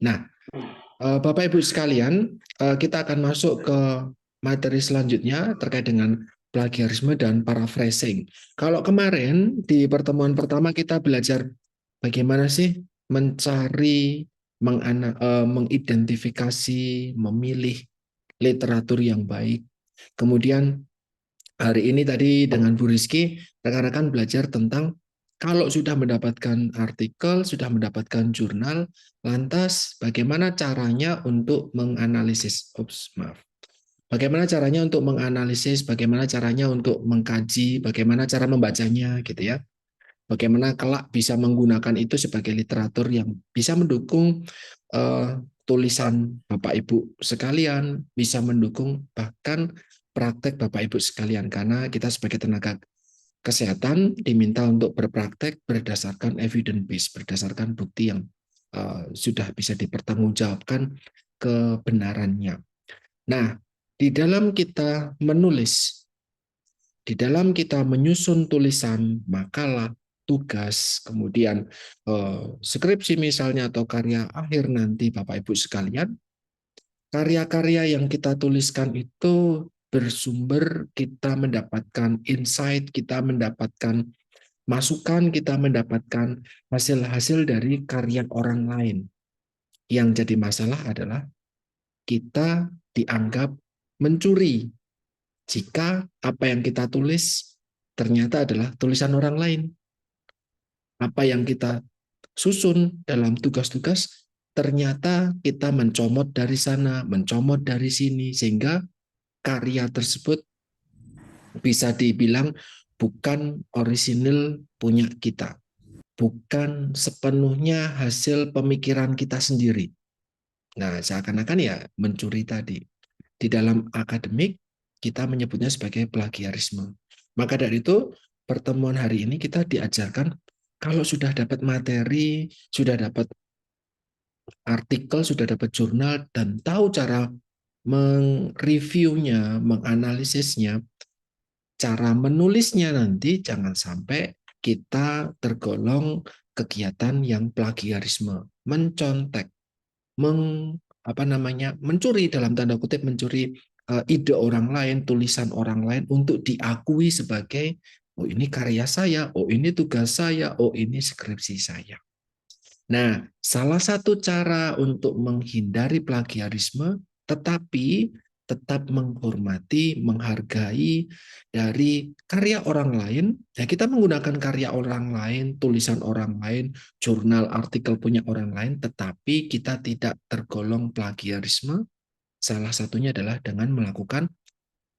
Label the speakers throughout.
Speaker 1: Nah, Bapak Ibu sekalian, kita akan masuk ke materi selanjutnya terkait dengan plagiarisme dan paraphrasing. Kalau kemarin di pertemuan pertama kita belajar bagaimana sih mencari, mengidentifikasi, memilih literatur yang baik. Kemudian hari ini tadi dengan Bu Rizky, rekan-rekan belajar tentang kalau sudah mendapatkan artikel, sudah mendapatkan jurnal, lantas bagaimana caranya untuk menganalisis, maaf. Bagaimana caranya untuk menganalisis, bagaimana caranya untuk mengkaji, bagaimana cara membacanya gitu ya. Bagaimana kelak bisa menggunakan itu sebagai literatur yang bisa mendukung tulisan Bapak Ibu sekalian, bisa mendukung bahkan praktek Bapak Ibu sekalian, karena kita sebagai tenaga kesehatan diminta untuk berpraktek berdasarkan evidence base, berdasarkan bukti yang sudah bisa dipertanggungjawabkan kebenarannya. Nah, di dalam kita menulis, di dalam kita menyusun tulisan, makalah, tugas, kemudian skripsi misalnya atau karya akhir nanti Bapak Ibu sekalian, karya-karya yang kita tuliskan itu bersumber kita mendapatkan insight, kita mendapatkan masukan, kita mendapatkan hasil-hasil dari karya orang lain. Yang jadi masalah adalah kita dianggap mencuri jika apa yang kita tulis ternyata adalah tulisan orang lain. Apa yang kita susun dalam tugas-tugas ternyata kita mencomot dari sana, mencomot dari sini, sehingga karya tersebut bisa dibilang bukan orisinil punya kita, bukan sepenuhnya hasil pemikiran kita sendiri. Nah, seakan-akan ya mencuri tadi. Di dalam akademik, kita menyebutnya sebagai plagiarisme. Maka dari itu, pertemuan hari ini kita diajarkan kalau sudah dapat materi, sudah dapat artikel, sudah dapat jurnal, dan tahu cara mereviewnya, menganalisisnya, cara menulisnya nanti jangan sampai kita tergolong kegiatan yang plagiarisme, mencontek, mencuri dalam tanda kutip, mencuri ide orang lain, tulisan orang lain untuk diakui sebagai oh ini karya saya, oh ini tugas saya, oh ini skripsi saya. Nah, salah satu cara untuk menghindari plagiarisme tetapi tetap menghormati, menghargai dari karya orang lain. Ya, kita menggunakan karya orang lain, tulisan orang lain, jurnal, artikel punya orang lain, tetapi kita tidak tergolong plagiarisme. Salah satunya adalah dengan melakukan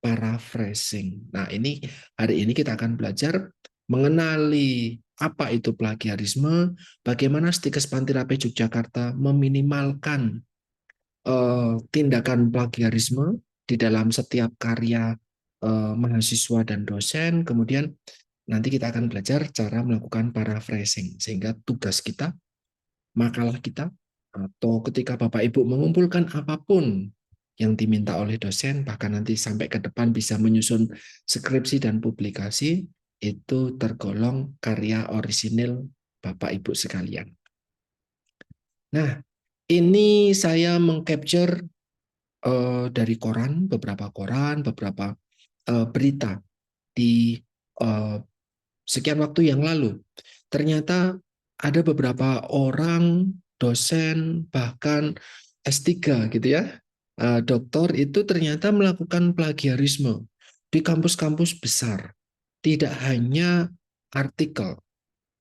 Speaker 1: paraphrasing. Nah, ini hari ini kita akan belajar mengenali apa itu plagiarisme, bagaimana Stikes Pantirape Yogyakarta meminimalkan tindakan plagiarisme di dalam setiap karya mahasiswa dan dosen. Kemudian nanti kita akan belajar cara melakukan paraphrasing sehingga tugas kita, makalah kita, atau ketika Bapak Ibu mengumpulkan apapun yang diminta oleh dosen, bahkan nanti sampai ke depan bisa menyusun skripsi dan publikasi, itu tergolong karya orisinil Bapak Ibu sekalian. Nah, ini saya mengcapture dari koran, beberapa berita di sekian waktu yang lalu. Ternyata ada beberapa orang, dosen, bahkan S3 gitu ya, doktor itu ternyata melakukan plagiarisme di kampus-kampus besar. Tidak hanya artikel,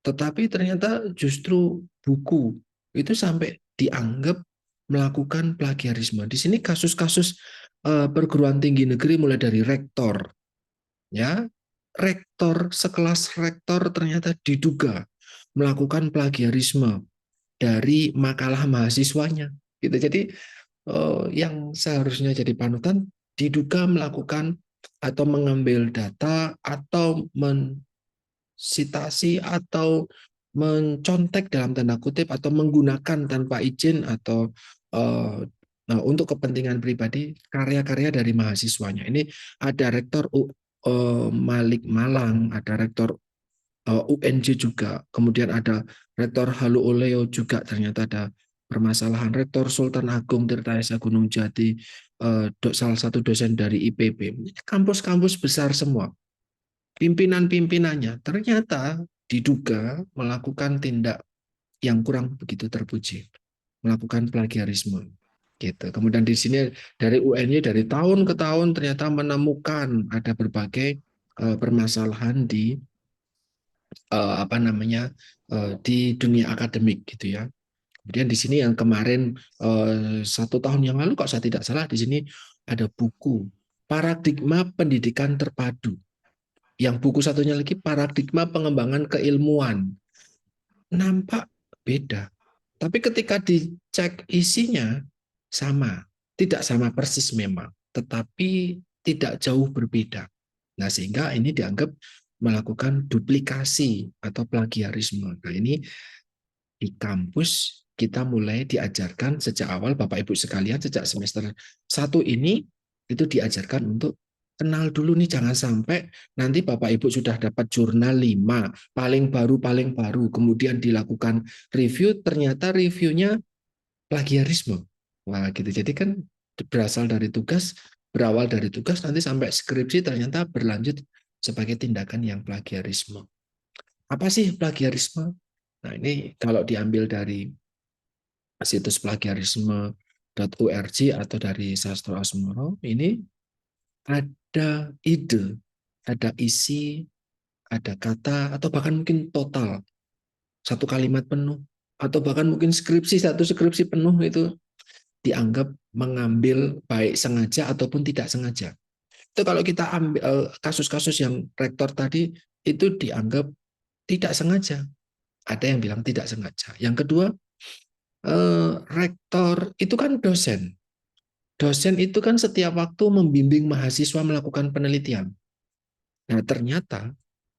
Speaker 1: tetapi ternyata justru buku itu sampai dianggap melakukan plagiarisme. Di sini kasus-kasus perguruan tinggi negeri mulai dari rektor, ya, rektor sekelas rektor ternyata diduga melakukan plagiarisme dari makalah mahasiswanya. Gitu. Jadi yang seharusnya jadi panutan diduga melakukan atau mengambil data atau sitasi atau mencontek dalam tanda kutip atau menggunakan tanpa izin atau nah, untuk kepentingan pribadi karya-karya dari mahasiswanya. Ini ada rektor Malik Malang, ada rektor UNJ juga, kemudian ada rektor Halu Oleo juga ternyata ada permasalahan Rektor Sultan Agung Tirtayasa Gunung Jati, salah satu dosen dari IPB, kampus-kampus besar semua, pimpinan-pimpinannya ternyata diduga melakukan tindak yang kurang begitu terpuji, melakukan plagiarisme. Gitu. Kemudian di sini dari UNY dari tahun ke tahun ternyata menemukan ada berbagai permasalahan di apa namanya di dunia akademik gitu ya. Kemudian di sini yang kemarin 1 tahun yang lalu kalau saya tidak salah di sini ada buku Paradigma Pendidikan Terpadu. Yang buku satunya lagi Paradigma Pengembangan Keilmuan. Nampak beda. Tapi ketika dicek isinya sama, tidak sama persis memang, tetapi tidak jauh berbeda. Nah, sehingga ini dianggap melakukan duplikasi atau plagiarisme. Nah, ini di kampus kita mulai diajarkan sejak awal Bapak Ibu sekalian sejak semester 1 ini itu diajarkan untuk kenal dulu nih jangan sampai nanti Bapak Ibu sudah dapat jurnal 5 paling baru kemudian dilakukan review ternyata reviewnya plagiarisme. Wah, gitu. Jadi kan berawal dari tugas nanti sampai skripsi ternyata berlanjut sebagai tindakan yang plagiarisme. Apa sih plagiarisme? Nah, ini kalau diambil dari situs plagiarisme.org atau dari Sastro Asmoro, ini ada ide, ada isi, ada kata, atau bahkan mungkin total, satu kalimat penuh, atau bahkan mungkin satu skripsi penuh itu dianggap mengambil baik sengaja ataupun tidak sengaja. Itu kalau kita ambil kasus-kasus yang rektor tadi, itu dianggap tidak sengaja. Ada yang bilang tidak sengaja. Yang kedua, rektor itu kan dosen. Dosen itu kan setiap waktu membimbing mahasiswa melakukan penelitian. Nah, ternyata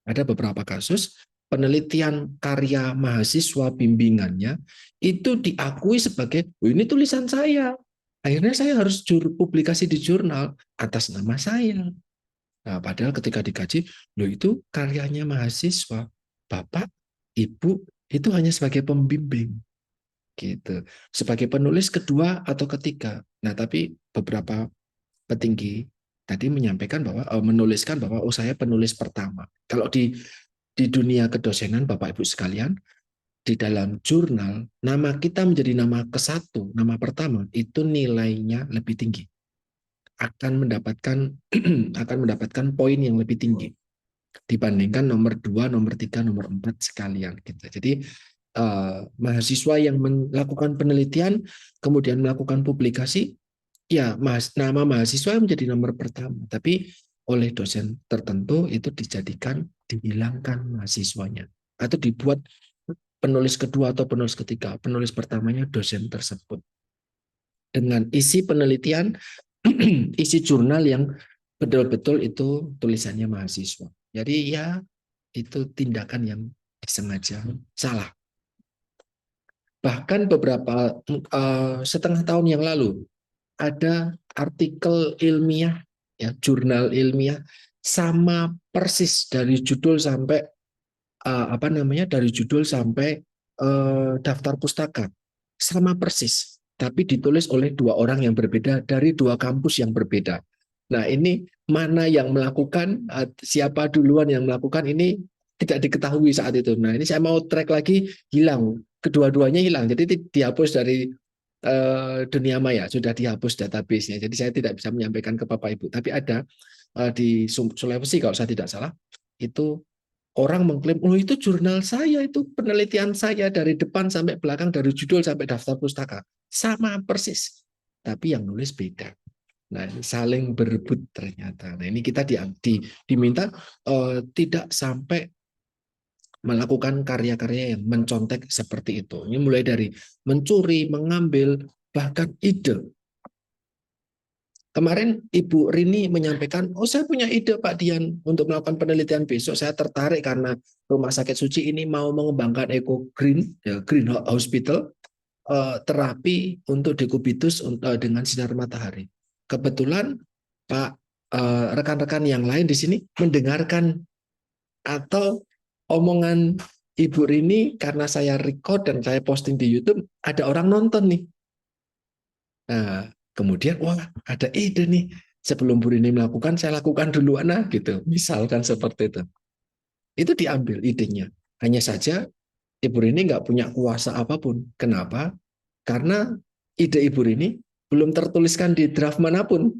Speaker 1: ada beberapa kasus penelitian karya mahasiswa bimbingannya itu diakui sebagai, oh, ini tulisan saya. Akhirnya saya harus publikasi di jurnal atas nama saya. Nah, padahal ketika dikaji, loh itu karyanya mahasiswa. Bapak, Ibu, itu hanya sebagai pembimbing. Gitu. Sebagai penulis kedua atau ketiga. Nah, tapi beberapa petinggi tadi menyampaikan bahwa menuliskan bahwa oh saya penulis pertama. Kalau di dunia kedosenan Bapak Ibu sekalian, di dalam jurnal nama kita menjadi nama ke-1, nama pertama itu nilainya lebih tinggi. Akan mendapatkan akan mendapatkan poin yang lebih tinggi dibandingkan nomor 2, nomor 3, nomor 4 sekalian gitu. Jadi mahasiswa yang melakukan penelitian kemudian melakukan publikasi ya nama mahasiswa menjadi nomor pertama, tapi oleh dosen tertentu itu dihilangkan mahasiswanya atau dibuat penulis kedua atau penulis ketiga, penulis pertamanya dosen tersebut dengan isi penelitian, isi jurnal yang betul-betul itu tulisannya mahasiswa. Jadi ya itu tindakan yang disengaja salah. Bahkan beberapa setengah tahun yang lalu ada artikel ilmiah, ya jurnal ilmiah sama persis dari judul sampai apa namanya dari judul sampai daftar pustaka sama persis, tapi ditulis oleh 2 orang yang berbeda dari 2 kampus yang berbeda. Nah ini mana yang melakukan, siapa duluan yang melakukan ini tidak diketahui saat itu. Nah ini saya mau track lagi hilang, kedua-duanya hilang, jadi dihapus dari dunia maya sudah dihapus database-nya. Jadi saya tidak bisa menyampaikan ke Bapak Ibu. Tapi ada di Sulawesi kalau saya tidak salah itu orang mengklaim, oh itu jurnal saya, itu penelitian saya dari depan sampai belakang, dari judul sampai daftar pustaka, sama persis. Tapi yang nulis beda. Nah, saling berebut ternyata. Nah, ini kita diminta tidak sampai melakukan karya-karya yang mencontek seperti itu. Ini mulai dari mencuri, mengambil, bahkan ide. Kemarin Ibu Rini menyampaikan, oh saya punya ide Pak Dian untuk melakukan penelitian besok. Saya tertarik karena Rumah Sakit Suci ini mau mengembangkan Eco Green, ya, Green Hospital, terapi untuk dekubitus dengan sinar matahari. Kebetulan Pak rekan-rekan yang lain di sini mendengarkan atau omongan Ibu Rini karena saya record dan saya posting di YouTube, ada orang nonton nih. Nah, kemudian wah ada ide nih. Sebelum Bu Rini melakukan, saya lakukan duluan nah gitu. Misalkan seperti itu. Itu diambil idenya. Hanya saja Ibu Rini nggak punya kuasa apapun. Kenapa? Karena ide Ibu Rini belum tertuliskan di draft manapun.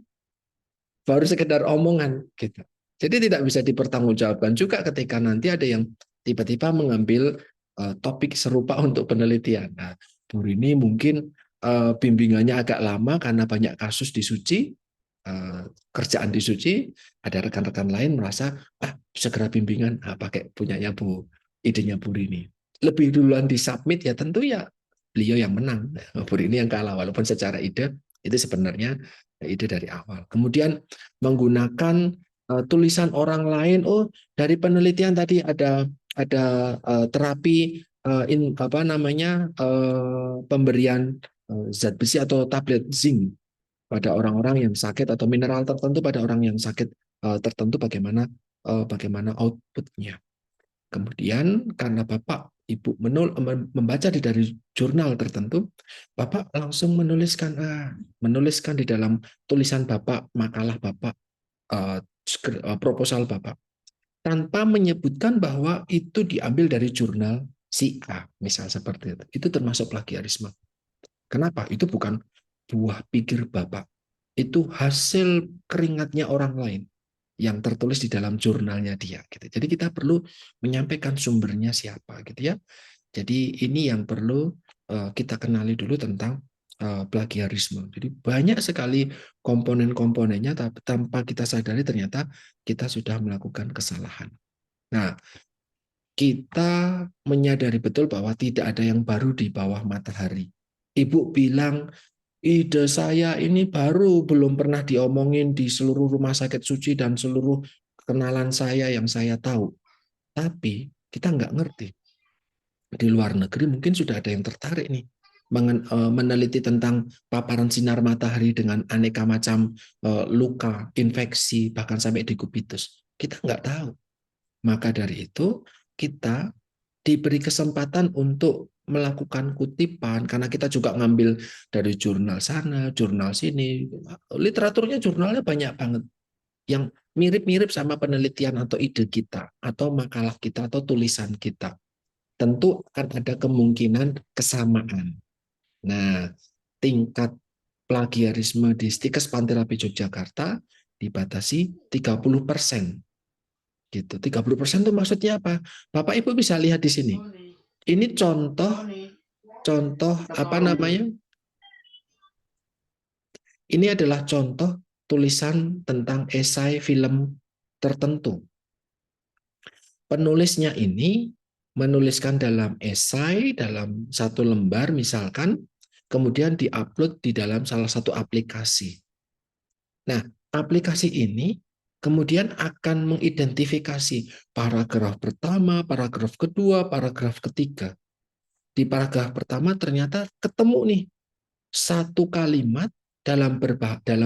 Speaker 1: Baru sekedar omongan gitu. Jadi tidak bisa dipertanggungjawabkan juga ketika nanti ada yang tiba-tiba mengambil topik serupa untuk penelitian. Nah, Bu Rini mungkin bimbingannya agak lama karena banyak kasus di Suci, kerjaan di Suci, ada rekan-rekan lain merasa segera bimbingan pakai punyanya Bu, idenya Bu Rini. Lebih duluan disubmit ya tentu ya beliau yang menang, Bu Rini yang kalah walaupun secara ide itu sebenarnya ide dari awal. Kemudian menggunakan tulisan orang lain. Oh, dari penelitian tadi ada terapi apa namanya pemberian zat besi atau tablet zinc pada orang-orang yang sakit atau mineral tertentu pada orang yang sakit tertentu bagaimana outputnya. Kemudian karena Bapak Ibu membaca dari jurnal tertentu, Bapak langsung menuliskan di dalam tulisan Bapak, makalah Bapak, proposal Bapak, tanpa menyebutkan bahwa itu diambil dari jurnal si A, misal seperti itu. Itu termasuk plagiarisme. Kenapa? Itu bukan buah pikir Bapak. Itu hasil keringatnya orang lain yang tertulis di dalam jurnalnya dia. Gitu. Jadi kita perlu menyampaikan sumbernya siapa, gitu ya. Jadi ini yang perlu kita kenali dulu tentang plagiarisme. Jadi banyak sekali komponen-komponennya, tapi tanpa kita sadari ternyata kita sudah melakukan kesalahan. Nah, kita menyadari betul bahwa tidak ada yang baru di bawah matahari. Ibu bilang, ide saya ini baru, belum pernah diomongin di seluruh rumah sakit Suci dan seluruh kenalan saya yang saya tahu. Tapi kita nggak ngerti. Di luar negeri mungkin sudah ada yang tertarik nih meneliti tentang paparan sinar matahari dengan aneka macam luka, infeksi, bahkan sampai dikubitus. Kita nggak tahu. Maka dari itu kita diberi kesempatan untuk melakukan kutipan karena kita juga ngambil dari jurnal sana, jurnal sini. Literaturnya jurnalnya banyak banget yang mirip-mirip sama penelitian atau ide kita atau makalah kita atau tulisan kita. Tentu akan ada kemungkinan kesamaan. Nah, tingkat plagiarisme di Stikes Panterapi Yogyakarta dibatasi 30%. Gitu. 30% itu maksudnya apa? Bapak Ibu bisa lihat di sini. Ini contoh apa namanya? Ini adalah contoh tulisan tentang esai film tertentu. Penulisnya ini menuliskan dalam esai, dalam satu lembar misalkan, kemudian diupload di dalam salah satu aplikasi. Nah, aplikasi ini kemudian akan mengidentifikasi paragraf pertama, paragraf kedua, paragraf ketiga. Di paragraf pertama ternyata ketemu nih satu kalimat dalam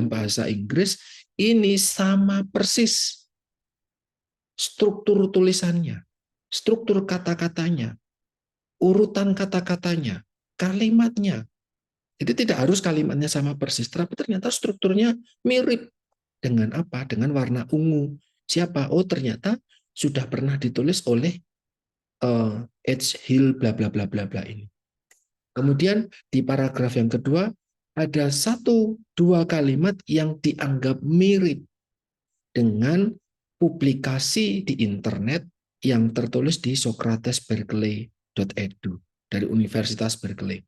Speaker 1: bahasa Inggris ini sama persis struktur tulisannya, struktur kata-katanya, urutan kata-katanya, kalimatnya. Jadi tidak harus kalimatnya sama persis, tapi ternyata strukturnya mirip. Dengan apa? Dengan warna ungu. Siapa? Oh, ternyata sudah pernah ditulis oleh H. Hill bla bla bla bla bla ini. Kemudian di paragraf yang kedua ada satu dua kalimat yang dianggap mirip dengan publikasi di internet yang tertulis di socratesberkeley.edu dari Universitas Berkeley.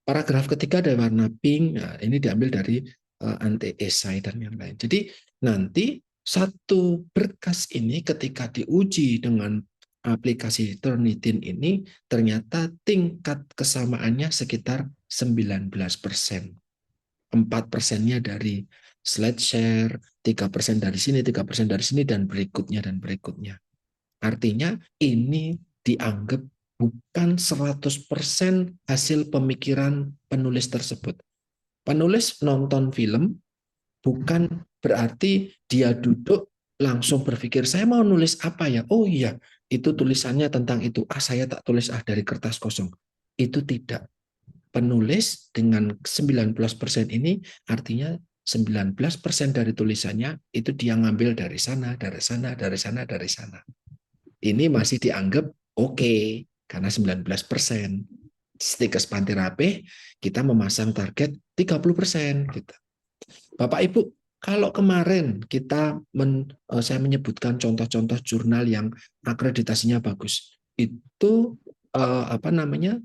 Speaker 1: Paragraf ketiga ada warna pink, nah, ini diambil dari anti-esai dan yang lain. Jadi nanti satu berkas ini ketika diuji dengan aplikasi Turnitin ini ternyata tingkat kesamaannya sekitar 19%. 4%-nya dari slide share, 3% dari sini, 3% dari sini, dan berikutnya, dan berikutnya. Artinya ini dianggap bukan 100% hasil pemikiran penulis tersebut. Penulis nonton film bukan berarti dia duduk langsung berpikir, saya mau nulis apa ya? Oh iya, itu tulisannya tentang itu. Saya tak tulis dari kertas kosong. Itu tidak. Penulis dengan 19% ini artinya 19% dari tulisannya itu dia ngambil dari sana, dari sana, dari sana, dari sana. Ini masih dianggap oke karena 19%. Stikes Panti Rapih kita memasang target 30% gitu. Bapak Ibu, kalau kemarin saya menyebutkan contoh-contoh jurnal yang akreditasinya bagus, itu apa namanya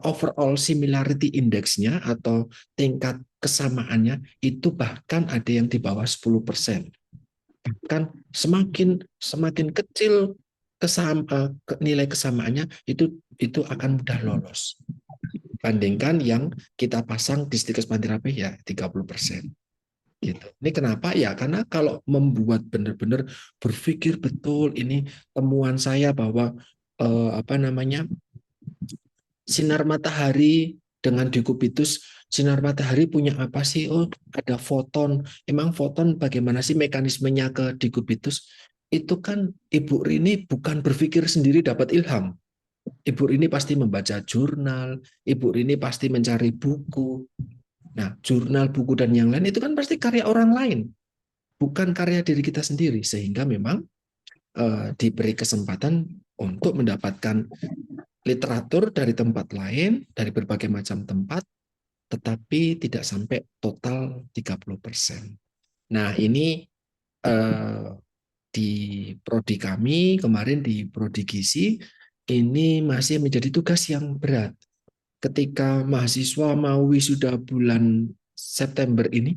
Speaker 1: overall similarity index-nya atau tingkat kesamaannya itu bahkan ada yang di bawah 10%. Bahkan semakin semakin kecil nilai kesamaannya itu akan mudah lolos. Bandingkan yang kita pasang di Stikes Panti Rapih ya 30%. Gitu. Ini kenapa ya? Karena kalau membuat benar-benar berpikir betul ini temuan saya bahwa apa namanya sinar matahari dengan dikubitus, sinar matahari punya apa sih? Oh, ada foton. Emang foton bagaimana sih mekanismenya ke dikubitus? Itu kan Ibu Rini bukan berpikir sendiri dapat ilham. Ibu Rini pasti membaca jurnal, Ibu Rini pasti mencari buku. Nah, jurnal, buku, dan yang lain itu kan pasti karya orang lain, bukan karya diri kita sendiri. Sehingga memang diberi kesempatan untuk mendapatkan literatur dari tempat lain, dari berbagai macam tempat, tetapi tidak sampai total 30%. Nah, ini di prodi kami, kemarin di prodi gizi, ini masih menjadi tugas yang berat. Ketika mahasiswa mau wisuda bulan September ini,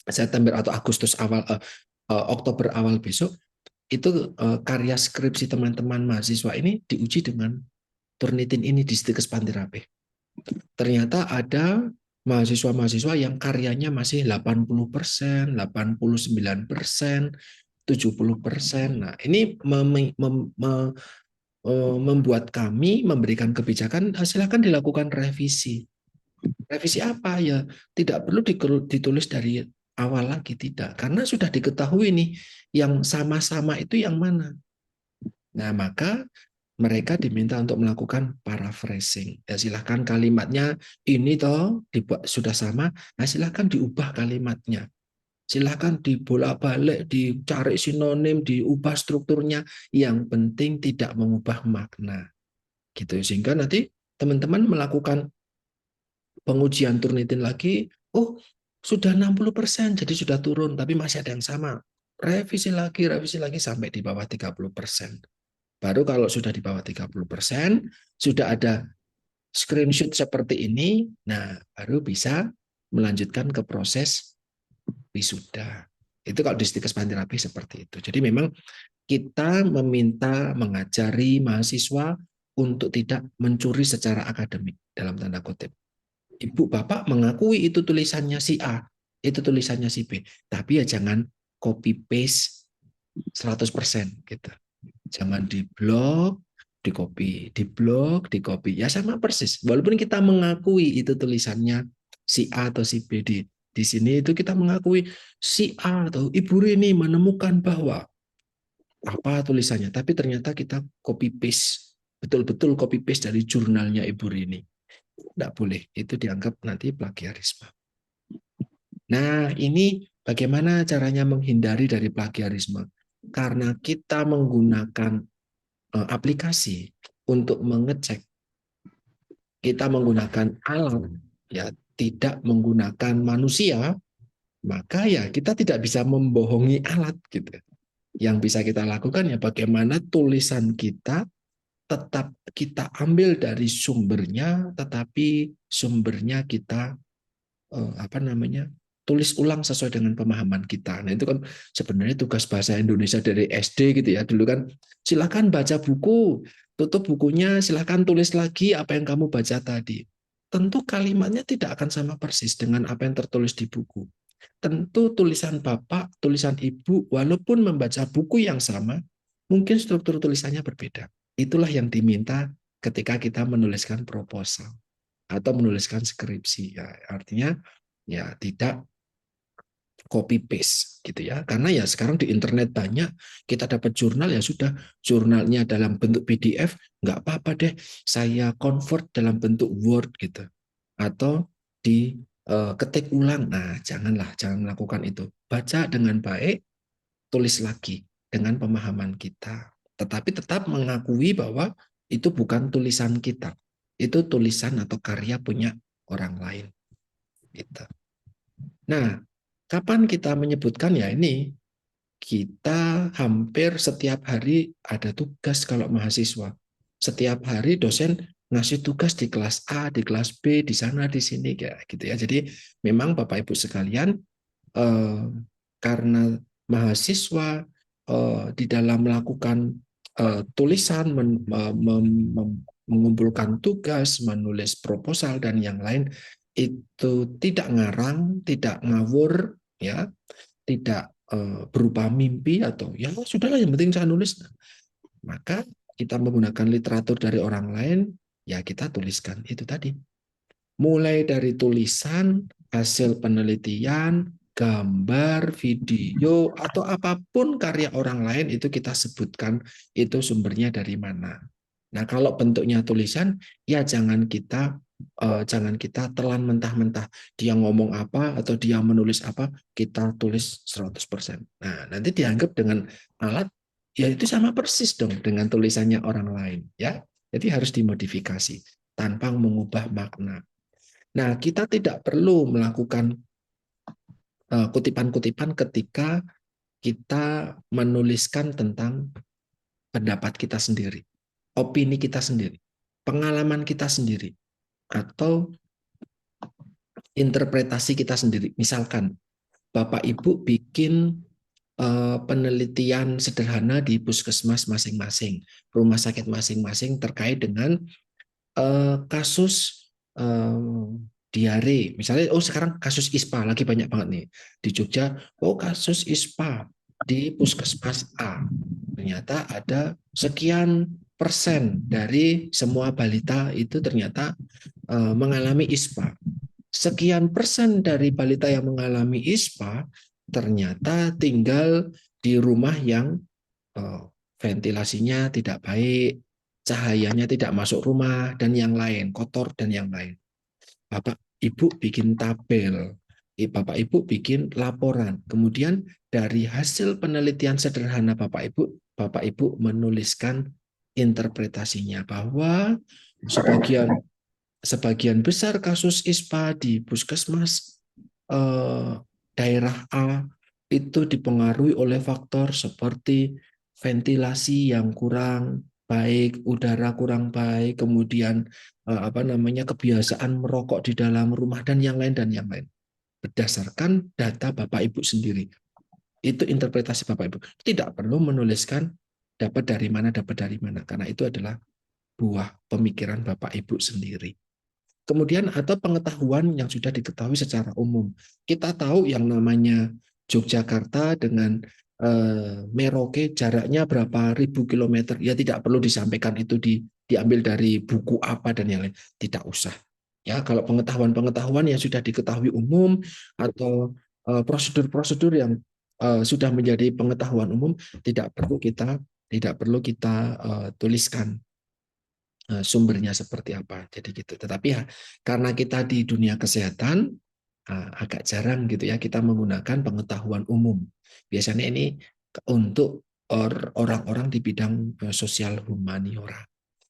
Speaker 1: September atau Agustus awal, Oktober awal besok, itu karya skripsi teman-teman mahasiswa ini diuji dengan Turnitin ini di Stikes Panti Rapih. Ternyata ada mahasiswa-mahasiswa yang karyanya masih 80%, 89%, 70%. Nah, ini membuat kami memberikan kebijakan, silakan dilakukan revisi. Revisi apa ya? Tidak perlu ditulis dari awal lagi, tidak. Karena sudah diketahui nih, yang sama-sama itu yang mana. Nah, maka mereka diminta untuk melakukan paraphrasing. Ya, silahkan kalimatnya ini toh dibuat sudah sama, nah silahkan diubah kalimatnya. Silahkan dibolak-balik, dicari sinonim, diubah strukturnya. Yang penting tidak mengubah makna. Gitu. Sehingga nanti teman-teman melakukan pengujian Turnitin lagi, oh sudah 60%, jadi sudah turun, tapi masih ada yang sama. Revisi lagi sampai di bawah 30%. Baru kalau sudah di bawah 30%, sudah ada screenshot seperti ini, nah baru bisa melanjutkan ke proses wisuda. Itu kalau di Stikes Panti Rapih seperti itu. Jadi memang kita meminta mengajari mahasiswa untuk tidak mencuri secara akademik dalam tanda kutip. Ibu bapak mengakui itu tulisannya si A, itu tulisannya si B, tapi ya jangan copy paste 100% gitu. Jangan di blog, di copy, di blog, di copy. Ya sama persis. Walaupun kita mengakui itu tulisannya si A atau si B di sini itu kita mengakui si A atau Ibu Rini menemukan bahwa apa tulisannya, tapi ternyata kita copy paste, betul-betul copy paste dari jurnalnya Ibu Rini. Tidak boleh, itu dianggap nanti plagiarisme. Nah, ini bagaimana caranya menghindari dari plagiarisme? Karena kita menggunakan aplikasi untuk mengecek, kita menggunakan alat, ya tidak menggunakan manusia, maka ya kita tidak bisa membohongi alat gitu. Yang bisa kita lakukan ya bagaimana tulisan kita tetap kita ambil dari sumbernya, tetapi sumbernya kita apa namanya tulis ulang sesuai dengan pemahaman kita. Nah itu kan sebenarnya tugas bahasa Indonesia dari SD gitu ya. Dulu kan silakan baca buku, tutup bukunya, silakan tulis lagi apa yang kamu baca tadi. Tentu kalimatnya tidak akan sama persis dengan apa yang tertulis di buku. Tentu tulisan bapak, tulisan ibu, walaupun membaca buku yang sama, mungkin struktur tulisannya berbeda. Itulah yang diminta ketika kita menuliskan proposal atau menuliskan skripsi. Ya, artinya ya tidak copy paste gitu ya. Karena ya sekarang di internet banyak, kita dapat jurnal ya sudah, jurnalnya dalam bentuk PDF, nggak apa-apa deh saya convert dalam bentuk Word gitu. Atau di ketik ulang. Nah, jangan melakukan itu. Baca dengan baik, tulis lagi dengan pemahaman kita. Tetapi tetap mengakui bahwa itu bukan tulisan kita. Itu tulisan atau karya punya orang lain. Gitu. Nah, kapan kita menyebutkan ya ini? Kita hampir setiap hari ada tugas kalau mahasiswa. Setiap hari dosen ngasih tugas di kelas A, di kelas B, di sana, di sini, kayak gitu ya. Jadi memang Bapak Ibu sekalian, eh, karena mahasiswa di dalam melakukan tulisan, mengumpulkan tugas, menulis proposal dan yang lain itu tidak ngarang, tidak ngawur, ya, tidak berupa mimpi atau ya sudahlah yang penting saya nulis. Nah, maka kita menggunakan literatur dari orang lain, ya kita tuliskan itu tadi. Mulai dari tulisan, hasil penelitian, gambar, video, atau apapun karya orang lain itu kita sebutkan itu sumbernya dari mana. Nah, kalau bentuknya tulisan, ya jangan kita telan mentah-mentah. Dia ngomong apa atau dia menulis apa, kita tulis 100%. Nah, nanti dianggap dengan alat, ya itu sama persis dong dengan tulisannya orang lain. Ya, jadi harus dimodifikasi tanpa mengubah makna. Nah, kita tidak perlu melakukan kutipan-kutipan ketika kita menuliskan tentang pendapat kita sendiri, opini kita sendiri, pengalaman kita sendiri, atau interpretasi kita sendiri. Misalkan, Bapak Ibu bikin penelitian sederhana di puskesmas masing-masing, rumah sakit masing-masing terkait dengan kasus diare, misalnya, oh sekarang kasus ISPA lagi banyak banget nih di Jogja. Oh kasus ISPA di puskesmas A, ternyata ada sekian persen dari semua balita itu ternyata mengalami ISPA. Sekian persen dari balita yang mengalami ISPA ternyata tinggal di rumah yang ventilasinya tidak baik, cahayanya tidak masuk rumah, dan yang lain, kotor dan yang lain. Bapak Ibu bikin tabel, Bapak Ibu bikin laporan. Kemudian dari hasil penelitian sederhana Bapak Ibu menuliskan interpretasinya bahwa sebagian sebagian besar kasus ISPA di puskesmas daerah A itu dipengaruhi oleh faktor seperti ventilasi yang kurang baik, udara kurang baik, kemudian kebiasaan merokok di dalam rumah dan yang lain dan yang lain. Berdasarkan data Bapak Ibu sendiri. Itu interpretasi Bapak Ibu. Tidak perlu menuliskan dapat dari mana, karena itu adalah buah pemikiran Bapak Ibu sendiri. Kemudian atau pengetahuan yang sudah diketahui secara umum. Kita tahu yang namanya Yogyakarta dengan Merauke jaraknya berapa ribu kilometer. Ya tidak perlu disampaikan itu diambil dari buku apa dan yang lain. Tidak usah. Ya, kalau pengetahuan-pengetahuan yang sudah diketahui umum atau prosedur-prosedur yang sudah menjadi pengetahuan umum, tidak perlu kita tuliskan sumbernya seperti apa. Jadi gitu. Tetapi ya karena kita di dunia kesehatan agak jarang gitu ya kita menggunakan pengetahuan umum. Biasanya ini untuk orang-orang di bidang sosial humaniora.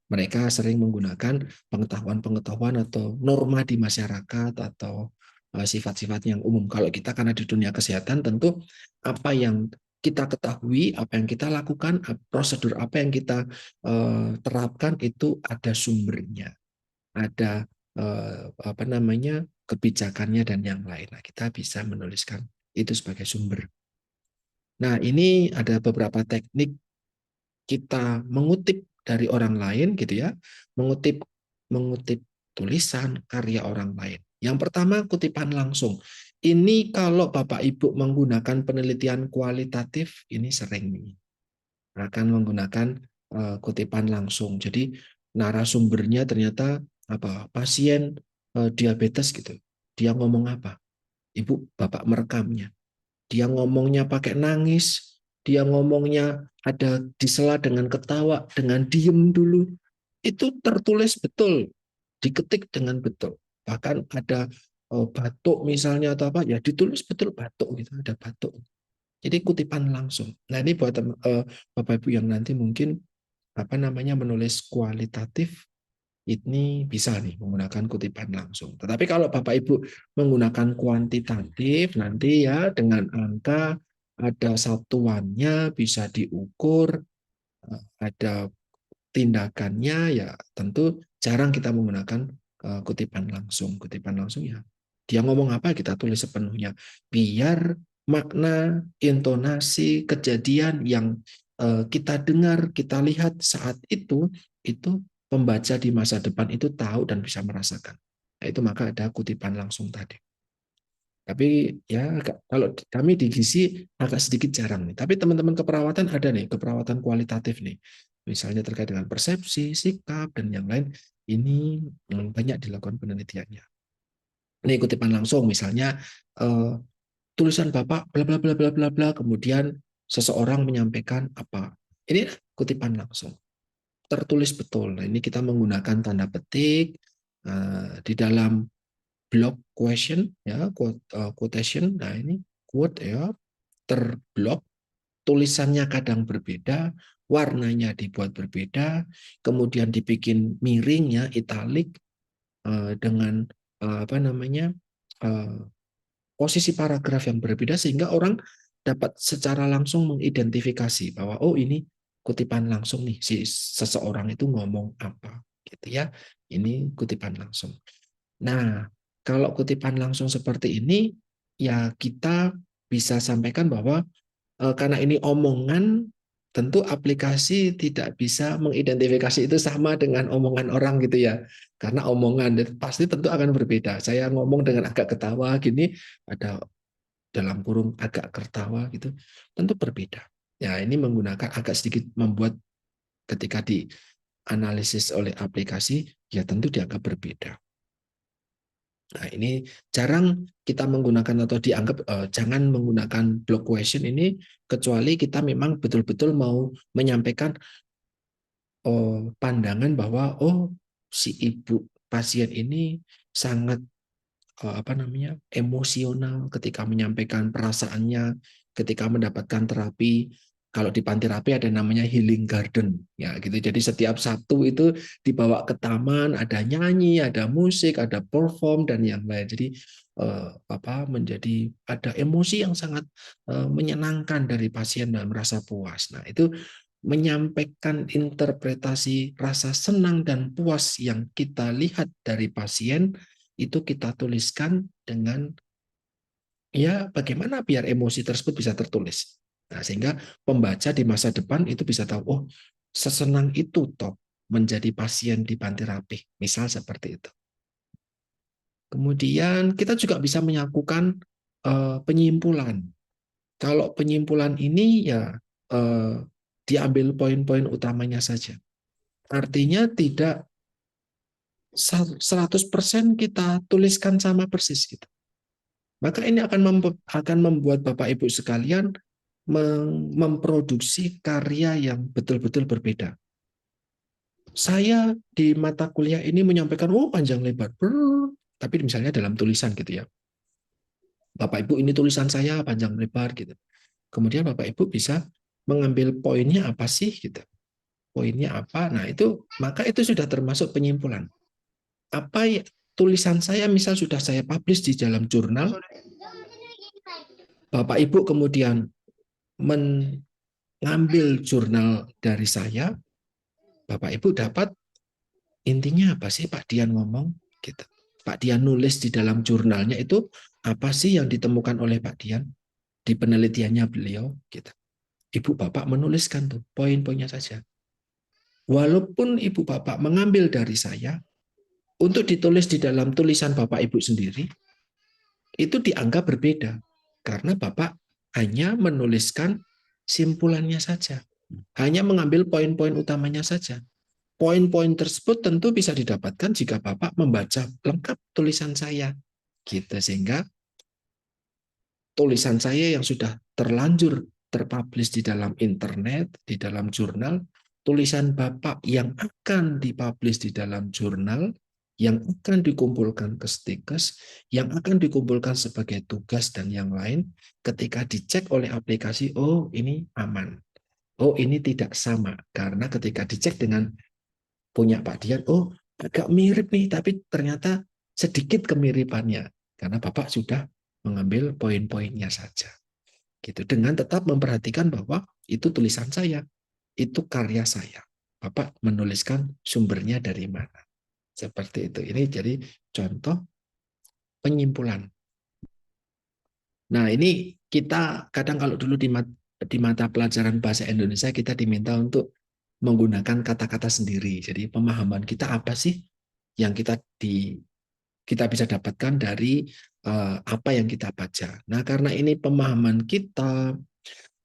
Speaker 1: Mereka sering menggunakan pengetahuan-pengetahuan atau norma di masyarakat atau sifat-sifat yang umum. Kalau kita karena di dunia kesehatan tentu apa yang kita ketahui, apa yang kita lakukan, prosedur apa yang kita terapkan itu ada sumbernya, ada kebijakannya dan yang lain. Nah, kita bisa menuliskan itu sebagai sumber. Nah, ini ada beberapa teknik kita mengutip dari orang lain gitu ya, mengutip mengutip tulisan karya orang lain. Yang pertama kutipan langsung. Ini kalau Bapak Ibu menggunakan penelitian kualitatif ini sering akan menggunakan kutipan langsung. Jadi narasumbernya ternyata apa? Pasien diabetes gitu. Dia ngomong apa? Ibu, Bapak merekamnya. dia ngomongnya pakai nangis, dia ngomongnya ada disela dengan ketawa, dengan diem dulu, itu tertulis betul, diketik dengan betul. Bahkan ada batuk misalnya atau apa, ya ditulis betul batuk gitu, ada batuk. Jadi kutipan langsung. Nah ini buat Bapak Ibu yang nanti mungkin apa namanya menulis kualitatif, ini bisa nih menggunakan kutipan langsung. Tetapi kalau Bapak Ibu menggunakan kuantitatif, nanti ya dengan angka ada satuannya, bisa diukur, ada tindakannya, ya tentu jarang kita menggunakan kutipan langsung. Kutipan langsung ya dia ngomong apa kita tulis sepenuhnya. Biar makna, intonasi, kejadian yang kita dengar, kita lihat saat itu pembaca di masa depan itu tahu dan bisa merasakan. Nah, itu maka ada kutipan langsung tadi. Tapi ya kalau kami di gizi agak sedikit jarang nih. Tapi teman-teman keperawatan ada nih, keperawatan kualitatif nih. Misalnya terkait dengan persepsi, sikap, dan yang lain. Ini banyak dilakukan penelitiannya. Ini kutipan langsung, misalnya tulisan Bapak bla bla bla bla bla bla, kemudian seseorang menyampaikan apa. Ini kutipan langsung. Tertulis betul. Nah, ini kita menggunakan tanda petik di dalam block question ya, quotation. Nah, ini quote ya, terblok, tulisannya kadang berbeda, warnanya dibuat berbeda, kemudian dibikin miring ya, italik dengan apa namanya posisi paragraf yang berbeda sehingga orang dapat secara langsung mengidentifikasi bahwa oh ini kutipan langsung nih, si seseorang itu ngomong apa gitu ya. Ini kutipan langsung. Nah, kalau kutipan langsung seperti ini, ya kita bisa sampaikan bahwa karena ini omongan, tentu aplikasi tidak bisa mengidentifikasi itu sama dengan omongan orang gitu ya. Karena omongan pasti tentu akan berbeda. Saya ngomong dengan agak ketawa gini, ada dalam kurung agak tertawa gitu, tentu berbeda. Ya, ini menggunakan agak sedikit membuat ketika dianalisis oleh aplikasi, ya tentu dianggap berbeda. Nah, ini jarang kita menggunakan atau dianggap jangan menggunakan block question ini kecuali kita memang betul-betul mau menyampaikan pandangan bahwa oh si ibu pasien ini sangat apa namanya emosional ketika menyampaikan perasaannya ketika mendapatkan terapi. Kalau di panti terapi ada namanya healing garden ya gitu. Jadi setiap Sabtu itu dibawa ke taman, ada nyanyi, ada musik, ada perform dan yang lain. Jadi apa menjadi ada emosi yang sangat menyenangkan dari pasien dan merasa puas. Nah, itu menyampaikan interpretasi rasa senang dan puas yang kita lihat dari pasien itu kita tuliskan dengan ya bagaimana biar emosi tersebut bisa tertulis. Nah, sehingga pembaca di masa depan itu bisa tahu, oh sesenang itu toh menjadi pasien di panti rapih. Misal seperti itu. Kemudian kita juga bisa menyatukan penyimpulan. Kalau penyimpulan ini ya diambil poin-poin utamanya saja. Artinya tidak 100% kita tuliskan sama persis gitu. Maka ini akan membuat Bapak Ibu sekalian memproduksi karya yang betul-betul berbeda. Saya di mata kuliah ini menyampaikan, oh panjang lebar, tapi misalnya dalam tulisan gitu ya. Bapak Ibu ini tulisan saya panjang lebar gitu. Kemudian Bapak Ibu bisa mengambil poinnya apa sih gitu. Poinnya apa? Nah itu maka itu sudah termasuk penyimpulan. Apa tulisan saya misal sudah saya publish di dalam jurnal, Bapak Ibu kemudian mengambil jurnal dari saya, Bapak Ibu dapat intinya apa sih Pak Dian ngomong gitu. Pak Dian nulis di dalam jurnalnya itu apa sih yang ditemukan oleh Pak Dian di penelitiannya beliau gitu. Ibu Bapak menuliskan tuh poin-poinnya saja. Walaupun Ibu Bapak mengambil dari saya untuk ditulis di dalam tulisan Bapak Ibu sendiri, itu dianggap berbeda karena Bapak hanya menuliskan simpulannya saja. Hanya mengambil poin-poin utamanya saja. Poin-poin tersebut tentu bisa didapatkan jika Bapak membaca lengkap tulisan saya. Gitu sehingga tulisan saya yang sudah terlanjur terpublish di dalam internet, di dalam jurnal, tulisan Bapak yang akan dipublish di dalam jurnal, yang akan dikumpulkan ke Stikes, yang akan dikumpulkan sebagai tugas dan yang lain, ketika dicek oleh aplikasi, oh ini aman, oh ini tidak sama. Karena ketika dicek dengan punya Pak Dian, oh agak mirip nih, tapi ternyata sedikit kemiripannya. Karena Bapak sudah mengambil poin-poinnya saja. Gitu. Dengan tetap memperhatikan bahwa itu tulisan saya, itu karya saya. Bapak menuliskan sumbernya dari mana. Seperti itu. Ini jadi contoh penyimpulan. Nah, ini kita kadang kalau dulu di mata pelajaran bahasa Indonesia kita diminta untuk menggunakan kata-kata sendiri. Jadi pemahaman kita apa sih yang kita bisa dapatkan dari apa yang kita baca. Nah, karena ini pemahaman kita,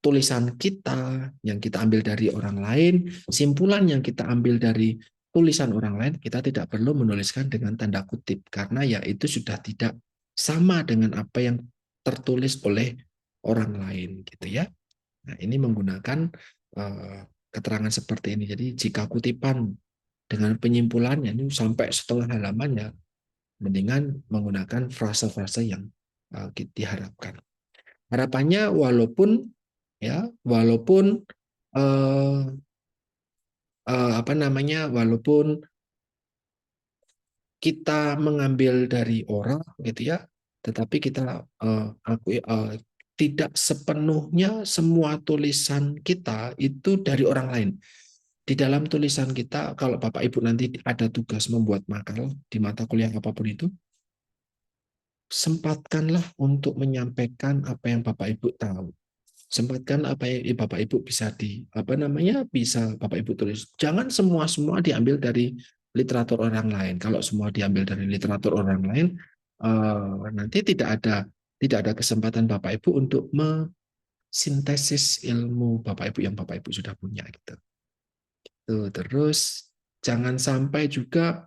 Speaker 1: tulisan kita yang kita ambil dari orang lain, simpulan yang kita ambil dari tulisan orang lain, kita tidak perlu menuliskan dengan tanda kutip karena ya itu sudah tidak sama dengan apa yang tertulis oleh orang lain gitu ya. Nah, ini menggunakan keterangan seperti ini. Jadi jika kutipan dengan penyimpulannya ini sampai setengah halaman ya mendingan menggunakan frase-frase yang diharapkan. Harapannya walaupun eh, apa namanya walaupun kita mengambil dari orang gitu ya, tetapi kita akui tidak sepenuhnya semua tulisan kita itu dari orang lain. Di dalam tulisan kita, kalau Bapak Ibu nanti ada tugas membuat makalah di mata kuliah apapun itu, sempatkanlah untuk menyampaikan apa yang Bapak Ibu tahu. Sempatkan apa yang Bapak Ibu bisa bisa Bapak Ibu tulis. Jangan semua diambil dari literatur orang lain. Kalau semua diambil dari literatur orang lain, nanti tidak ada kesempatan Bapak Ibu untuk sintesis ilmu Bapak Ibu yang Bapak Ibu sudah punya gitu. Tuh, terus jangan sampai juga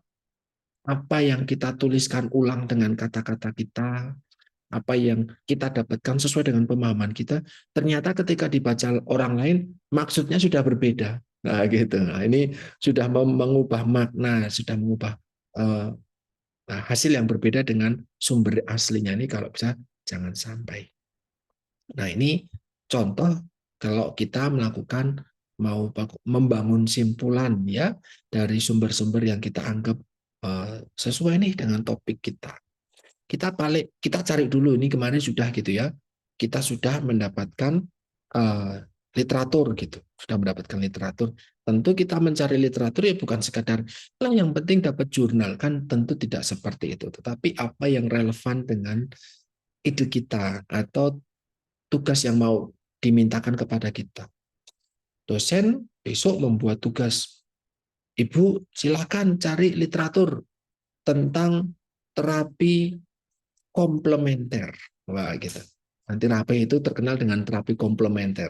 Speaker 1: apa yang kita tuliskan ulang dengan kata-kata kita, apa yang kita dapatkan sesuai dengan pemahaman kita, ternyata ketika dibaca orang lain maksudnya sudah berbeda. Nah, gitu. Nah, ini sudah mengubah makna, sudah mengubah uh, hasil yang berbeda dengan sumber aslinya ini kalau bisa jangan sampai. Nah, ini contoh kalau kita melakukan mau membangun simpulan ya dari sumber-sumber yang kita anggap sesuai nih dengan topik kita. Kita cari dulu ini kemarin sudah gitu ya. Kita sudah mendapatkan uh, literatur gitu, sudah mendapatkan literatur. Tentu kita mencari literatur ya bukan sekadar lah yang penting dapat jurnal kan tentu tidak seperti itu. Tetapi apa yang relevan dengan ide kita atau tugas yang mau dimintakan kepada kita. Dosen besok membuat tugas, Ibu silakan cari literatur tentang terapi komplementer. Wah, gitu. Nanti terapi itu terkenal dengan terapi komplementer.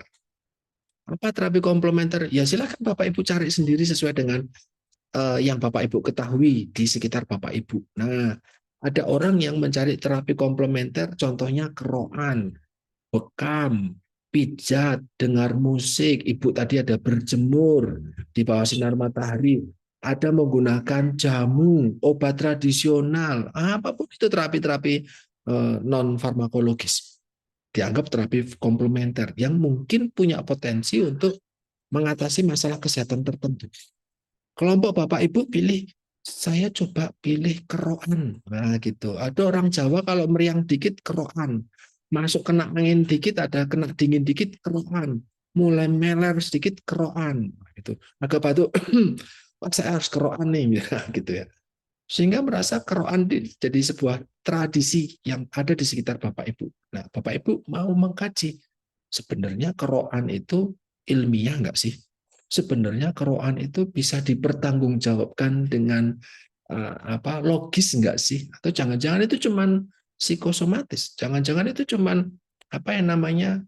Speaker 1: Apa terapi komplementer? Ya silakan Bapak Ibu cari sendiri sesuai dengan yang Bapak Ibu ketahui di sekitar Bapak Ibu. Nah, ada orang yang mencari terapi komplementer, contohnya keroan, bekam, pijat, dengar musik. Ibu tadi ada berjemur di bawah sinar matahari, ada menggunakan jamu, obat tradisional, apapun itu terapi-terapi non farmakologis dianggap terapi komplementer yang mungkin punya potensi untuk mengatasi masalah kesehatan tertentu. Kelompok Bapak Ibu pilih, saya coba pilih keroan. Nah, gitu. Ada orang Jawa kalau meriang dikit keroan. Masuk kena angin dikit, ada kena dingin dikit keroan. Mulai meler sedikit keroan. Gitu. Agak batuk, Pak saya harus keroan nih, gitu ya. Sehingga merasa keroan jadi sebuah tradisi yang ada di sekitar Bapak Ibu. Nah, Bapak Ibu mau mengkaji, sebenarnya keroan itu ilmiah nggak sih? Sebenarnya keroan itu bisa dipertanggungjawabkan dengan logis nggak sih? Atau jangan-jangan itu cuman psikosomatis? Jangan-jangan itu cuman apa yang namanya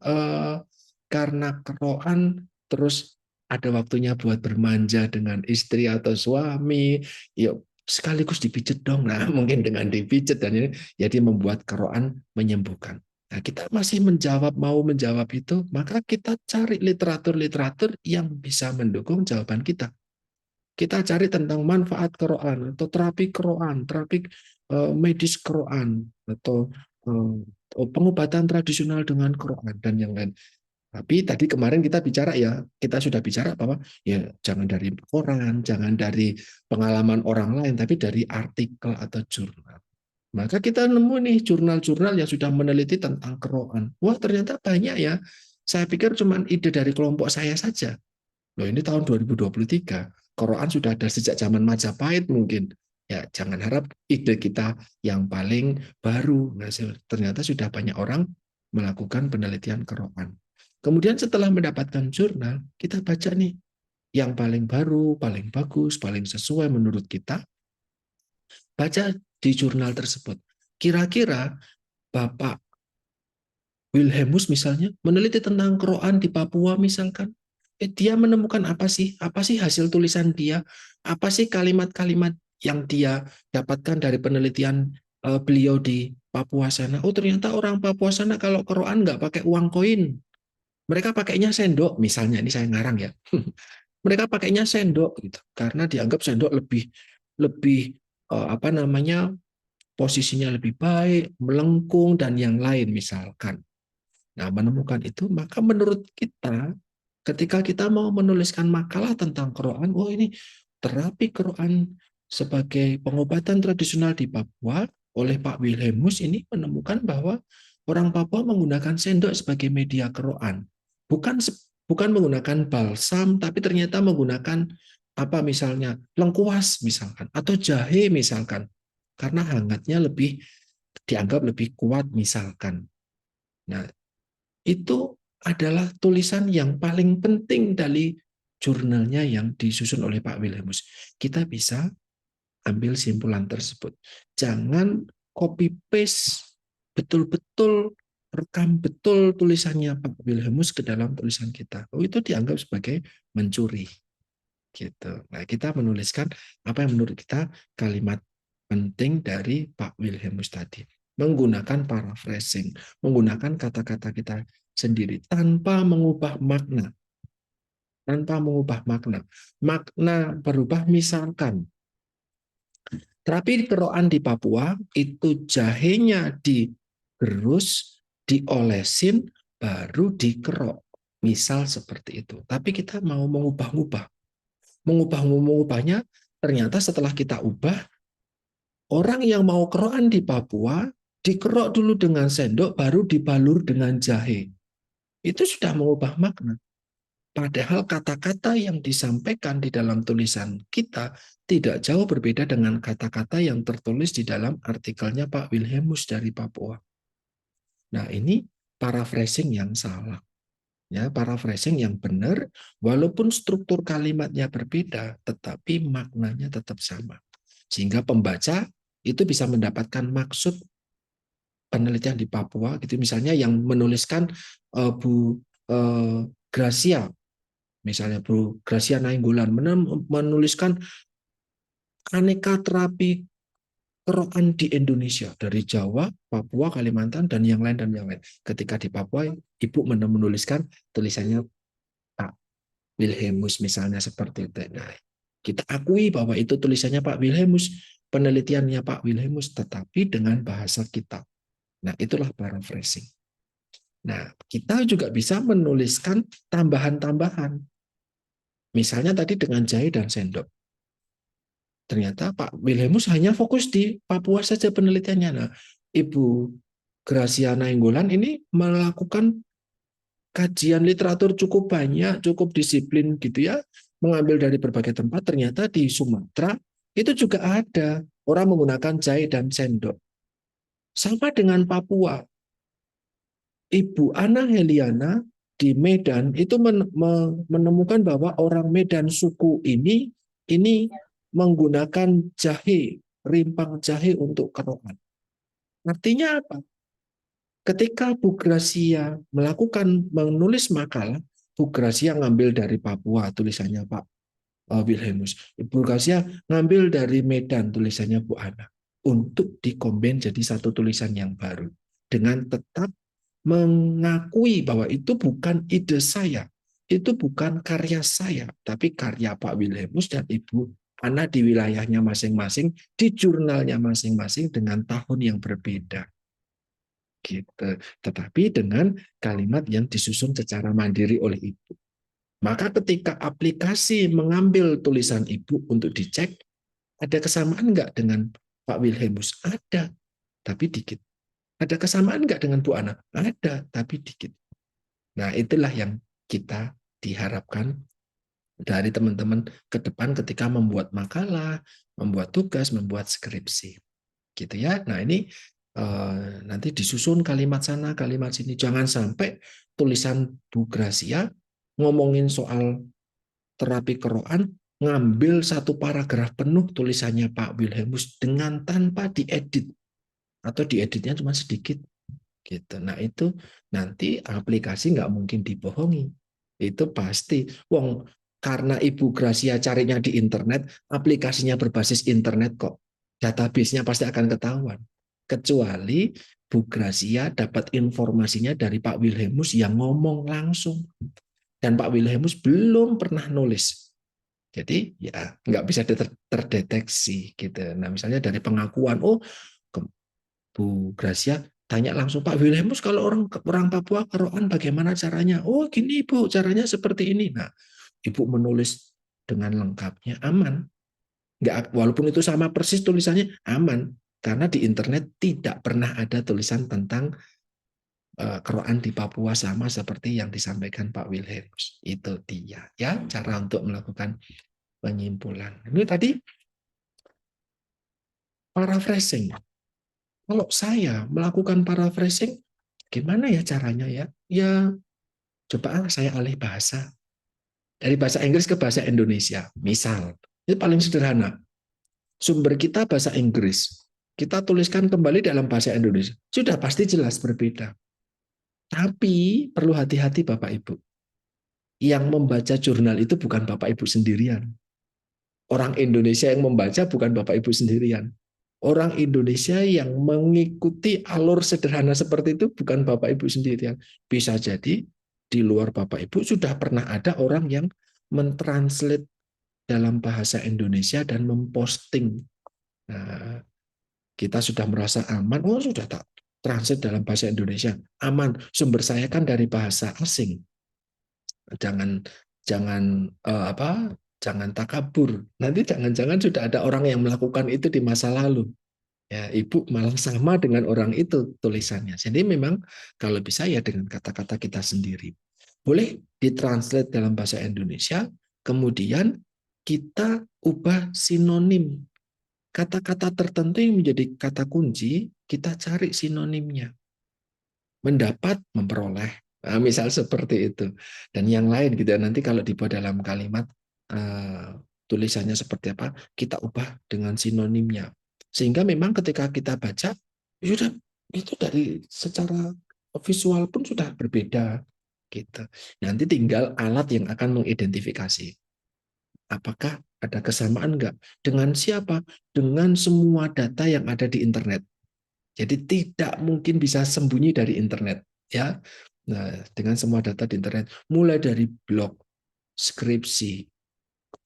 Speaker 1: karena keroan terus ada waktunya buat bermanja dengan istri atau suami, yuk sekaligus dipijet dong. Nah, mungkin dengan dipijet dan ini jadi membuat keroan menyembuhkan. Nah, kita masih mau menjawab itu, maka kita cari literatur-literatur yang bisa mendukung jawaban kita. Kita cari tentang manfaat Quran atau terapi Quran, terapi medis Quran atau pengobatan tradisional dengan Quran dan yang lain. Tapi tadi kemarin kita sudah bicara bahwa ya jangan dari koran, jangan dari pengalaman orang lain, tapi dari artikel atau jurnal. Maka kita nemu nih jurnal-jurnal yang sudah meneliti tentang Quran. Wah, ternyata banyak ya. Saya pikir cuma ide dari kelompok saya saja. Loh, ini tahun 2023. Quran sudah ada sejak zaman Majapahit mungkin. Ya, jangan harap ide kita yang paling baru. Nah, ternyata sudah banyak orang melakukan penelitian Quran. Kemudian setelah mendapatkan jurnal, kita baca nih yang paling baru, paling bagus, paling sesuai menurut kita, baca di jurnal tersebut. Kira-kira Bapak Wilhelmus misalnya meneliti tentang Quran di Papua misalkan, dia menemukan apa sih? Apa sih hasil tulisan dia? Apa sih kalimat-kalimat yang dia dapatkan dari penelitian beliau di Papua sana? Oh, ternyata orang Papua sana kalau Quran nggak pakai uang koin, mereka pakainya sendok misalnya. Ini saya ngarang ya. Mereka pakainya sendok gitu karena dianggap sendok lebih lebih apa namanya, posisinya lebih baik, melengkung dan yang lain misalkan. Nah, menemukan itu, maka menurut kita, ketika kita mau menuliskan makalah tentang Quran, oh ini terapi Quran sebagai pengobatan tradisional di Papua oleh Pak Wilhelmus ini menemukan bahwa orang Papua menggunakan sendok sebagai media Quran. Bukan bukan menggunakan balsam, tapi ternyata menggunakan apa misalnya lengkuas misalkan atau jahe misalkan karena hangatnya lebih dianggap lebih kuat misalkan. Nah, itu adalah tulisan yang paling penting dari jurnalnya yang disusun oleh Pak Wilhelmus. Kita bisa ambil simpulan tersebut. Jangan copy paste betul-betul rekam betul tulisannya Pak Wilhelmus ke dalam tulisan kita. Oh, itu dianggap sebagai mencuri gitu. Nah, kita menuliskan apa yang menurut kita kalimat penting dari Pak Wilhelmus tadi. Menggunakan paraphrasing, menggunakan kata-kata kita sendiri tanpa mengubah makna. Tanpa mengubah makna. Makna berubah misalkan terapi keroan di Papua itu jahenya digerus, diolesin, baru dikerok. Misal seperti itu. Tapi kita mau mengubah-ubah. Mengubahnya ternyata setelah kita ubah, orang yang mau kerokan di Papua dikerok dulu dengan sendok baru dibalur dengan jahe. Itu sudah mengubah makna. Padahal kata-kata yang disampaikan di dalam tulisan kita tidak jauh berbeda dengan kata-kata yang tertulis di dalam artikelnya Pak Wilhelmus dari Papua. Nah, ini paraphrasing yang salah. Ya, paraphrasing yang benar, walaupun struktur kalimatnya berbeda, tetapi maknanya tetap sama. Sehingga pembaca itu bisa mendapatkan maksud penelitian di Papua, gitu. Misalnya yang menuliskan Bu Gracia, misalnya Bu Gracia Nainggolan menuliskan aneka terapi kerokan di Indonesia dari Jawa, Papua, Kalimantan dan yang lain dan yang lain. Ketika di Papua, Ibu menuliskan tulisannya Pak Wilhelmus misalnya seperti itu. Nah, kita akui bahwa itu tulisannya Pak Wilhelmus, penelitiannya Pak Wilhelmus, tetapi dengan bahasa kita. Nah, itulah paraphrasing. Nah, kita juga bisa menuliskan tambahan-tambahan. Misalnya tadi dengan jahe dan sendok. Ternyata Pak Wilhelmus hanya fokus di Papua saja penelitiannya. Nah, Ibu Gracia Nainggolan ini melakukan kajian literatur cukup banyak, cukup disiplin gitu ya, mengambil dari berbagai tempat. Ternyata di Sumatera itu juga ada orang menggunakan jahe dan sendok. Sama dengan Papua, Ibu Ana Heliana di Medan itu menemukan bahwa orang Medan suku ini menggunakan jahe, rimpang jahe untuk kerokan. Artinya apa? Ketika Bu Gracia menulis makalah, Bu Gracia ngambil dari Papua tulisannya Pak Wilhelmus. Bu Gracia ngambil dari Medan tulisannya Bu Ana untuk dikombin jadi satu tulisan yang baru dengan tetap mengakui bahwa itu bukan ide saya, itu bukan karya saya, tapi karya Pak Wilhelmus dan Ibu Ana di wilayahnya masing-masing, di jurnalnya masing-masing dengan tahun yang berbeda. Gitu. Tetapi dengan kalimat yang disusun secara mandiri oleh Ibu. Maka ketika aplikasi mengambil tulisan Ibu untuk dicek, ada kesamaan nggak dengan Pak Wilhelmus? Ada, tapi dikit. Ada kesamaan nggak dengan Bu Ana? Ada, tapi dikit. Nah, itulah yang kita diharapkan dari teman-teman ke depan ketika membuat makalah, membuat tugas, membuat skripsi. Gitu ya. Nah, ini nanti disusun kalimat sana, kalimat sini. Jangan sampai tulisan Bu Gracia ngomongin soal terapi keroan, ngambil satu paragraf penuh tulisannya Pak Wilhelmus dengan tanpa diedit atau dieditnya cuma sedikit gitu. Nah itu nanti aplikasi nggak mungkin dibohongi. Itu pasti. Wong karena Ibu Gracia carinya di internet, aplikasinya berbasis internet kok. Database-nya pasti akan ketahuan. Kecuali Bu Gracia dapat informasinya dari Pak Wilhelmus yang ngomong langsung. Dan Pak Wilhelmus belum pernah nulis. Jadi ya nggak bisa terdeteksi gitu. Nah misalnya dari pengakuan, oh Bu Gracia tanya langsung Pak Wilhelmus kalau orang orang Papua keroan bagaimana caranya? Oh gini Bu, caranya seperti ini. Nah Ibu menulis dengan lengkapnya aman. Nggak, walaupun itu sama persis tulisannya aman karena di internet tidak pernah ada tulisan tentang keroan di Papua sama seperti yang disampaikan Pak Wilhelmus. Itu dia ya cara untuk melakukan penyimpulan. Ini tadi paraphrasing. Kalau saya melakukan paraphrasing, gimana ya caranya ya? Ya, coba saya alih bahasa. Dari bahasa Inggris ke bahasa Indonesia. Misal, itu paling sederhana. Sumber kita bahasa Inggris. Kita tuliskan kembali dalam bahasa Indonesia. Sudah pasti jelas berbeda. Tapi perlu hati-hati Bapak Ibu. Yang membaca jurnal itu bukan Bapak Ibu sendirian. Orang Indonesia yang membaca bukan Bapak Ibu sendirian. Orang Indonesia yang mengikuti alur sederhana seperti itu bukan Bapak Ibu sendirian. Bisa jadi di luar Bapak Ibu sudah pernah ada orang yang mentranslate dalam bahasa Indonesia dan memposting. Nah, kita sudah merasa aman, oh sudah tak translate dalam bahasa Indonesia. Aman, sumber saya kan dari bahasa asing. Jangan jangan apa? Jangan takabur. Nanti jangan-jangan sudah ada orang yang melakukan itu di masa lalu. Ya, Ibu malah sama dengan orang itu tulisannya. Jadi memang kalau bisa ya dengan kata-kata kita sendiri. Boleh ditranslate dalam bahasa Indonesia, kemudian kita ubah sinonim. Kata-kata tertentu yang menjadi kata kunci, kita cari sinonimnya. Mendapat, memperoleh. Nah, misal seperti itu. Dan yang lain gitu. Nanti kalau dibuat dalam kalimat tulisannya seperti apa, kita ubah dengan sinonimnya. Sehingga memang ketika kita baca, sudah itu dari secara visual pun sudah berbeda. Gitu. Nanti tinggal alat yang akan mengidentifikasi. Apakah ada kesamaan enggak? Dengan siapa? Dengan semua data yang ada di internet. Jadi tidak mungkin bisa sembunyi dari internet, ya. Nah, dengan semua data di internet, mulai dari blog, skripsi,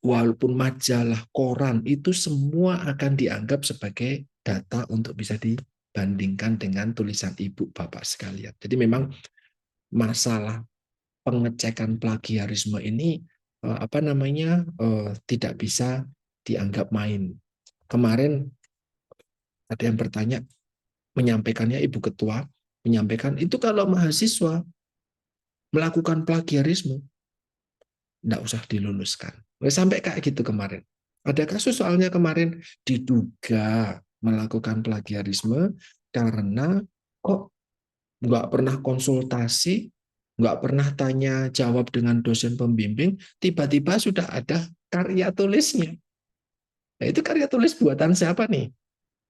Speaker 1: walaupun majalah, koran, itu semua akan dianggap sebagai data untuk bisa dibandingkan dengan tulisan ibu bapak sekalian. Jadi memang masalah pengecekan plagiarisme ini apa namanya tidak bisa dianggap main. Kemarin ada yang bertanya, menyampaikannya Ibu Ketua, menyampaikan itu kalau mahasiswa melakukan plagiarisme, enggak usah diluluskan. Sampai kayak gitu kemarin. Ada kasus soalnya kemarin diduga melakukan plagiarisme karena kok nggak pernah konsultasi, nggak pernah tanya jawab dengan dosen pembimbing, tiba-tiba sudah ada karya tulisnya. Nah, itu karya tulis buatan siapa nih?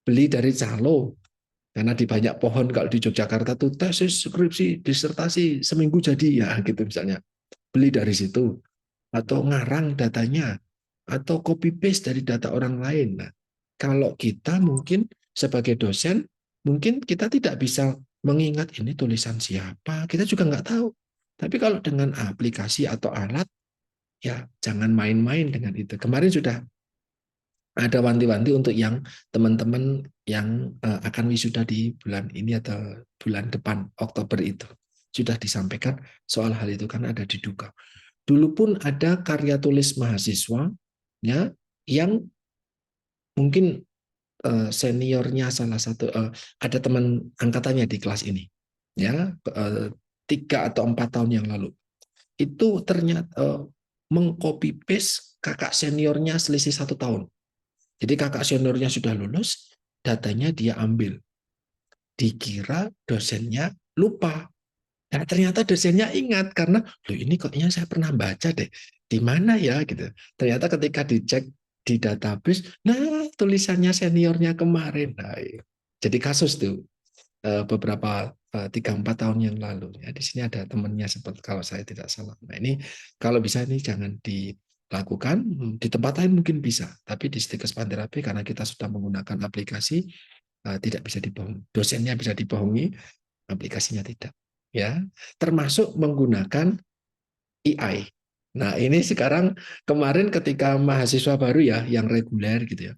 Speaker 1: Beli dari calo. Karena di banyak pohon kalau di Yogyakarta tuh tesis, skripsi, disertasi seminggu jadi ya gitu misalnya. Beli dari situ atau ngarang datanya atau copy paste dari data orang lain. Nah, kalau kita mungkin sebagai dosen mungkin kita tidak bisa mengingat ini tulisan siapa, kita juga nggak tahu. Tapi kalau dengan aplikasi atau alat, ya jangan main-main dengan itu. Kemarin sudah ada wanti-wanti untuk yang teman-teman yang akan wisuda di bulan ini atau bulan depan, Oktober itu. Sudah disampaikan soal hal itu karena ada diduga. Dulu pun ada karya tulis mahasiswa ya yang mungkin seniornya salah satu ada teman angkatannya di kelas ini ya 3 atau 4 tahun yang lalu itu ternyata mengcopy paste kakak seniornya selisih 1 tahun. Jadi kakak seniornya sudah lulus, datanya dia ambil, dikira dosennya lupa. Nah, ternyata dosennya ingat karena loh ini kayaknya saya pernah baca deh. Di mana ya gitu. Ternyata ketika dicek di database, nah tulisannya seniornya kemarin. Nah, iya. Jadi kasus tuh beberapa 3-4 tahun yang lalu. Ya, di sini ada temannya seperti kalau saya tidak salah. Nah ini kalau bisa ini jangan dilakukan. Di tempat lain mungkin bisa, tapi di Stikes Panderapi karena kita sudah menggunakan aplikasi tidak bisa dibohongi. Dosennya bisa dibohongi, aplikasinya tidak. Ya, termasuk menggunakan AI. Nah, ini sekarang kemarin ketika mahasiswa baru ya yang reguler gitu ya,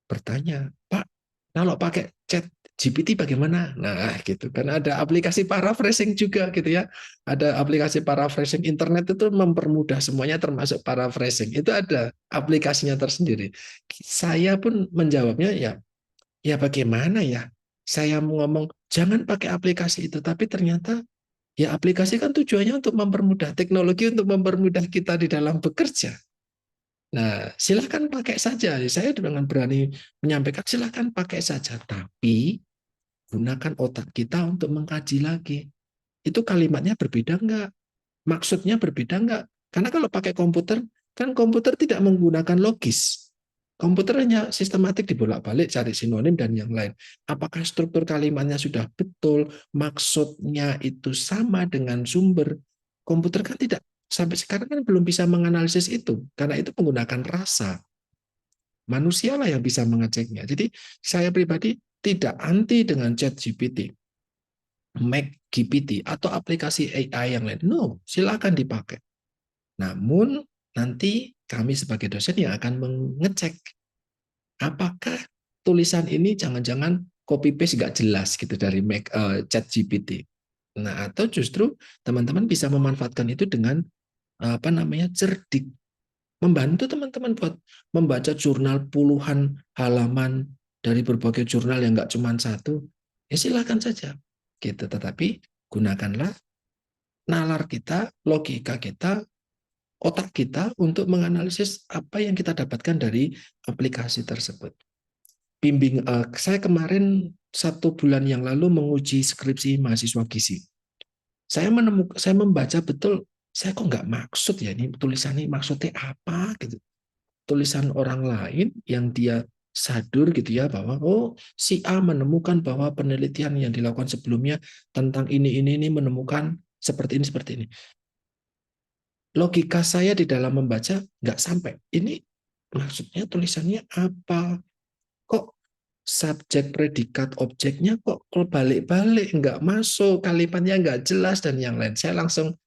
Speaker 1: bertanya, Pak, kalau pakai chat GPT bagaimana? Nah, gitu kan ada aplikasi paraphrasing juga gitu ya. Ada aplikasi paraphrasing internet itu mempermudah semuanya termasuk paraphrasing. Itu ada aplikasinya tersendiri. Saya pun menjawabnya ya bagaimana ya? Saya mau ngomong jangan pakai aplikasi itu, tapi ternyata ya aplikasi kan tujuannya untuk mempermudah teknologi untuk mempermudah kita di dalam bekerja. Nah, silahkan pakai saja. Saya dengan berani menyampaikan silahkan pakai saja. Tapi gunakan otak kita untuk mengkaji lagi. Itu kalimatnya berbeda enggak? Maksudnya berbeda enggak? Karena kalau pakai komputer, kan komputer tidak menggunakan logis. Komputer hanya sistematik dibolak-balik, cari sinonim dan yang lain. Apakah struktur kalimatnya sudah betul, maksudnya itu sama dengan sumber? Komputer kan tidak, sampai sekarang kan belum bisa menganalisis itu, karena itu menggunakan rasa. Manusia lah yang bisa mengeceknya. Jadi saya pribadi tidak anti dengan chat GPT, Mac GPT, atau aplikasi AI yang lain. No, silakan dipakai. Namun nanti kami sebagai dosen yang akan mengecek apakah tulisan ini jangan-jangan copy paste nggak jelas gitu dari chat GPT. Nah, atau justru teman-teman bisa memanfaatkan itu dengan apa namanya cerdik, membantu teman-teman buat membaca jurnal puluhan halaman dari berbagai jurnal yang nggak cuma satu, ya silakan saja. Gitu. Tetapi gunakanlah nalar kita, logika kita, otak kita untuk menganalisis apa yang kita dapatkan dari aplikasi tersebut. Saya kemarin 1 bulan yang lalu menguji skripsi mahasiswa gizi. Saya membaca betul, saya kok nggak maksud ya ini tulisan ini maksudnya apa gitu. Tulisan orang lain yang dia sadur gitu ya bahwa oh si A menemukan bahwa penelitian yang dilakukan sebelumnya tentang ini menemukan seperti ini. Logika saya di dalam membaca nggak sampai. Ini maksudnya tulisannya apa? Kok subjek predikat objeknya kok balik-balik nggak masuk, kalimatnya nggak jelas dan yang lain. Saya langsung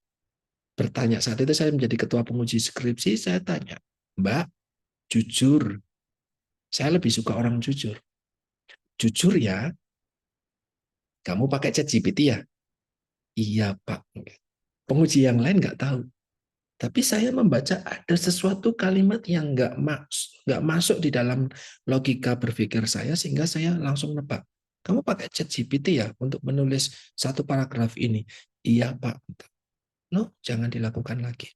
Speaker 1: bertanya, saat itu saya menjadi ketua penguji skripsi, saya tanya, Mbak, jujur, saya lebih suka orang jujur. Jujur ya, kamu pakai chat GPT ya? Iya Pak. Penguji yang lain nggak tahu. Tapi saya membaca ada sesuatu kalimat yang nggak masuk di dalam logika berpikir saya sehingga saya langsung nebak. Kamu pakai chat GPT ya untuk menulis 1 paragraf ini? Iya Pak. No, jangan dilakukan lagi.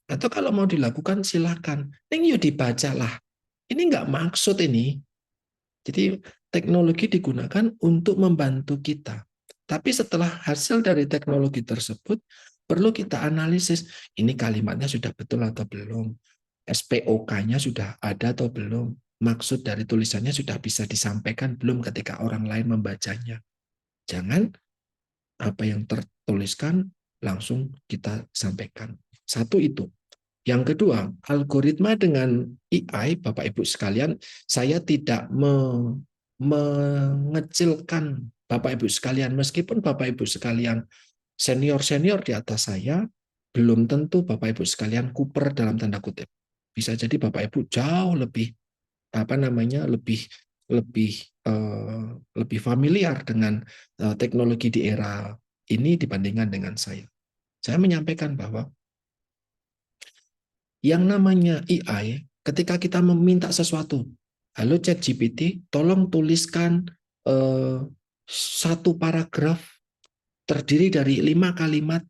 Speaker 1: Atau kalau mau dilakukan silakan. Ini yuk dibacalah. Ini nggak maksud ini. Jadi teknologi digunakan untuk membantu kita. Tapi setelah hasil dari teknologi tersebut, perlu kita analisis, ini kalimatnya sudah betul atau belum, SPOK-nya sudah ada atau belum, maksud dari tulisannya sudah bisa disampaikan belum ketika orang lain membacanya. Jangan apa yang tertuliskan langsung kita sampaikan. Satu itu. Yang kedua, algoritma dengan AI, Bapak Ibu sekalian, saya tidak mengecilkan Bapak Ibu sekalian, meskipun Bapak Ibu sekalian senior-senior di atas saya, belum tentu Bapak Ibu sekalian kuper dalam tanda kutip. Bisa jadi Bapak Ibu jauh lebih apa namanya lebih lebih lebih familiar dengan teknologi di era ini dibandingkan dengan saya. Saya menyampaikan bahwa yang namanya AI, ketika kita meminta sesuatu, halo ChatGPT, tolong tuliskan eh, satu paragraf terdiri dari 5 kalimat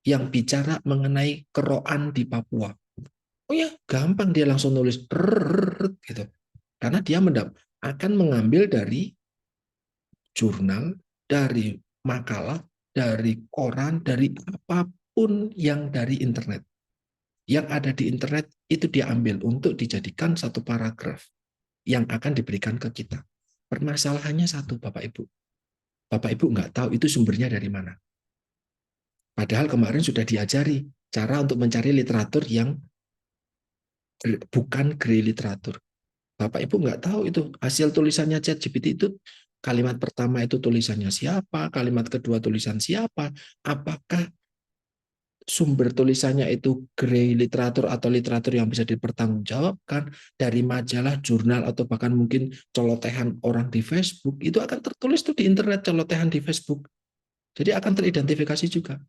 Speaker 1: yang bicara mengenai keroan di Papua. Oh ya, gampang dia langsung nulis gitu. Karena dia akan mengambil dari jurnal, dari makalah, dari koran, dari apapun yang dari internet. Yang ada di internet itu dia ambil untuk dijadikan satu paragraf yang akan diberikan ke kita. Permasalahannya satu, Bapak Ibu. Bapak Ibu nggak tahu itu sumbernya dari mana. Padahal kemarin sudah diajari cara untuk mencari literatur yang bukan grey literatur. Bapak Ibu nggak tahu itu hasil tulisannya ChatGPT itu kalimat pertama itu tulisannya siapa, kalimat kedua tulisan siapa, apakah sumber tulisannya itu grey literatur atau literatur yang bisa dipertanggungjawabkan dari majalah, jurnal atau bahkan mungkin celotehan orang di Facebook, itu akan tertulis tuh di internet celotehan di Facebook. Jadi akan teridentifikasi juga.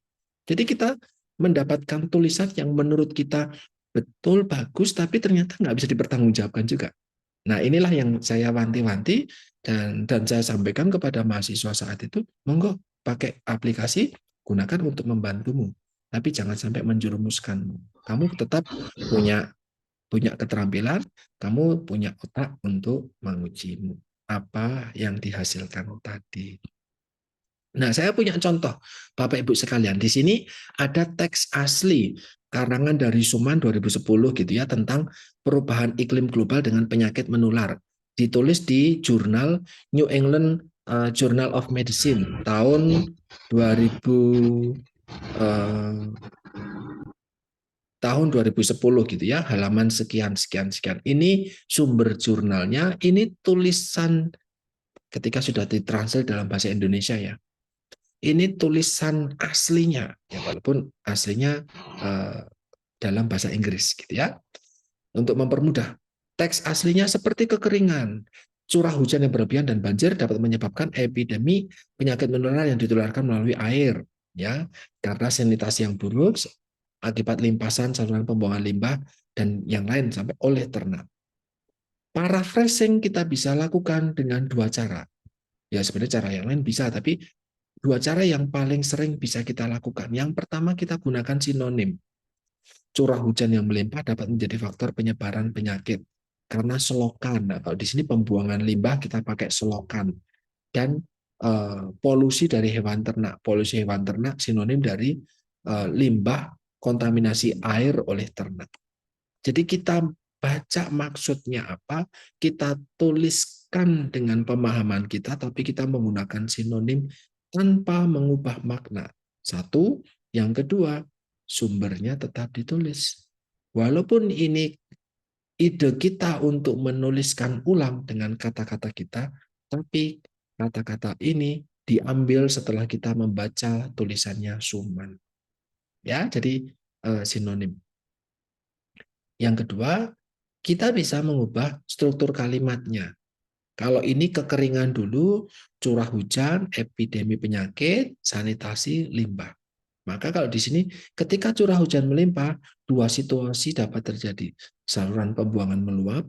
Speaker 1: Jadi kita mendapatkan tulisan yang menurut kita betul bagus tapi ternyata nggak bisa dipertanggungjawabkan juga. Nah, inilah yang saya wanti-wanti dan saya sampaikan kepada mahasiswa saat itu, monggo pakai aplikasi, gunakan untuk membantumu. Tapi jangan sampai menjerumuskanmu. Kamu tetap punya punya keterampilan, kamu punya otak untuk mengujimu. Apa yang dihasilkan tadi. Nah, saya punya contoh, Bapak Ibu sekalian. Di sini ada teks asli karangan dari Suman 2010 gitu ya tentang perubahan iklim global dengan penyakit menular. Ditulis di jurnal New England Journal of Medicine tahun 2000 eh, tahun 2010 gitu ya, halaman sekian sekian sekian. Ini sumber jurnalnya, ini tulisan ketika sudah ditranslate dalam bahasa Indonesia ya. Ini tulisan aslinya, ya walaupun aslinya eh, dalam bahasa Inggris, gitu ya. Untuk mempermudah, teks aslinya seperti kekeringan, curah hujan yang berlebihan dan banjir dapat menyebabkan epidemi penyakit menular yang ditularkan melalui air, ya, karena sanitasi yang buruk akibat limpasan saluran pembuangan limbah dan yang lain sampai oleh ternak. Paraphrasing kita bisa lakukan dengan dua cara. Ya sebenarnya cara yang lain bisa, tapi dua cara yang paling sering bisa kita lakukan. Yang pertama kita gunakan sinonim. Curah hujan yang melimpah dapat menjadi faktor penyebaran penyakit. Karena selokan. Nah, kalau di sini pembuangan limbah kita pakai selokan. Dan polusi dari hewan ternak. Polusi hewan ternak sinonim dari limbah kontaminasi air oleh ternak. Jadi kita baca maksudnya apa, kita tuliskan dengan pemahaman kita, tapi kita menggunakan sinonim tanpa mengubah makna. Satu, yang kedua, sumbernya tetap ditulis. Walaupun ini ide kita untuk menuliskan ulang dengan kata-kata kita, tapi kata-kata ini diambil setelah kita membaca tulisannya Suman. Ya, jadi sinonim. Yang kedua, kita bisa mengubah struktur kalimatnya. Kalau ini kekeringan dulu, curah hujan, epidemi penyakit, sanitasi, limbah. Maka kalau di sini, ketika curah hujan melimpah, dua situasi dapat terjadi. Saluran pembuangan meluap,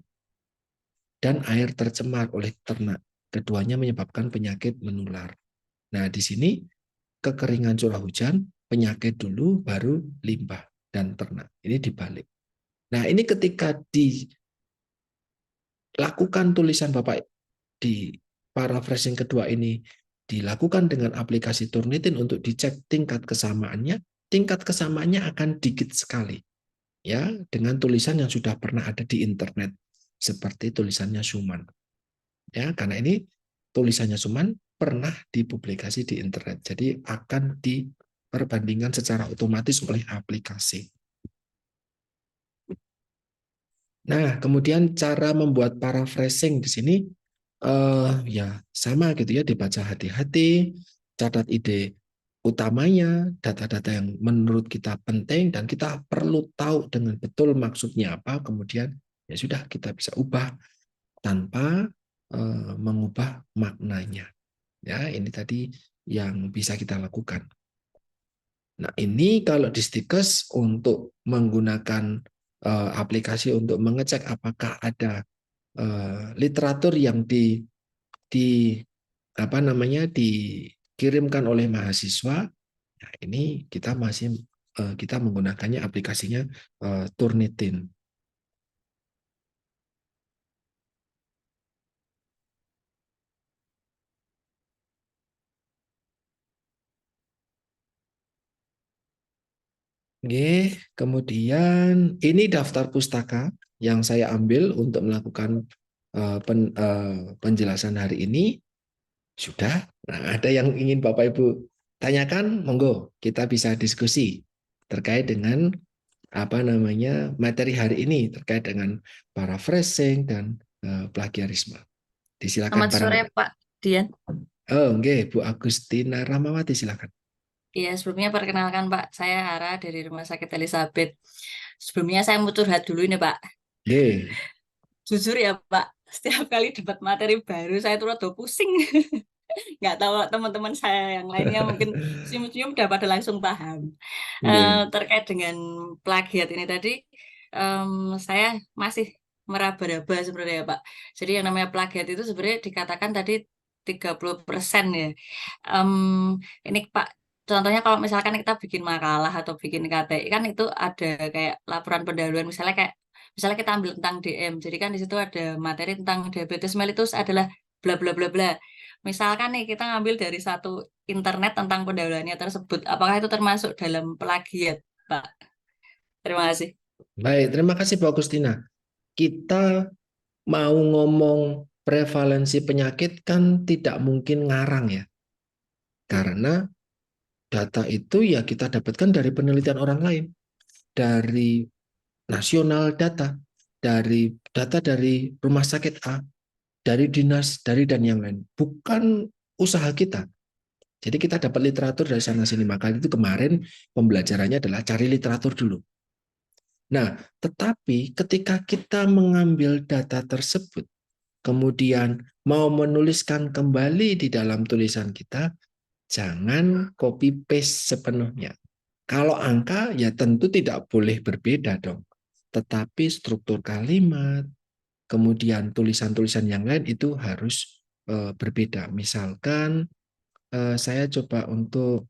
Speaker 1: dan air tercemar oleh ternak. Keduanya menyebabkan penyakit menular. Nah, di sini kekeringan curah hujan, penyakit dulu, baru limbah dan ternak. Ini dibalik. Nah, ini ketika dilakukan tulisan Bapak di paraphrasing kedua ini dilakukan dengan aplikasi Turnitin untuk dicek tingkat kesamaannya akan dikit sekali. Ya, dengan tulisan yang sudah pernah ada di internet seperti tulisannya Suman. Ya, karena ini tulisannya Suman pernah dipublikasi di internet. Jadi akan diperbandingkan secara otomatis oleh aplikasi. Nah, kemudian cara membuat paraphrasing di sini Ya sama gitu ya, dibaca hati-hati, catat ide utamanya, data-data yang menurut kita penting dan kita perlu tahu dengan betul maksudnya apa, kemudian ya sudah kita bisa ubah tanpa mengubah maknanya. Ya, ini tadi yang bisa kita lakukan. Nah, ini kalau di Stikes untuk menggunakan aplikasi untuk mengecek apakah ada literatur yang di apa namanya dikirimkan oleh mahasiswa. Nah, ini kita masih kita menggunakannya aplikasinya Turnitin. Oke, kemudian ini daftar pustaka yang saya ambil untuk melakukan penjelasan hari ini. Sudah. Nah, ada yang ingin Bapak Ibu tanyakan? Monggo, kita bisa diskusi terkait dengan apa namanya materi hari ini terkait dengan paraphrasing dan plagiarisme. Disilakan
Speaker 2: Selamat sore
Speaker 1: barang.
Speaker 2: Pak Dian.
Speaker 1: Oh, oke, Bu Agustina Ramawati, silakan.
Speaker 2: Ya, sebelumnya perkenalkan Pak, saya Hara dari Rumah Sakit Elizabeth. Sebelumnya saya mau curhat dulu ini Pak.
Speaker 1: Oke.
Speaker 2: Jujur ya Pak, setiap kali dapat materi baru saya tuh rada pusing. Nggak tahu teman-teman saya yang lainnya mungkin senyum-senyum udah pada langsung paham.
Speaker 1: Oke.
Speaker 2: Terkait dengan plagiat ini tadi, saya masih meraba-raba sebenarnya ya Pak. Jadi yang namanya plagiat itu sebenarnya dikatakan tadi 30% ya. Em, ini Pak, contohnya kalau misalkan kita bikin makalah atau bikin KTI kan itu ada kayak laporan pendahuluan misalnya kita ambil tentang DM. Jadi kan di situ ada materi tentang diabetes mellitus adalah bla bla bla bla. Misalkan nih kita ngambil dari satu internet tentang pendahuluannya tersebut, apakah itu termasuk dalam plagiat, Pak? Terima kasih.
Speaker 1: Baik, terima kasih Bu Agustina. Kita mau ngomong prevalensi penyakit kan tidak mungkin ngarang ya.
Speaker 2: Ya.
Speaker 1: Karena data itu ya kita dapatkan dari penelitian orang lain, dari nasional data dari rumah sakit A, dari dinas, dari dan yang lain. Bukan usaha kita. Jadi kita dapat literatur dari sana sini. Maka itu kemarin pembelajarannya adalah cari literatur dulu. Nah, tetapi ketika kita mengambil data tersebut, kemudian mau menuliskan kembali di dalam tulisan kita, jangan copy paste sepenuhnya. Kalau angka ya tentu tidak boleh berbeda dong. Tetapi struktur kalimat, kemudian tulisan-tulisan yang lain itu harus berbeda. Misalkan saya coba untuk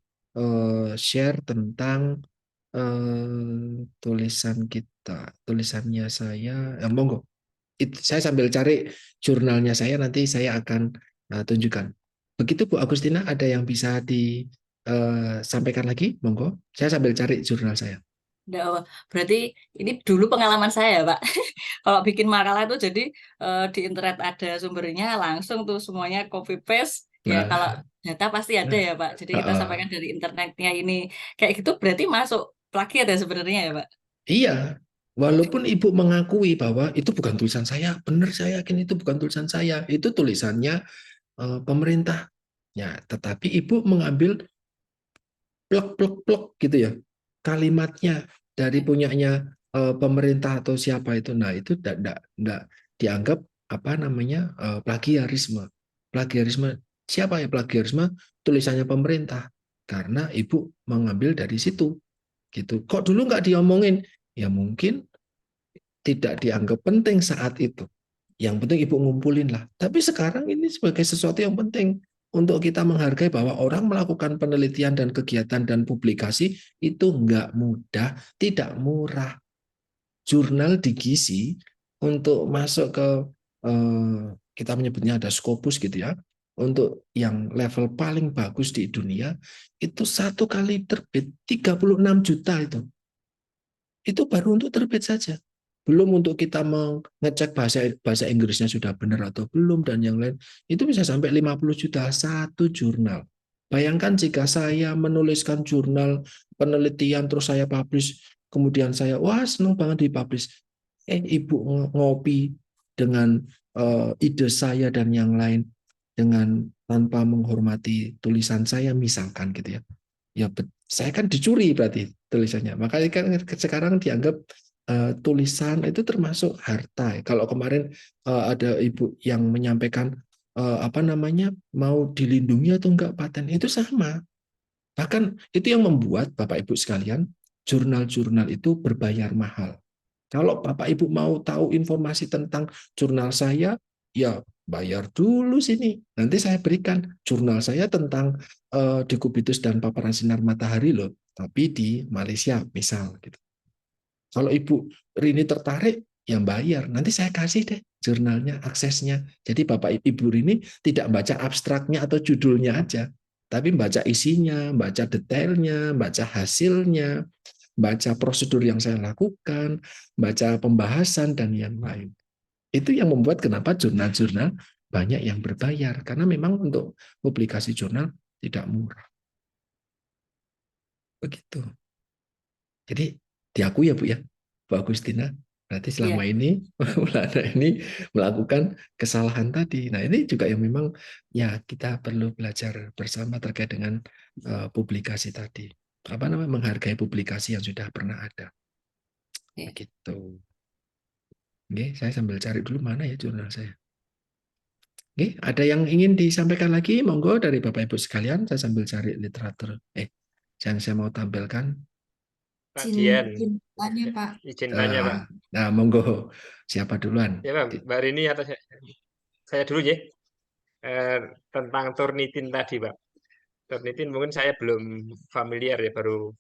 Speaker 1: share tentang tulisan kita, tulisannya saya, monggo. Saya sambil cari jurnalnya saya nanti saya akan tunjukkan. Begitu Bu Agustina, ada yang bisa disampaikan lagi, monggo. Saya sambil cari jurnal saya.
Speaker 2: Nggak, berarti ini dulu pengalaman saya, Pak. Kalau bikin makalah itu jadi di internet ada sumbernya, langsung tuh semuanya copy paste. Ya
Speaker 1: Nah,
Speaker 2: kalau data pasti ada ya, Pak. Jadi kita sampaikan dari internetnya ini. Kayak gitu berarti masuk plagiat ya sebenarnya ya, Pak.
Speaker 1: iya, walaupun ibu mengakui bahwa itu bukan tulisan saya, benar saya yakin itu bukan tulisan saya, itu tulisannya pemerintah. Ya, tetapi ibu mengambil plek-plek-plek gitu ya, kalimatnya dari punyanya pemerintah atau siapa itu. Nah, itu tidak dianggap apa namanya plagiarisme. Plagiarisme siapa ya plagiarisme? Tulisannya pemerintah. Karena ibu mengambil dari situ gitu. Kok dulu nggak diomongin? Ya mungkin tidak dianggap penting saat itu. Yang penting ibu ngumpulin lah. Tapi sekarang ini sebagai sesuatu yang penting untuk kita menghargai bahwa orang melakukan penelitian dan kegiatan dan publikasi itu nggak mudah, tidak murah. Jurnal di Gizi untuk masuk ke kita menyebutnya ada Scopus gitu ya. Untuk yang level paling bagus di dunia itu satu kali terbit 36 juta itu. Itu baru untuk terbit saja. Belum untuk kita mengecek bahasa bahasa Inggrisnya sudah benar atau belum dan yang lain. Itu bisa sampai 50 juta satu jurnal. Bayangkan jika saya menuliskan jurnal penelitian terus saya publish, kemudian saya wah senang banget dipublish. Ibu ngopi dengan ide saya dan yang lain dengan tanpa menghormati tulisan saya misalkan gitu ya. Ya, saya kan dicuri berarti tulisannya. Makanya kan sekarang dianggap tulisan itu termasuk harta. Kalau kemarin ada ibu yang menyampaikan apa namanya mau dilindungi atau enggak paten itu sama. Bahkan itu yang membuat Bapak Ibu sekalian jurnal-jurnal itu berbayar mahal. Kalau Bapak Ibu mau tahu informasi tentang jurnal saya, ya bayar dulu sini. Nanti saya berikan jurnal saya tentang dekubitus dan paparan sinar matahari loh, tapi di Malaysia misal gitu. Kalau Ibu Rini tertarik, yang bayar. Nanti saya kasih deh jurnalnya, aksesnya. Jadi Bapak Ibu Rini tidak baca abstraknya atau judulnya aja, tapi baca isinya, baca detailnya, baca hasilnya, baca prosedur yang saya lakukan, baca pembahasan, dan yang lain. Itu yang membuat kenapa jurnal-jurnal banyak yang berbayar. Karena memang untuk publikasi jurnal tidak murah. Begitu. Jadi diakui ya Bu ya, Bu Agustina. Berarti selama
Speaker 2: Iya.
Speaker 1: ini Ulana ini melakukan kesalahan tadi. Nah ini juga yang memang ya kita perlu belajar bersama terkait dengan publikasi tadi. Apa namanya menghargai publikasi yang sudah pernah ada.
Speaker 2: Iya.
Speaker 1: Begitu. Oke, saya sambil cari dulu mana ya jurnal saya. Oke, ada yang ingin disampaikan lagi? Monggo dari Bapak Ibu sekalian. Saya sambil cari literatur. Yang saya mau tampilkan.
Speaker 3: Pak
Speaker 4: Izin
Speaker 3: Dian,
Speaker 4: izin tanya, Pak.
Speaker 3: izin tanya Pak.
Speaker 1: Nah, monggo. Siapa duluan?
Speaker 3: Ya Pak, Mbak Rini atau saya dulu ya. Tentang Turnitin tadi Pak. Turnitin mungkin saya belum familiar ya, baru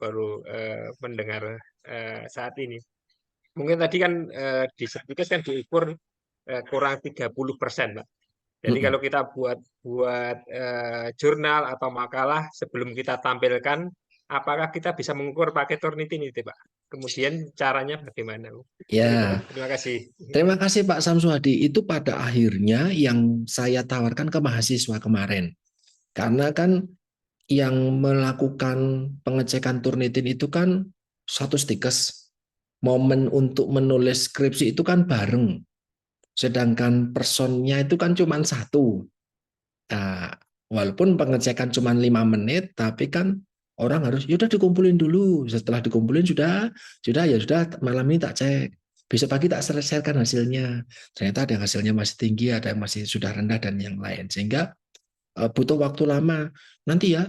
Speaker 3: mendengar saat ini. Mungkin tadi kan di sertifikat kan diukur kurang 30%, Pak. Jadi kalau kita buat jurnal atau makalah sebelum kita tampilkan, apakah kita bisa mengukur pakai Turnitin itu, Pak? Kemudian caranya bagaimana?
Speaker 1: Ya,
Speaker 3: Terima kasih.
Speaker 1: terima kasih Pak Samsuhadi. Itu pada akhirnya yang saya tawarkan ke mahasiswa kemarin. Karena kan yang melakukan pengecekan Turnitin itu kan satu stikes. Momen untuk menulis skripsi itu kan bareng. Sedangkan personnya itu kan cuma satu. Nah, walaupun pengecekan cuma 5 menit, tapi kan orang harus, yaudah dikumpulin dulu. Setelah dikumpulin ya sudah malam ini tak cek. Besok pagi tak sharekan hasilnya. Ternyata ada yang hasilnya masih tinggi, ada yang masih sudah rendah dan yang lain. Sehingga butuh waktu lama. Nanti ya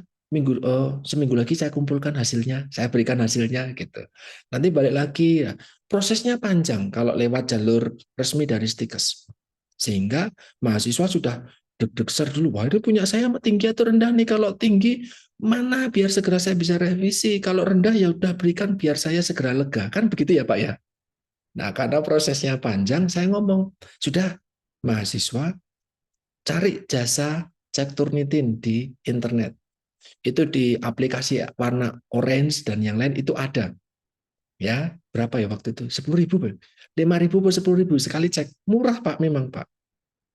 Speaker 1: seminggu lagi saya kumpulkan hasilnya, saya berikan hasilnya gitu. Nanti balik lagi ya. Prosesnya panjang kalau lewat jalur resmi dari Stikes. Sehingga mahasiswa sudah deg-deg dulu, wah itu punya saya tinggi atau rendah nih, kalau tinggi mana biar segera saya bisa revisi, kalau rendah ya udah berikan biar saya segera lega, kan begitu ya Pak ya. Nah karena prosesnya panjang, saya ngomong, sudah mahasiswa cari jasa cek Turnitin di internet. Itu di aplikasi warna orange dan yang lain itu ada. Ya, berapa ya waktu itu? 10.000, 5.000 atau 10.000 sekali cek. Murah Pak, memang Pak.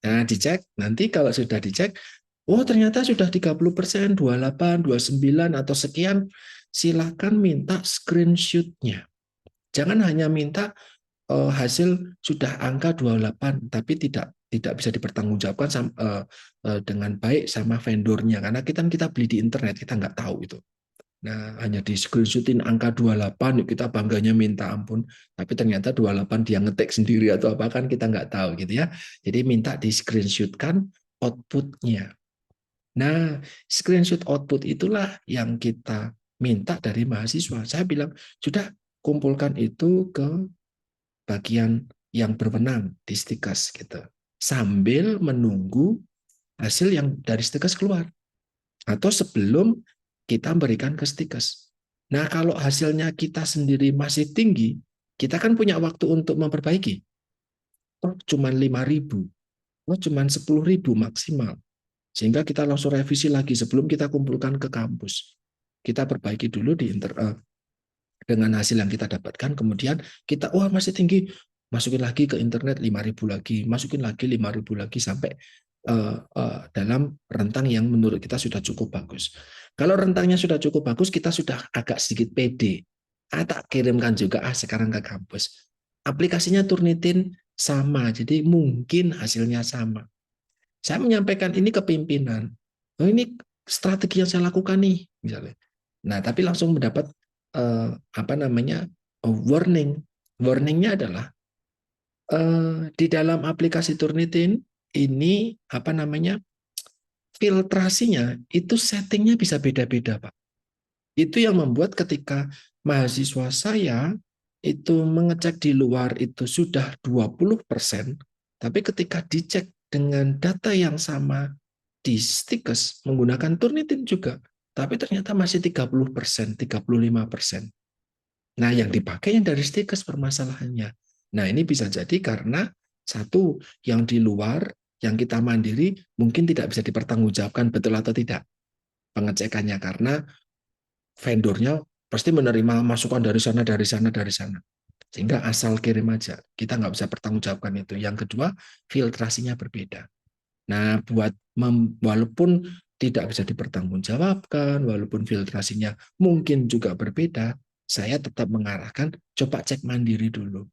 Speaker 1: Nah, dicek, nanti kalau sudah dicek, oh ternyata sudah 30%, 28, 29 atau sekian, silakan minta screenshot-nya. Jangan hanya minta hasil sudah angka 28, tapi tidak bisa dipertanggungjawabkan dengan baik sama vendornya, karena kita beli di internet, kita nggak tahu itu. Nah, hanya di screenshotin angka 28, kita bangganya minta ampun, tapi ternyata 28 dia ngetik sendiri atau apa kan kita nggak tahu gitu ya. Jadi minta di screenshotkan outputnya. Nah, screenshot output itulah yang kita minta dari mahasiswa. Saya bilang, sudah kumpulkan itu ke bagian yang berwenang di Stikes gitu. Sambil menunggu hasil yang dari Stikes keluar. Atau sebelum kita berikan ke Stikes. Nah, kalau hasilnya kita sendiri masih tinggi, kita kan punya waktu untuk memperbaiki. Oh, cuma 5.000. Oh, cuma 10.000 maksimal. Sehingga kita langsung revisi lagi sebelum kita kumpulkan ke kampus. Kita perbaiki dulu dengan hasil yang kita dapatkan, kemudian kita, wah masih tinggi, masukin lagi ke internet 5.000 lagi, masukin lagi 5.000 lagi sampai dalam rentang yang menurut kita sudah cukup bagus. Kalau rentangnya sudah cukup bagus, kita sudah agak sedikit pede. Tak kirimkan juga sekarang ke kampus. Aplikasinya Turnitin sama. Jadi mungkin hasilnya sama. Saya menyampaikan ini ke pimpinan. Oh, ini strategi yang saya lakukan nih, misalnya. Nah, tapi langsung mendapat apa namanya warning. Warningnya adalah di dalam aplikasi Turnitin ini apa namanya filtrasinya itu settingnya bisa beda-beda, Pak. Itu yang membuat ketika mahasiswa saya itu mengecek di luar itu sudah 20%, tapi ketika dicek dengan data yang sama di Stikes menggunakan Turnitin juga, tapi ternyata masih 30%, 35%. Nah, yang dipakai yang dari Stikes permasalahannya. Nah, ini bisa jadi karena satu, yang di luar, yang kita mandiri, mungkin tidak bisa dipertanggungjawabkan betul atau tidak pengecekannya, karena vendornya pasti menerima masukan dari sana, dari sana, dari sana. Sehingga asal kirim aja. Kita nggak bisa pertanggungjawabkan itu. Yang kedua, filtrasinya berbeda. Nah, walaupun tidak bisa dipertanggungjawabkan, walaupun filtrasinya mungkin juga berbeda, saya tetap mengarahkan coba cek mandiri dulu.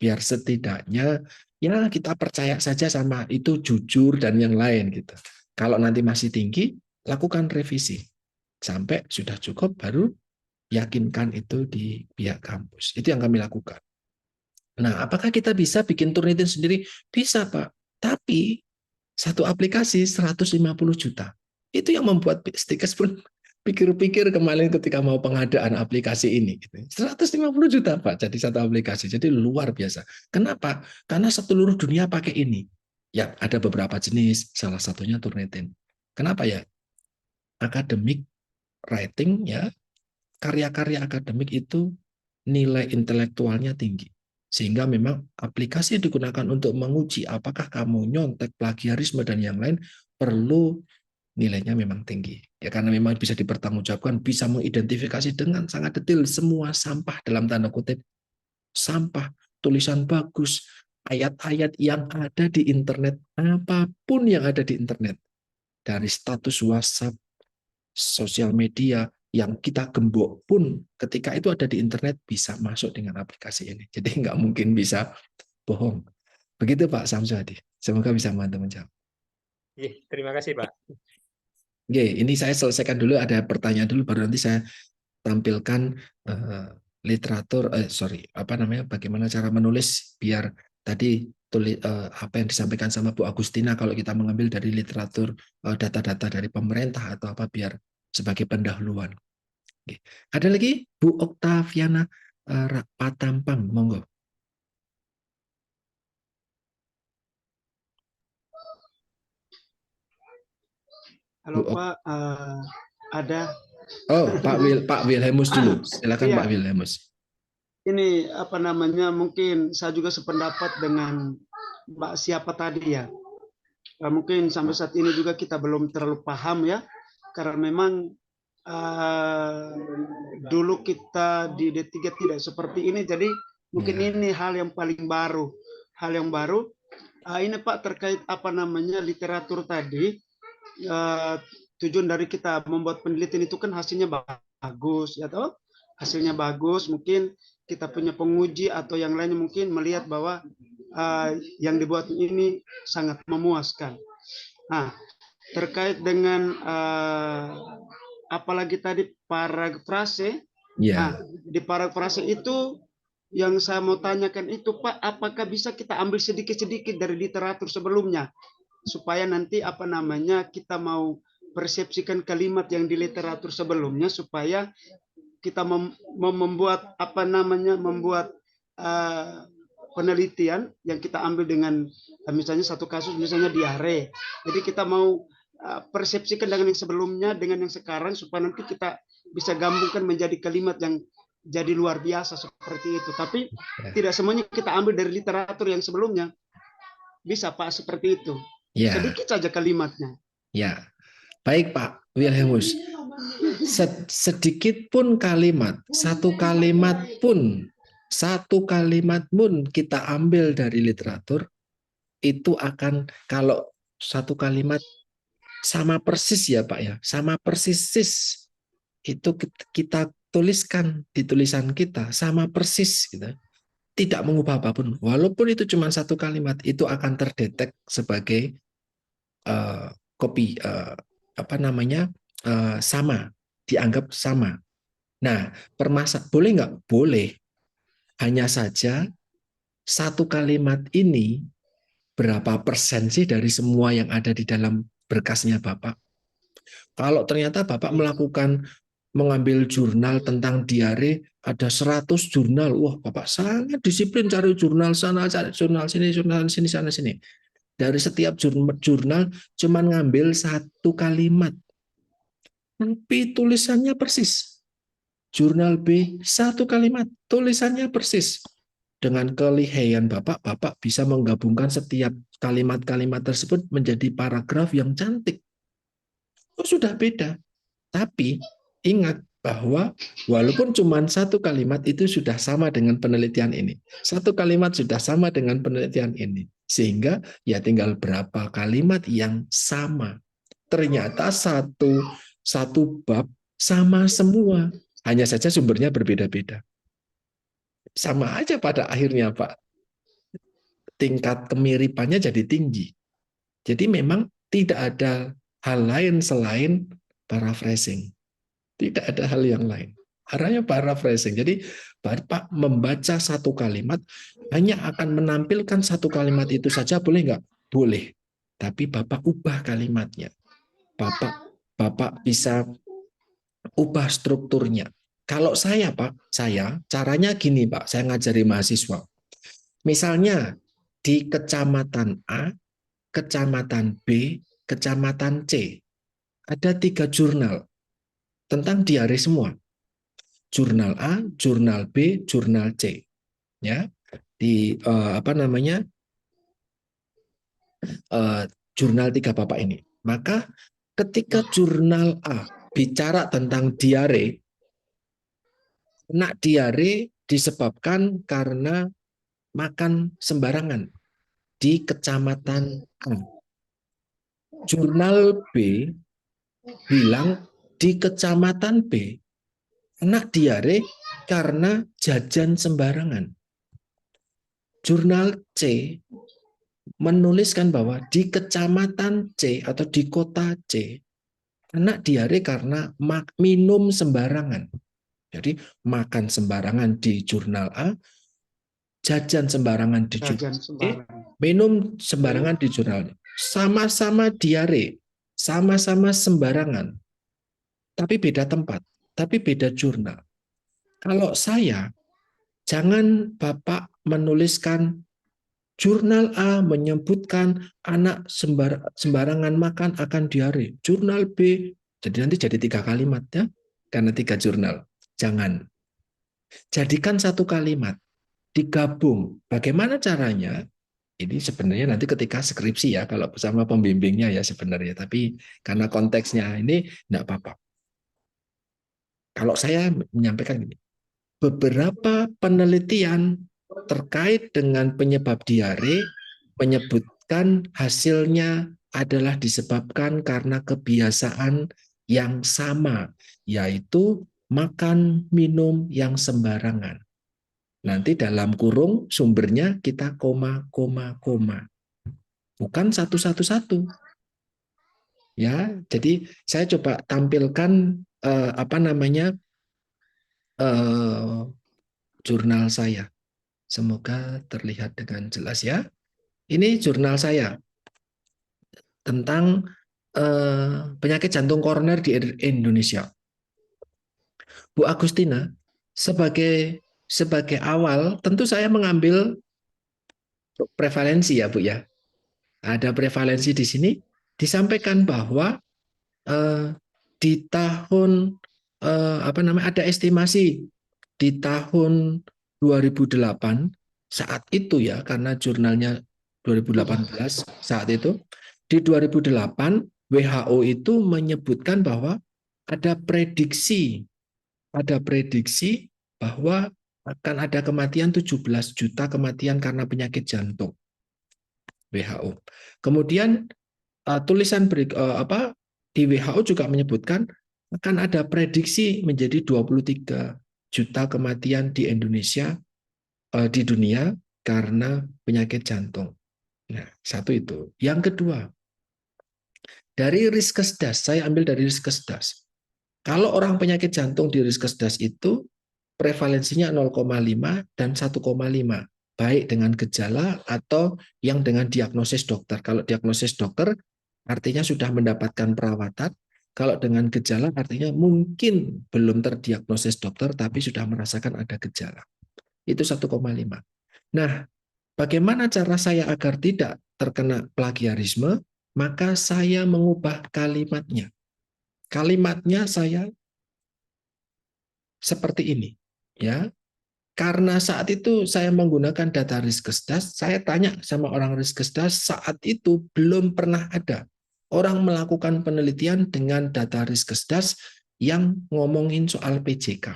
Speaker 1: Biar setidaknya ya kita percaya saja sama itu jujur dan yang lain gitu. Kalau nanti masih tinggi, lakukan revisi. Sampai sudah cukup baru yakinkan itu di pihak kampus. Itu yang kami lakukan. Nah, apakah kita bisa bikin Turnitin sendiri? Bisa, Pak. Tapi satu aplikasi 150 juta. Itu yang membuat Stikes pun pikir-pikir kemarin ketika mau pengadaan aplikasi ini. 150 juta, Pak, jadi satu aplikasi. Jadi luar biasa. Kenapa? Karena seluruh dunia pakai ini. Ya, ada beberapa jenis, salah satunya Turnitin. Kenapa ya? Akademik writing, ya, karya-karya akademik itu nilai intelektualnya tinggi. Sehingga memang aplikasi yang digunakan untuk menguji apakah kamu nyontek, plagiarisme, dan yang lain perlu nilainya memang tinggi. Ya, karena memang bisa dipertanggungjawabkan, bisa mengidentifikasi dengan sangat detail semua sampah dalam tanda kutip. Sampah, tulisan bagus, ayat-ayat yang ada di internet, apapun yang ada di internet. Dari status WhatsApp, sosial media, yang kita gembok pun ketika itu ada di internet bisa masuk dengan aplikasi ini. Jadi nggak mungkin bisa bohong. Begitu Pak Samsuhadi. Semoga bisa membantu menjawab.
Speaker 3: Terima kasih Pak.
Speaker 1: Oke, ini saya selesaikan dulu, ada pertanyaan dulu, baru nanti saya tampilkan literatur, bagaimana cara menulis biar tadi apa yang disampaikan sama Bu Agustina kalau kita mengambil dari literatur data-data dari pemerintah atau apa biar sebagai pendahuluan. Oke. Ada lagi Bu Oktaviana Patampang, monggo.
Speaker 4: Halo Pak, ada.
Speaker 1: Oh, Pak Wilhelmus dulu. Silakan
Speaker 4: iya.
Speaker 1: Pak Wilhelmus.
Speaker 4: Ini apa namanya? Mungkin saya juga sependapat dengan Mbak siapa tadi ya. Mungkin sampai saat ini juga kita belum terlalu paham ya, karena memang dulu kita di D3 tidak seperti ini, jadi mungkin ini hal yang paling baru. Hal yang baru. Ini Pak terkait apa namanya literatur tadi. Tujuan dari kita membuat penelitian itu kan hasilnya bagus, ya toh? Hasilnya bagus, mungkin kita punya penguji atau yang lainnya mungkin melihat bahwa yang dibuat ini sangat memuaskan. Nah, terkait dengan apalagi tadi parafrase, nah, di parafrase itu yang saya mau tanyakan itu Pak, apakah bisa kita ambil sedikit-sedikit dari literatur sebelumnya? Supaya nanti apa namanya kita mau persepsikan kalimat yang di literatur sebelumnya supaya kita membuat apa namanya membuat penelitian yang kita ambil dengan misalnya satu kasus misalnya diare. Jadi kita mau persepsikan dengan yang sebelumnya dengan yang sekarang supaya nanti kita bisa gabungkan menjadi kalimat yang jadi luar biasa seperti itu. Tapi tidak semuanya kita ambil dari literatur yang sebelumnya. Bisa Pak seperti itu. Ya. Sedikit saja kalimatnya.
Speaker 1: Ya, baik Pak Wilhelmus. Sedikit pun kalimat, satu kalimat pun kita ambil dari literatur, itu akan, kalau satu kalimat sama persis ya Pak ya, sama persis itu kita tuliskan di tulisan kita, sama persis gitu. tidak mengubah apapun, walaupun itu cuma satu kalimat, itu akan terdetek sebagai apa namanya, sama, dianggap sama. Nah, boleh nggak? Boleh. Hanya saja satu kalimat ini berapa persen sih dari semua yang ada di dalam berkasnya Bapak? Kalau ternyata Bapak mengambil jurnal tentang diare, ada 100 jurnal. Wah, Bapak sangat disiplin cari jurnal sana, cari jurnal sini, sana, sini. Dari setiap jurnal cuma ngambil satu kalimat. Tapi tulisannya persis. Jurnal B, satu kalimat. Tulisannya persis. Dengan kelihayan Bapak bisa menggabungkan setiap kalimat-kalimat tersebut menjadi paragraf yang cantik. Oh, sudah beda. Tapi ingat bahwa walaupun cuma satu kalimat itu sudah sama dengan penelitian ini. Satu kalimat sudah sama dengan penelitian ini. Sehingga ya tinggal berapa kalimat yang sama. Ternyata satu bab sama semua. Hanya saja sumbernya berbeda-beda. Sama aja pada akhirnya, Pak. Tingkat kemiripannya jadi tinggi. Jadi memang tidak ada hal lain selain paraphrasing. Tidak ada hal yang lain. Arahnya paraphrasing. Jadi Bapak membaca satu kalimat hanya akan menampilkan satu kalimat itu saja, boleh nggak? Boleh. Tapi Bapak ubah kalimatnya. Bapak bisa ubah strukturnya. Kalau saya, Pak, caranya gini, Pak, saya ngajari mahasiswa. Misalnya di kecamatan A, kecamatan B, kecamatan C, ada 3 jurnal tentang diare semua. Jurnal A, jurnal B, jurnal C. Ya, di jurnal 3 Bapak ini. Maka ketika jurnal A bicara tentang diare, diare disebabkan karena makan sembarangan di kecamatan A. Jurnal B bilang di kecamatan B diare karena jajan sembarangan. Jurnal C menuliskan bahwa di kecamatan C atau di kota C diare karena minum sembarangan. Jadi makan sembarangan di jurnal A, jajan sembarangan di jurnal C, minum sembarangan di jurnal. Sama-sama diare, sama-sama sembarangan. Tapi beda tempat, tapi beda jurnal. Kalau saya, jangan Bapak menuliskan jurnal A menyebutkan anak sembarangan makan akan diare. Jurnal B, jadi nanti jadi 3 kalimat ya, karena 3 jurnal. Jangan. Jadikan satu kalimat, digabung. Bagaimana caranya? Ini sebenarnya nanti ketika skripsi ya, kalau bersama pembimbingnya ya sebenarnya. Tapi karena konteksnya ini enggak apa-apa. Kalau saya menyampaikan gini, beberapa penelitian terkait dengan penyebab diare menyebutkan hasilnya adalah disebabkan karena kebiasaan yang sama, yaitu makan minum yang sembarangan. Nanti dalam kurung sumbernya kita koma. Bukan satu-satu. Ya, jadi saya coba tampilkan jurnal saya. Semoga terlihat dengan jelas ya. Ini jurnal saya tentang penyakit jantung koroner di Indonesia. Bu Agustina, sebagai awal tentu saya mengambil prevalensi ya Bu ya. Ada prevalensi di sini disampaikan bahwa di tahun ada estimasi di tahun 2008 saat itu ya, karena jurnalnya 2018 saat itu, di 2008 WHO itu menyebutkan bahwa ada prediksi bahwa akan ada kematian 17 juta kematian karena penyakit jantung. WHO. Kemudian tulisan di WHO juga menyebutkan akan ada prediksi menjadi 23 juta kematian di Indonesia di dunia karena penyakit jantung. Nah, satu itu. Yang kedua, dari Riskesdas, saya ambil dari Riskesdas. Kalau orang penyakit jantung di Riskesdas itu prevalensinya 0,5 dan 1,5, baik dengan gejala atau yang dengan diagnosis dokter. Kalau diagnosis dokter artinya sudah mendapatkan perawatan, kalau dengan gejala artinya mungkin belum terdiagnosis dokter tapi sudah merasakan ada gejala. Itu 1,5. Nah, bagaimana cara saya agar tidak terkena plagiarisme? Maka saya mengubah kalimatnya. Kalimatnya saya seperti ini, ya. Karena saat itu saya menggunakan data Riskesdas, saya tanya sama orang Riskesdas, saat itu belum pernah ada orang melakukan penelitian dengan data Riskesdas yang ngomongin soal PJK.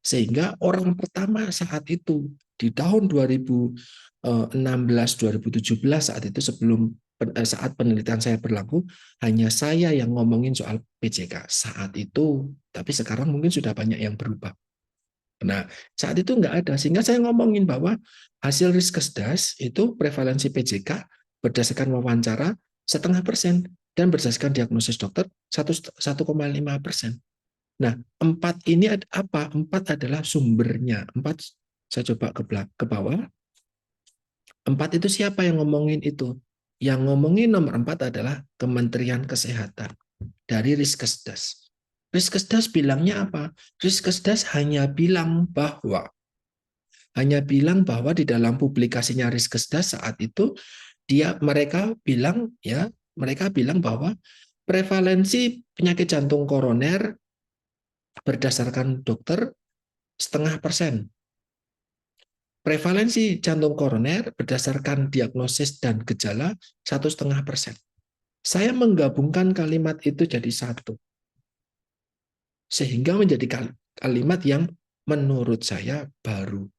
Speaker 1: Sehingga orang pertama saat itu di tahun 2016-2017 saat itu saat penelitian saya berlaku, hanya saya yang ngomongin soal PJK saat itu, tapi sekarang mungkin sudah banyak yang berubah. Nah, saat itu nggak ada, sehingga saya ngomongin bahwa hasil Riskesdas itu prevalensi PJK berdasarkan wawancara 0,5% dan berdasarkan diagnosis dokter 1,5%. Nah, 4 ini apa? 4 adalah sumbernya. 4, saya coba ke bawah. 4 itu siapa yang ngomongin itu? Yang ngomongin nomor 4 adalah Kementerian Kesehatan dari Riskesdas. Riskesdas bilangnya apa? Riskesdas hanya bilang bahwa di dalam publikasinya Riskesdas saat itu mereka bilang bahwa prevalensi penyakit jantung koroner berdasarkan dokter 0,5%. Prevalensi jantung koroner berdasarkan diagnosis dan gejala 1,5%. Saya menggabungkan kalimat itu jadi satu. Sehingga menjadi kalimat yang menurut saya baru.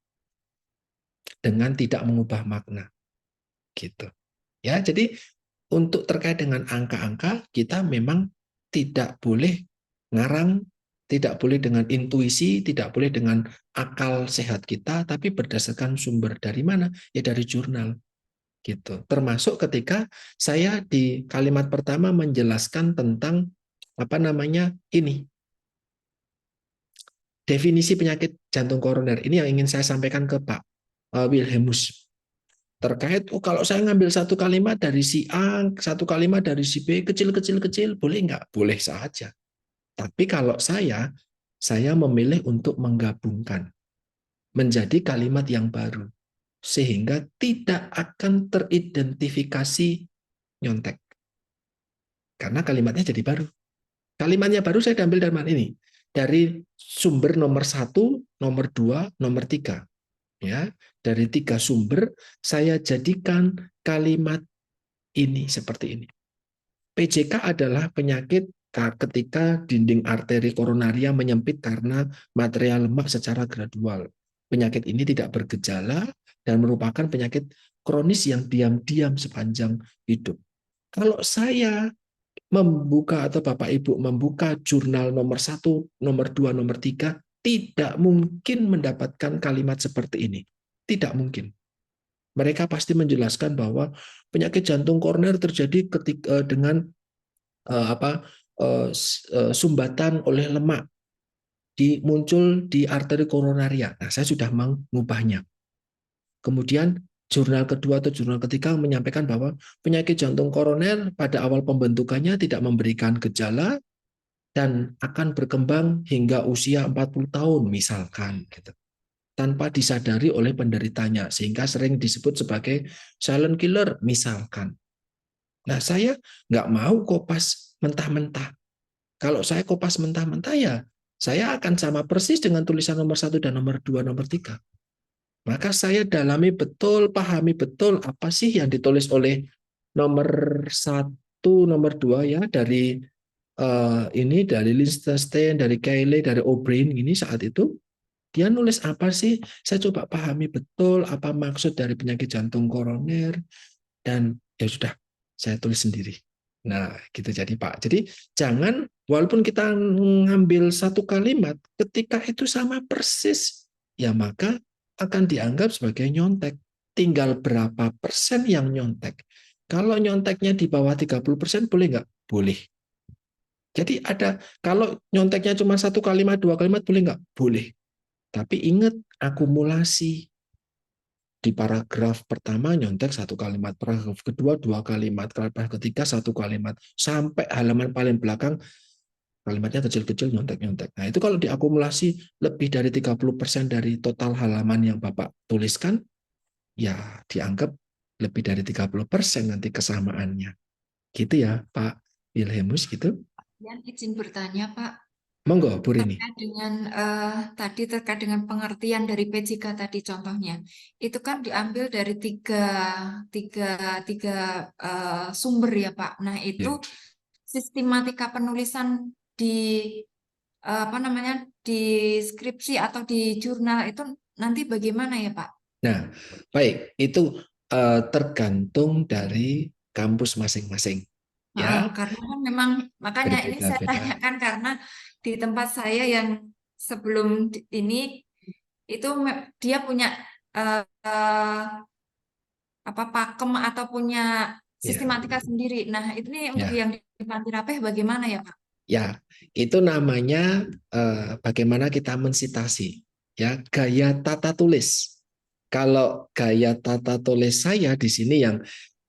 Speaker 1: Dengan tidak mengubah makna. Gitu. Ya, jadi untuk terkait dengan angka-angka, kita memang tidak boleh ngarang, tidak boleh dengan intuisi, tidak boleh dengan akal sehat kita, tapi berdasarkan sumber dari mana? Ya dari jurnal. Gitu. Termasuk ketika saya di kalimat pertama menjelaskan tentang ini. Definisi penyakit jantung koroner ini yang ingin saya sampaikan ke Pak Wilhelmus. Terkait, kalau saya ngambil satu kalimat dari si A, satu kalimat dari si B, kecil-kecil, boleh nggak? Boleh saja. Tapi kalau saya memilih untuk menggabungkan menjadi kalimat yang baru. Sehingga tidak akan teridentifikasi nyontek. Karena kalimatnya jadi baru. Kalimatnya baru saya ambil dari mana ini? Dari sumber nomor 1, nomor 2, nomor 3. Ya, dari 3 sumber saya jadikan kalimat ini seperti ini. PJK adalah penyakit ketika dinding arteri koronaria menyempit karena material lemak secara gradual. Penyakit ini tidak bergejala dan merupakan penyakit kronis yang diam-diam sepanjang hidup. Kalau saya membuka atau Bapak Ibu membuka jurnal nomor 1, nomor 2, nomor 3, tidak mungkin mendapatkan kalimat seperti ini. Tidak mungkin. Mereka pasti menjelaskan bahwa penyakit jantung koroner terjadi ketika dengan sumbatan oleh lemak muncul di arteri koronaria. Nah, saya sudah mengubahnya. Kemudian jurnal kedua atau jurnal ketiga menyampaikan bahwa penyakit jantung koroner pada awal pembentukannya tidak memberikan gejala dan akan berkembang hingga usia 40 tahun misalkan gitu. Tanpa disadari oleh penderitanya sehingga sering disebut sebagai silent killer misalkan. Nah, saya nggak mau kopas mentah-mentah. Kalau saya kopas mentah-mentah ya saya akan sama persis dengan tulisan nomor 1 dan nomor 2, nomor 3. Maka saya dalami betul, pahami betul apa sih yang ditulis oleh nomor 1, nomor 2 ya dari dari Lichtenstein, dari Cayley, dari O'Brien ini saat itu dia nulis apa sih? Saya coba pahami betul apa maksud dari penyakit jantung koroner dan ya sudah saya tulis sendiri. Nah, gitu jadi Pak. Jadi jangan walaupun kita ngambil satu kalimat ketika itu sama persis ya maka akan dianggap sebagai nyontek. Tinggal berapa persen yang nyontek. Kalau nyonteknya di bawah 30% boleh nggak? Boleh. Jadi kalau nyonteknya cuma 1 kalimat, 2 kalimat, boleh nggak? Boleh. Tapi ingat, akumulasi. Di paragraf pertama nyontek 1 kalimat, paragraf kedua 2 kalimat, paragraf ketiga 1 kalimat, sampai halaman paling belakang kalimatnya kecil-kecil nyontek-nyontek. Nah, itu kalau diakumulasi lebih dari 30% dari total halaman yang Bapak tuliskan, ya dianggap lebih dari 30% nanti kesamaannya. Gitu ya, Pak Wilhelmus gitu.
Speaker 5: Yang izin bertanya, Pak,
Speaker 1: Monggo, Bu Rini.
Speaker 5: terkait dengan pengertian dari PJK tadi contohnya, itu kan diambil dari tiga sumber ya, Pak. Nah, itu sistematika penulisan di di skripsi atau di jurnal itu nanti bagaimana ya, Pak?
Speaker 1: Nah, baik, itu tergantung dari kampus masing-masing. Ya,
Speaker 5: Karena kan memang makanya ini saya
Speaker 1: berbeda-beda.
Speaker 5: tanyakan karena di tempat saya yang sebelum ini itu dia punya eh, eh, pakem atau punya
Speaker 1: Ya,
Speaker 5: sistematika sendiri. Nah, ini untuk
Speaker 1: ya,
Speaker 5: yang di Panti Rapih bagaimana ya, Pak?
Speaker 1: ya. Itu namanya bagaimana kita mensitasi. Ya, gaya tata tulis. Kalau gaya tata tulis saya di sini yang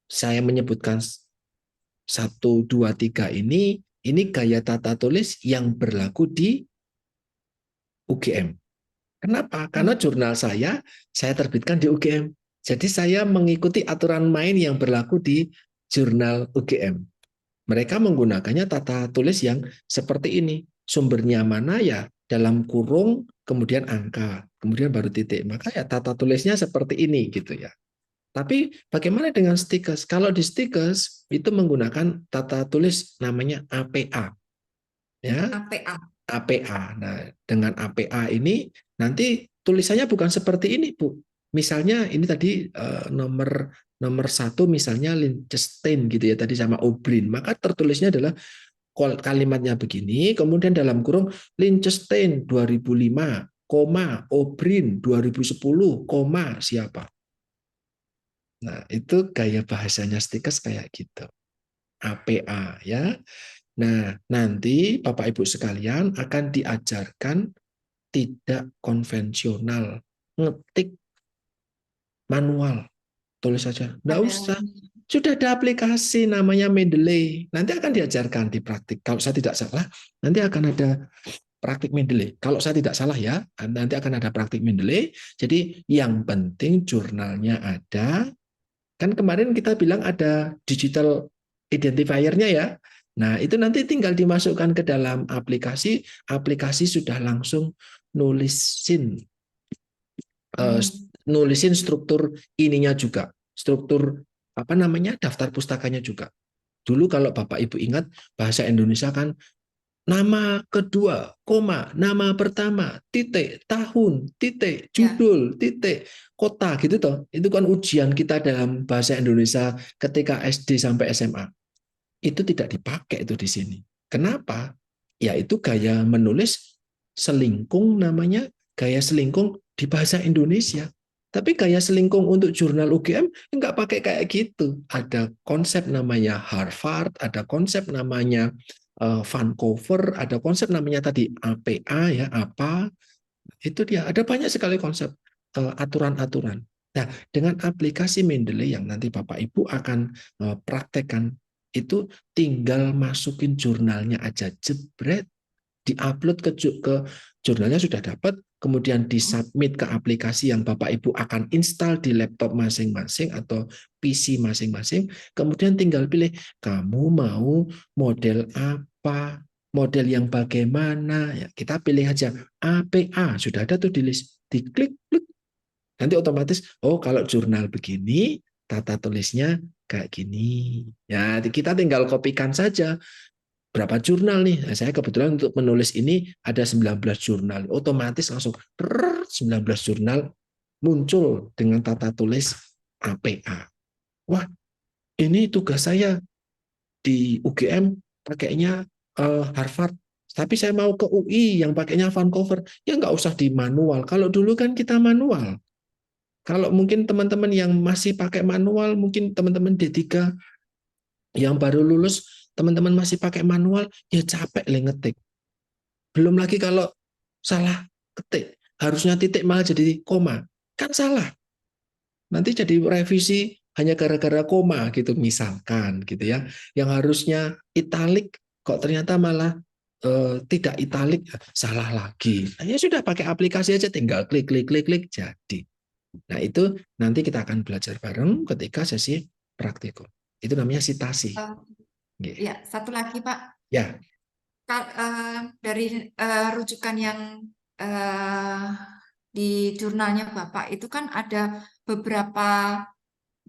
Speaker 1: saya menyebutkan 1, 2, 3 ini gaya tata tulis yang berlaku di UGM. Kenapa? Karena jurnal saya terbitkan di UGM. Jadi saya mengikuti aturan main yang berlaku di jurnal UGM. Mereka menggunakannya tata tulis yang seperti ini. Sumbernya mana ya dalam kurung, kemudian angka, kemudian baru titik. Maka ya tata tulisnya seperti ini gitu ya. Tapi bagaimana dengan Stikes? Kalau di Stikes itu menggunakan tata tulis namanya APA. Ya,
Speaker 5: APA.
Speaker 1: APA. Nah, dengan APA ini nanti tulisannya bukan seperti ini, Bu. Misalnya ini tadi nomor 1 misalnya Liechtenstein gitu ya tadi sama Obrin. Maka tertulisnya adalah kalimatnya begini, kemudian dalam kurung Liechtenstein 2005, Obrin 2010, siapa. Nah, itu gaya bahasanya Stikes kayak gitu. APA ya. Nah, nanti Bapak Ibu sekalian akan diajarkan tidak konvensional, ngetik manual, tulis saja. Nggak usah. Sudah ada aplikasi namanya Mendeley. Nanti akan diajarkan di praktik. Kalau saya tidak salah, nanti akan ada praktik Mendeley. Kalau saya tidak salah ya, nanti akan ada praktik Mendeley. Jadi yang penting jurnalnya ada. Kan kemarin kita bilang ada digital identifier-nya ya. Nah, itu nanti tinggal dimasukkan ke dalam aplikasi, aplikasi sudah langsung nulisin struktur ininya juga, struktur daftar pustakanya juga. Dulu kalau Bapak Ibu ingat bahasa Indonesia kan nama kedua, nama pertama, titik, tahun, titik, judul, titik, kota gitu toh. Itu kan ujian kita dalam bahasa Indonesia ketika SD sampai SMA. Itu tidak dipakai itu di sini. Kenapa? Ya itu gaya menulis selingkung namanya, gaya selingkung di bahasa Indonesia. Tapi gaya selingkung untuk jurnal UGM enggak pakai kayak gitu. Ada konsep namanya Harvard, ada konsep namanya Vancouver, ada konsep namanya tadi APA ya, apa. Itu dia, ada banyak sekali konsep aturan-aturan. Nah, dengan aplikasi Mendeley yang nanti Bapak Ibu akan praktekkan, itu tinggal masukin jurnalnya aja, jebret, diupload ke jurnalnya sudah dapat, kemudian disubmit ke aplikasi yang Bapak Ibu akan install di laptop masing-masing atau PC masing-masing, kemudian tinggal pilih, kamu mau model apa, model yang bagaimana, ya kita pilih aja APA, sudah ada tuh di list, diklik, klik. Nanti otomatis, oh kalau jurnal begini, tata tulisnya kayak gini. Ya, kita tinggal kopikan saja. Berapa jurnal nih? Nah, saya kebetulan untuk menulis ini ada 19 jurnal. Otomatis langsung 19 jurnal muncul dengan tata tulis APA. Wah, ini tugas saya di UGM pakainya Harvard. Tapi saya mau ke UI yang pakainya Vancouver. Ya nggak usah di manual. Kalau dulu kan kita manual. Kalau mungkin teman-teman yang masih pakai manual, mungkin teman-teman D3 yang baru lulus, teman-teman masih pakai manual, ya capek lah ngetik. Belum lagi kalau salah ketik, harusnya titik malah jadi koma. Kan salah. Nanti jadi revisi hanya gara-gara koma gitu misalkan gitu ya. Yang harusnya italik kok ternyata malah tidak italik, salah lagi. Nah, ya sudah pakai aplikasi aja, tinggal klik klik klik klik jadi. Nah, itu nanti kita akan belajar bareng ketika sesi praktikum. Itu namanya sitasi.
Speaker 5: Ya, satu lagi Pak.
Speaker 1: Ya.
Speaker 5: Dari rujukan yang di jurnalnya Bapak itu kan ada beberapa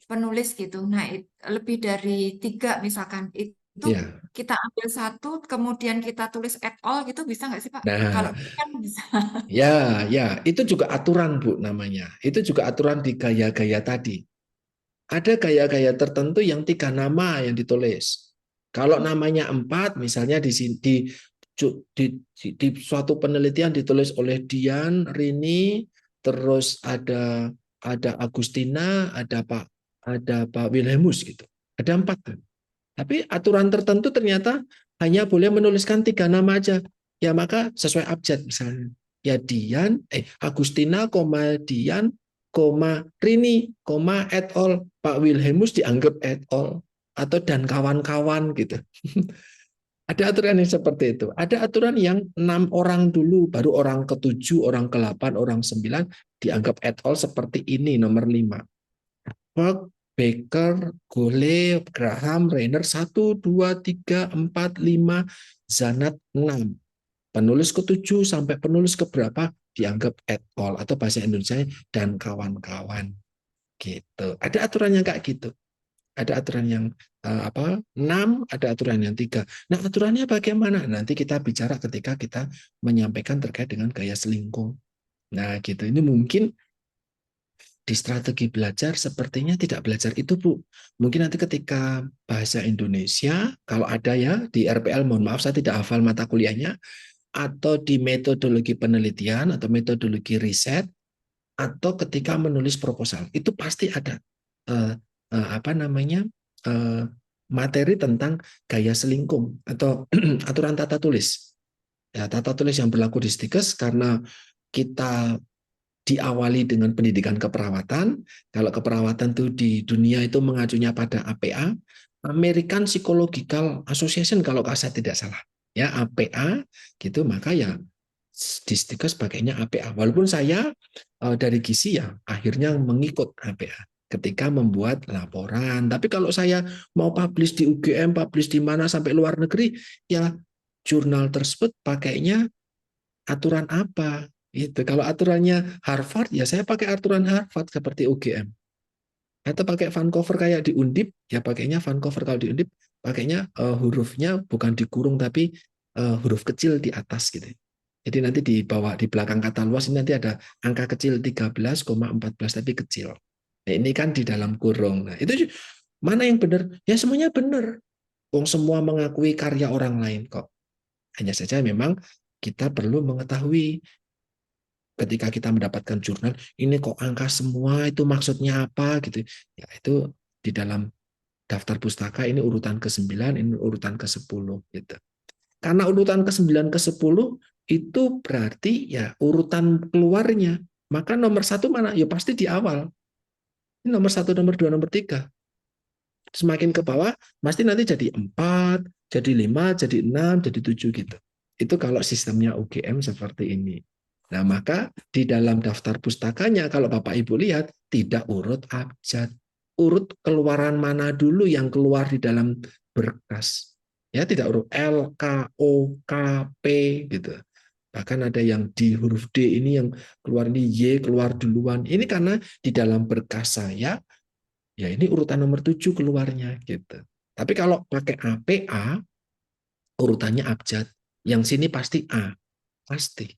Speaker 5: penulis gitu. Nah, lebih dari 3 misalkan itu
Speaker 1: Ya.
Speaker 5: kita ambil satu, kemudian kita tulis et al gitu bisa nggak sih Pak?
Speaker 1: Nah,
Speaker 5: Kalau kan bisa.
Speaker 1: ya, itu juga aturan Bu namanya. Itu juga aturan di gaya-gaya tadi. Ada gaya-gaya tertentu yang 3 nama yang ditulis. Kalau namanya 4, misalnya di suatu penelitian ditulis oleh Dian, Rini, terus ada Agustina, ada Pak Wilhelmus gitu. Ada 4 tuh. Tapi aturan tertentu ternyata hanya boleh menuliskan 3 nama aja. Ya maka sesuai abjad misalnya. Ya Dian, Agustina, Dian, Rini, et al. Pak Wilhelmus dianggap et al. Atau dan kawan-kawan gitu. Ada aturan yang seperti itu. Ada aturan yang 6 orang dulu, baru orang ke-7, orang ke-8, orang 9 dianggap et al. Seperti ini nomor 5. Burke, Baker, Gole, Graham, Rainer 1, 2, 3, 4, 5, Zanat 6. Penulis ke-7 sampai penulis keberapa dianggap et al. Atau bahasa Indonesia dan kawan-kawan. Gitu. Ada aturan yang kayak gitu. Ada aturan yang 6, ada aturan yang 3. Nah, aturannya bagaimana? Nanti kita bicara ketika kita menyampaikan terkait dengan gaya selingkuh. Nah, gitu. Ini mungkin di strategi belajar sepertinya tidak belajar itu, Bu. Mungkin nanti ketika bahasa Indonesia, kalau ada ya di RPL, mohon maaf saya tidak hafal mata kuliahnya, atau di metodologi penelitian atau metodologi riset, atau ketika menulis proposal, itu pasti ada materi tentang gaya selingkuh atau aturan tata tulis. Ya, tata tulis yang berlaku di Stikes karena kita diawali dengan pendidikan keperawatan. Kalau keperawatan itu di dunia itu mengacunya pada APA, American Psychological Association kalau saya tidak salah. Ya, APA gitu, maka ya di Stikes pakainya APA. Walaupun saya dari gizi ya akhirnya mengikut APA ketika membuat laporan. Tapi kalau saya mau publish di UGM, publish di mana sampai luar negeri, ya jurnal tersebut pakainya aturan apa? Itu kalau aturannya Harvard, ya saya pakai aturan Harvard seperti UGM. Atau pakai Vancouver kayak di Undip, ya pakainya Vancouver. Kalau di Undip pakainya hurufnya bukan dikurung tapi huruf kecil di atas gitu. Jadi nanti di bawah, di belakang kata luas ini nanti ada angka kecil 13,14 tapi kecil. Nah, ini kan di dalam kurung. Nah, itu mana yang benar? Ya semuanya benar. Wong semua mengakui karya orang lain kok. Hanya saja memang kita perlu mengetahui ketika kita mendapatkan jurnal, ini kok angka semua, itu maksudnya apa gitu. Ya itu di dalam daftar pustaka ini urutan ke-9, ini urutan ke-10 gitu. Karena urutan ke-9 ke-10 itu berarti ya urutan keluarnya. Maka nomor 1 mana? Ya pasti di awal. Ini nomor 1, nomor 2, nomor 3. Semakin ke bawah pasti nanti jadi 4, jadi 5, jadi 6, jadi 7 gitu. Itu kalau sistemnya UGM seperti ini. Nah, maka di dalam daftar pustakanya kalau Bapak Ibu lihat tidak urut abjad. Urut keluaran mana dulu yang keluar di dalam berkas. Ya, tidak urut L, K, O, K, P gitu. Bahkan ada yang di huruf D ini yang keluar ini Y keluar duluan. Ini karena di dalam berkas saya ya ini urutan nomor 7 keluarnya gitu. Tapi kalau pakai APA urutannya abjad. Yang sini pasti A. Pasti.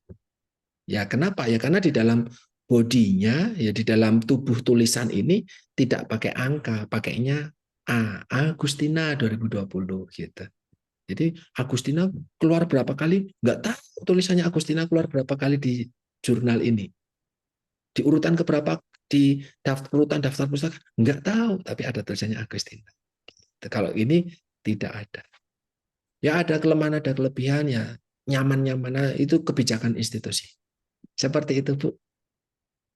Speaker 1: Ya kenapa? Ya karena di dalam bodinya, ya di dalam tubuh tulisan ini tidak pakai angka, pakainya A. Agustina 2020 gitu. Jadi Agustina keluar berapa kali? Nggak tahu tulisannya Agustina keluar berapa kali di jurnal ini. Di urutan keberapa di urutan daftar pustaka? Nggak tahu, tapi ada tulisannya Agustina. Kalau ini tidak ada. Ya ada kelemahan, ada kelebihan, ya nyaman-nyaman itu kebijakan institusi. Seperti itu, Bu.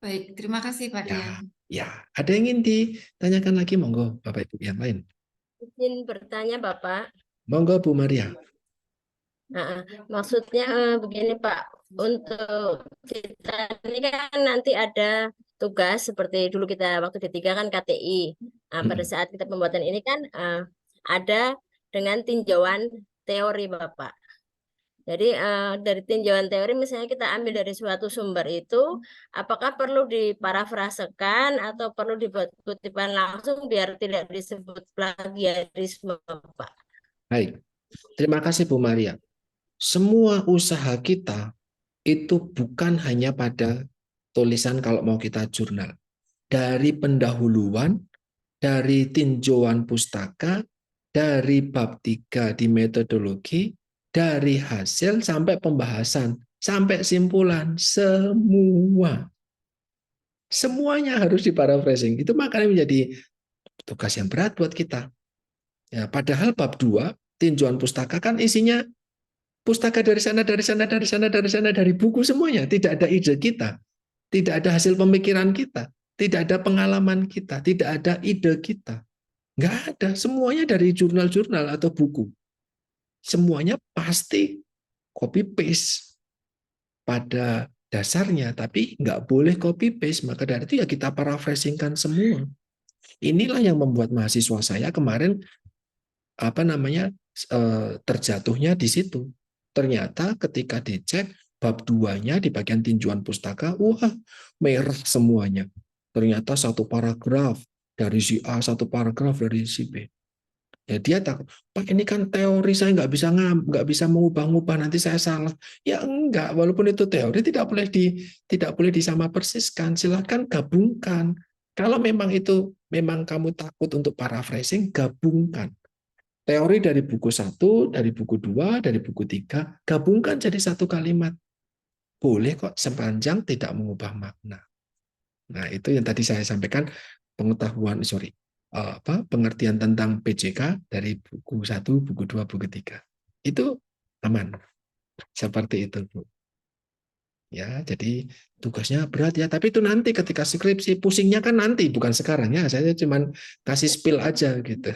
Speaker 5: Baik, terima kasih Pak Dian.
Speaker 1: Ya, ada yang ingin ditanyakan lagi, monggo Bapak Ibu yang lain.
Speaker 6: Izin bertanya Bapak.
Speaker 1: Monggo Bu Maria.
Speaker 6: Nah, maksudnya begini Pak, untuk kita ini kan nanti ada tugas seperti dulu kita waktu D3 kan KTI. Nah, pada saat kita pembuatan ini kan ada dengan tinjauan teori Bapak. Jadi dari tinjauan teori misalnya kita ambil dari suatu sumber itu, apakah perlu diparafrasekan atau perlu dibuat kutipan langsung biar tidak disebut plagiarisme Pak?
Speaker 1: Baik, terima kasih Bu Maria. Semua usaha kita itu bukan hanya pada tulisan kalau mau kita jurnal. Dari pendahuluan, dari tinjauan pustaka, dari bab 3 di metodologi, dari hasil sampai pembahasan, sampai simpulan, semuanya harus diparaphrasing. Itu makanya menjadi tugas yang berat buat kita. Ya, padahal bab 2 tinjauan pustaka kan isinya pustaka dari sana, dari sana, dari sana, dari sana, dari buku semuanya. Tidak ada ide kita, tidak ada hasil pemikiran kita, tidak ada pengalaman kita, tidak ada ide kita. Nggak ada, semuanya dari jurnal-jurnal atau buku. Semuanya pasti copy paste pada dasarnya, tapi nggak boleh copy paste. Maka dari itu ya kita paraphrasingkan semua. Inilah yang membuat mahasiswa saya kemarin terjatuhnya di situ. Ternyata ketika dicek bab 2-nya di bagian tinjauan pustaka, wah merah semuanya. Ternyata satu paragraf dari si A, satu paragraf dari si B. Ya dia takut, Pak ini kan teori saya nggak bisa mengubah-ubah nanti saya salah. Ya enggak, walaupun itu teori tidak boleh disama persiskan. Silakan gabungkan. Kalau memang kamu takut untuk paraphrasing, gabungkan. Teori dari buku 1, dari buku 2, dari buku 3, gabungkan jadi satu kalimat. Boleh kok sepanjang tidak mengubah makna. Nah, itu yang tadi saya sampaikan pengertian tentang PJK dari buku 1, buku 2, buku 3. Itu aman. Seperti itu, Bu. Ya, jadi tugasnya berat ya, tapi itu nanti ketika skripsi, pusingnya kan nanti, bukan sekarang ya. Saya cuma kasih spill aja gitu.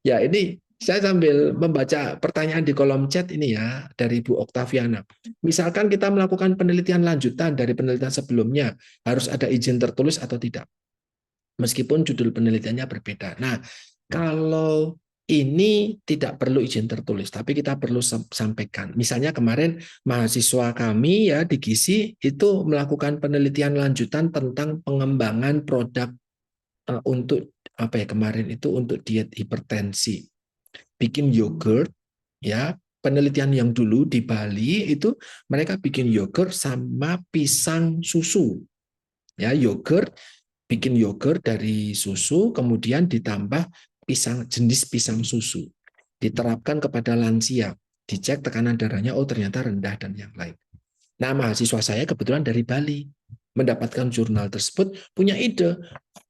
Speaker 1: Ya, ini saya sambil membaca pertanyaan di kolom chat ini ya dari Bu Oktaviana. Misalkan kita melakukan penelitian lanjutan dari penelitian sebelumnya, harus ada izin tertulis atau tidak? Meskipun judul penelitiannya berbeda. Nah, kalau ini tidak perlu izin tertulis, tapi kita perlu sampaikan. Misalnya kemarin mahasiswa kami ya di GISI itu melakukan penelitian lanjutan tentang pengembangan produk untuk kemarin itu untuk diet hipertensi. Bikin yogurt ya. Penelitian yang dulu di Bali itu mereka bikin yogurt sama pisang susu. Ya, bikin yogurt dari susu kemudian ditambah jenis pisang susu, diterapkan kepada lansia, dicek tekanan darahnya, oh ternyata rendah dan yang lain. Nah, mahasiswa saya kebetulan dari Bali, mendapatkan jurnal tersebut, punya ide,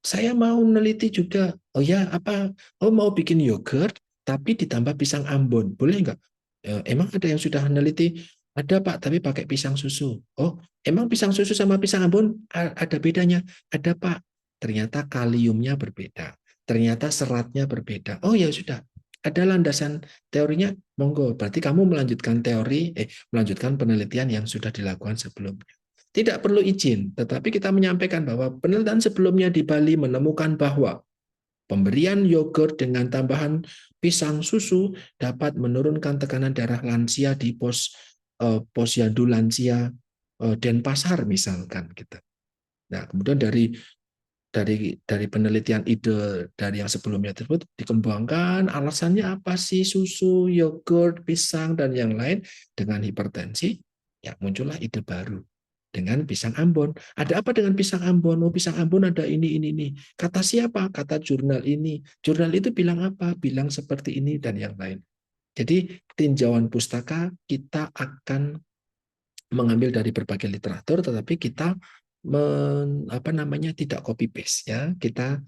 Speaker 1: saya mau meneliti juga, mau bikin yogurt, tapi ditambah pisang Ambon, boleh nggak? Emang ada yang sudah meneliti? Ada Pak, tapi pakai pisang susu. Oh, emang pisang susu sama pisang Ambon ada bedanya? Ada Pak, ternyata kaliumnya berbeda. Ternyata seratnya berbeda. Oh ya sudah, ada landasan teorinya, monggo. Berarti kamu melanjutkan penelitian yang sudah dilakukan sebelumnya. Tidak perlu izin, tetapi kita menyampaikan bahwa penelitian sebelumnya di Bali menemukan bahwa pemberian yogurt dengan tambahan pisang susu dapat menurunkan tekanan darah lansia di posyandu lansia Denpasar misalkan gitu. Nah, kemudian dari penelitian ide dari yang sebelumnya tersebut dikembangkan alasannya apa sih susu, yogurt, pisang dan yang lain dengan hipertensi, ya muncullah ide baru dengan pisang Ambon. Ada apa dengan pisang Ambon? Oh, pisang Ambon ada ini. Kata siapa? Kata jurnal ini. Jurnal itu bilang apa? Bilang seperti ini dan yang lain. Jadi tinjauan pustaka kita akan mengambil dari berbagai literatur, tetapi kita tidak copy paste ya. Kita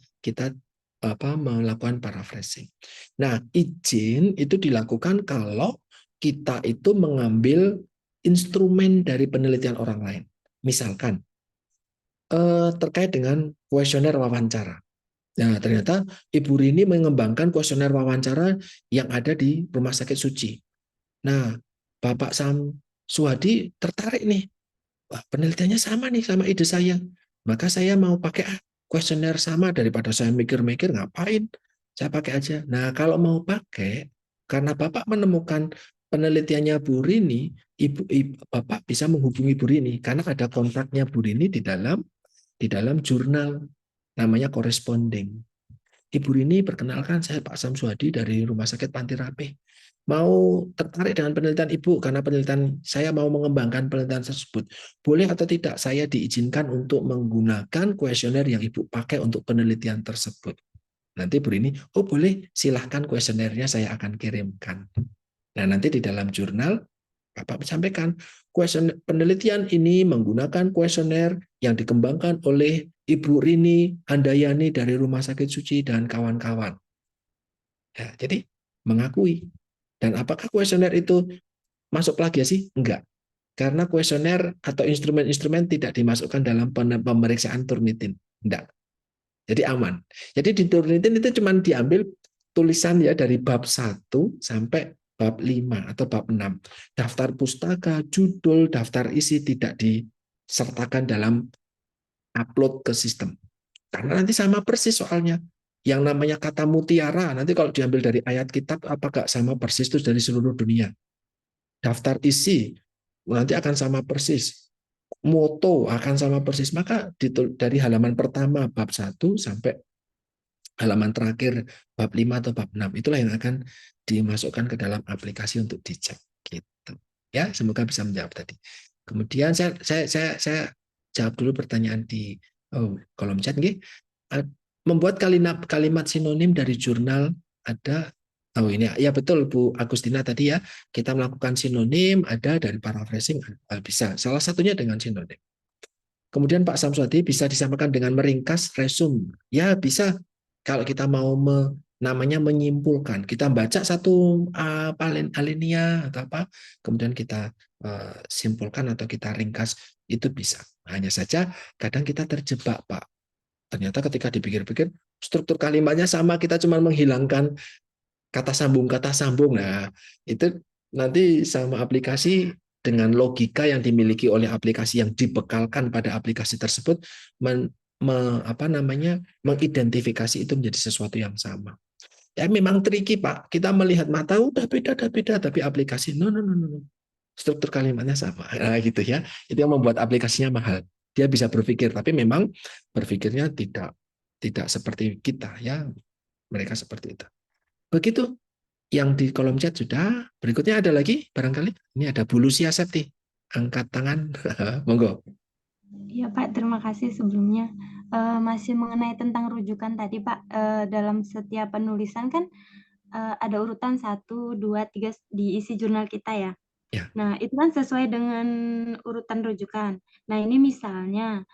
Speaker 1: melakukan paraphrasing. Nah, izin itu dilakukan kalau kita itu mengambil instrumen dari penelitian orang lain. Misalkan terkait dengan kuesioner wawancara. Nah, ternyata Ibu Rini mengembangkan kuesioner wawancara yang ada di Rumah Sakit Suci. Nah, Bapak Sam Suhadi tertarik nih. Wah, penelitiannya sama nih sama ide saya. Maka saya mau pakai kuesioner sama daripada saya mikir-mikir ngapain. Saya pakai aja. Nah, kalau mau pakai, karena Bapak menemukan penelitiannya Bu Rini, Bapak bisa menghubungi Bu Rini karena ada kontaknya Bu Rini di dalam jurnal namanya corresponding. Ibu Rini, perkenalkan saya Pak Sam Suhadi dari Rumah Sakit Panti Rapih. Mau tertarik dengan penelitian Ibu karena penelitian saya mau mengembangkan penelitian tersebut. Boleh atau tidak saya diizinkan untuk menggunakan kuesioner yang Ibu pakai untuk penelitian tersebut. Nanti Bu Rini, oh boleh, silahkan kuesionernya saya akan kirimkan. Nah, nanti di dalam jurnal Bapak sampaikan, penelitian ini menggunakan kuesioner yang dikembangkan oleh Ibu Rini Handayani dari Rumah Sakit Suci dan kawan-kawan. Ya, jadi mengakui. Dan apakah kuesioner itu masuk plagiasi? Enggak. Karena kuesioner atau instrumen-instrumen tidak dimasukkan dalam pemeriksaan Turnitin. Enggak. Jadi aman. Jadi di Turnitin itu cuma diambil tulisan ya dari bab 1 sampai bab 5 atau bab 6. Daftar pustaka, judul, daftar isi tidak disertakan dalam upload ke sistem. Karena nanti sama persis soalnya. Yang namanya kata mutiara, nanti kalau diambil dari ayat kitab, apakah sama persis itu dari seluruh dunia. Daftar isi, nanti akan sama persis. Moto akan sama persis. Maka dari halaman pertama bab 1 sampai halaman terakhir bab 5 atau bab 6 itulah yang akan dimasukkan ke dalam aplikasi untuk dicek gitu. Ya, semoga bisa menjawab tadi. Kemudian saya jawab dulu pertanyaan di kolom chat nggih. Membuat kalimat sinonim dari jurnal ada ini ya betul Bu Agustina tadi ya. Kita melakukan sinonim ada dari paraphrasing bisa. Salah satunya dengan sinonim. Kemudian Pak Samswati bisa disampaikan dengan meringkas resume. Ya, bisa. Kalau kita mau namanya menyimpulkan, kita baca satu alinea atau apa, kemudian kita simpulkan atau kita ringkas, itu bisa. Hanya saja kadang kita terjebak, Pak. Ternyata ketika dipikir-pikir, struktur kalimatnya sama, kita cuma menghilangkan kata sambung. Nah, itu nanti sama aplikasi dengan logika yang dimiliki oleh aplikasi yang dibekalkan pada aplikasi tersebut mengidentifikasi itu menjadi sesuatu yang sama. Ya memang tricky Pak. Kita melihat mata udah beda, tapi aplikasi no. Struktur kalimatnya sama. Nah, gitu ya. Itu yang membuat aplikasinya mahal. Dia bisa berpikir, tapi memang berpikirnya tidak seperti kita ya. Mereka seperti itu. Begitu. Yang di kolom chat sudah. Berikutnya ada lagi barangkali. Ini ada Bu Lucia Septi. Angkat tangan. Monggo.
Speaker 7: Ya Pak, terima kasih sebelumnya. Masih mengenai tentang rujukan tadi Pak, dalam setiap penulisan kan ada urutan 1, 2, 3 di isi jurnal kita ya.
Speaker 1: Ya.
Speaker 7: Nah, itu kan sesuai dengan urutan rujukan. Nah, ini misalnya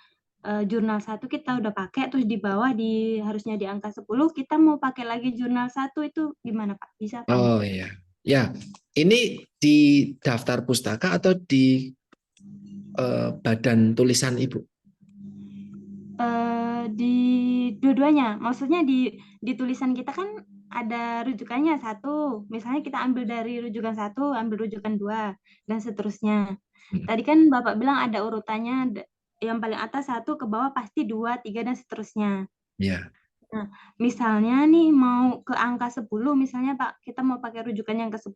Speaker 7: jurnal 1 kita udah pakai, terus di bawah harusnya di angka 10, kita mau pakai lagi jurnal 1 itu gimana Pak? Bisa Pak?
Speaker 1: Oh iya. Ya, ini di daftar pustaka atau di badan tulisan Ibu?
Speaker 7: Di dua-duanya. Maksudnya di tulisan kita kan ada rujukannya 1. Misalnya kita ambil dari rujukan 1, ambil rujukan 2, dan seterusnya. Tadi kan Bapak bilang ada urutannya, yang paling atas 1, ke bawah pasti 2, 3, dan seterusnya.
Speaker 1: Ya.
Speaker 7: Nah, misalnya nih mau ke angka 10, misalnya Pak, kita mau pakai rujukan yang ke 10,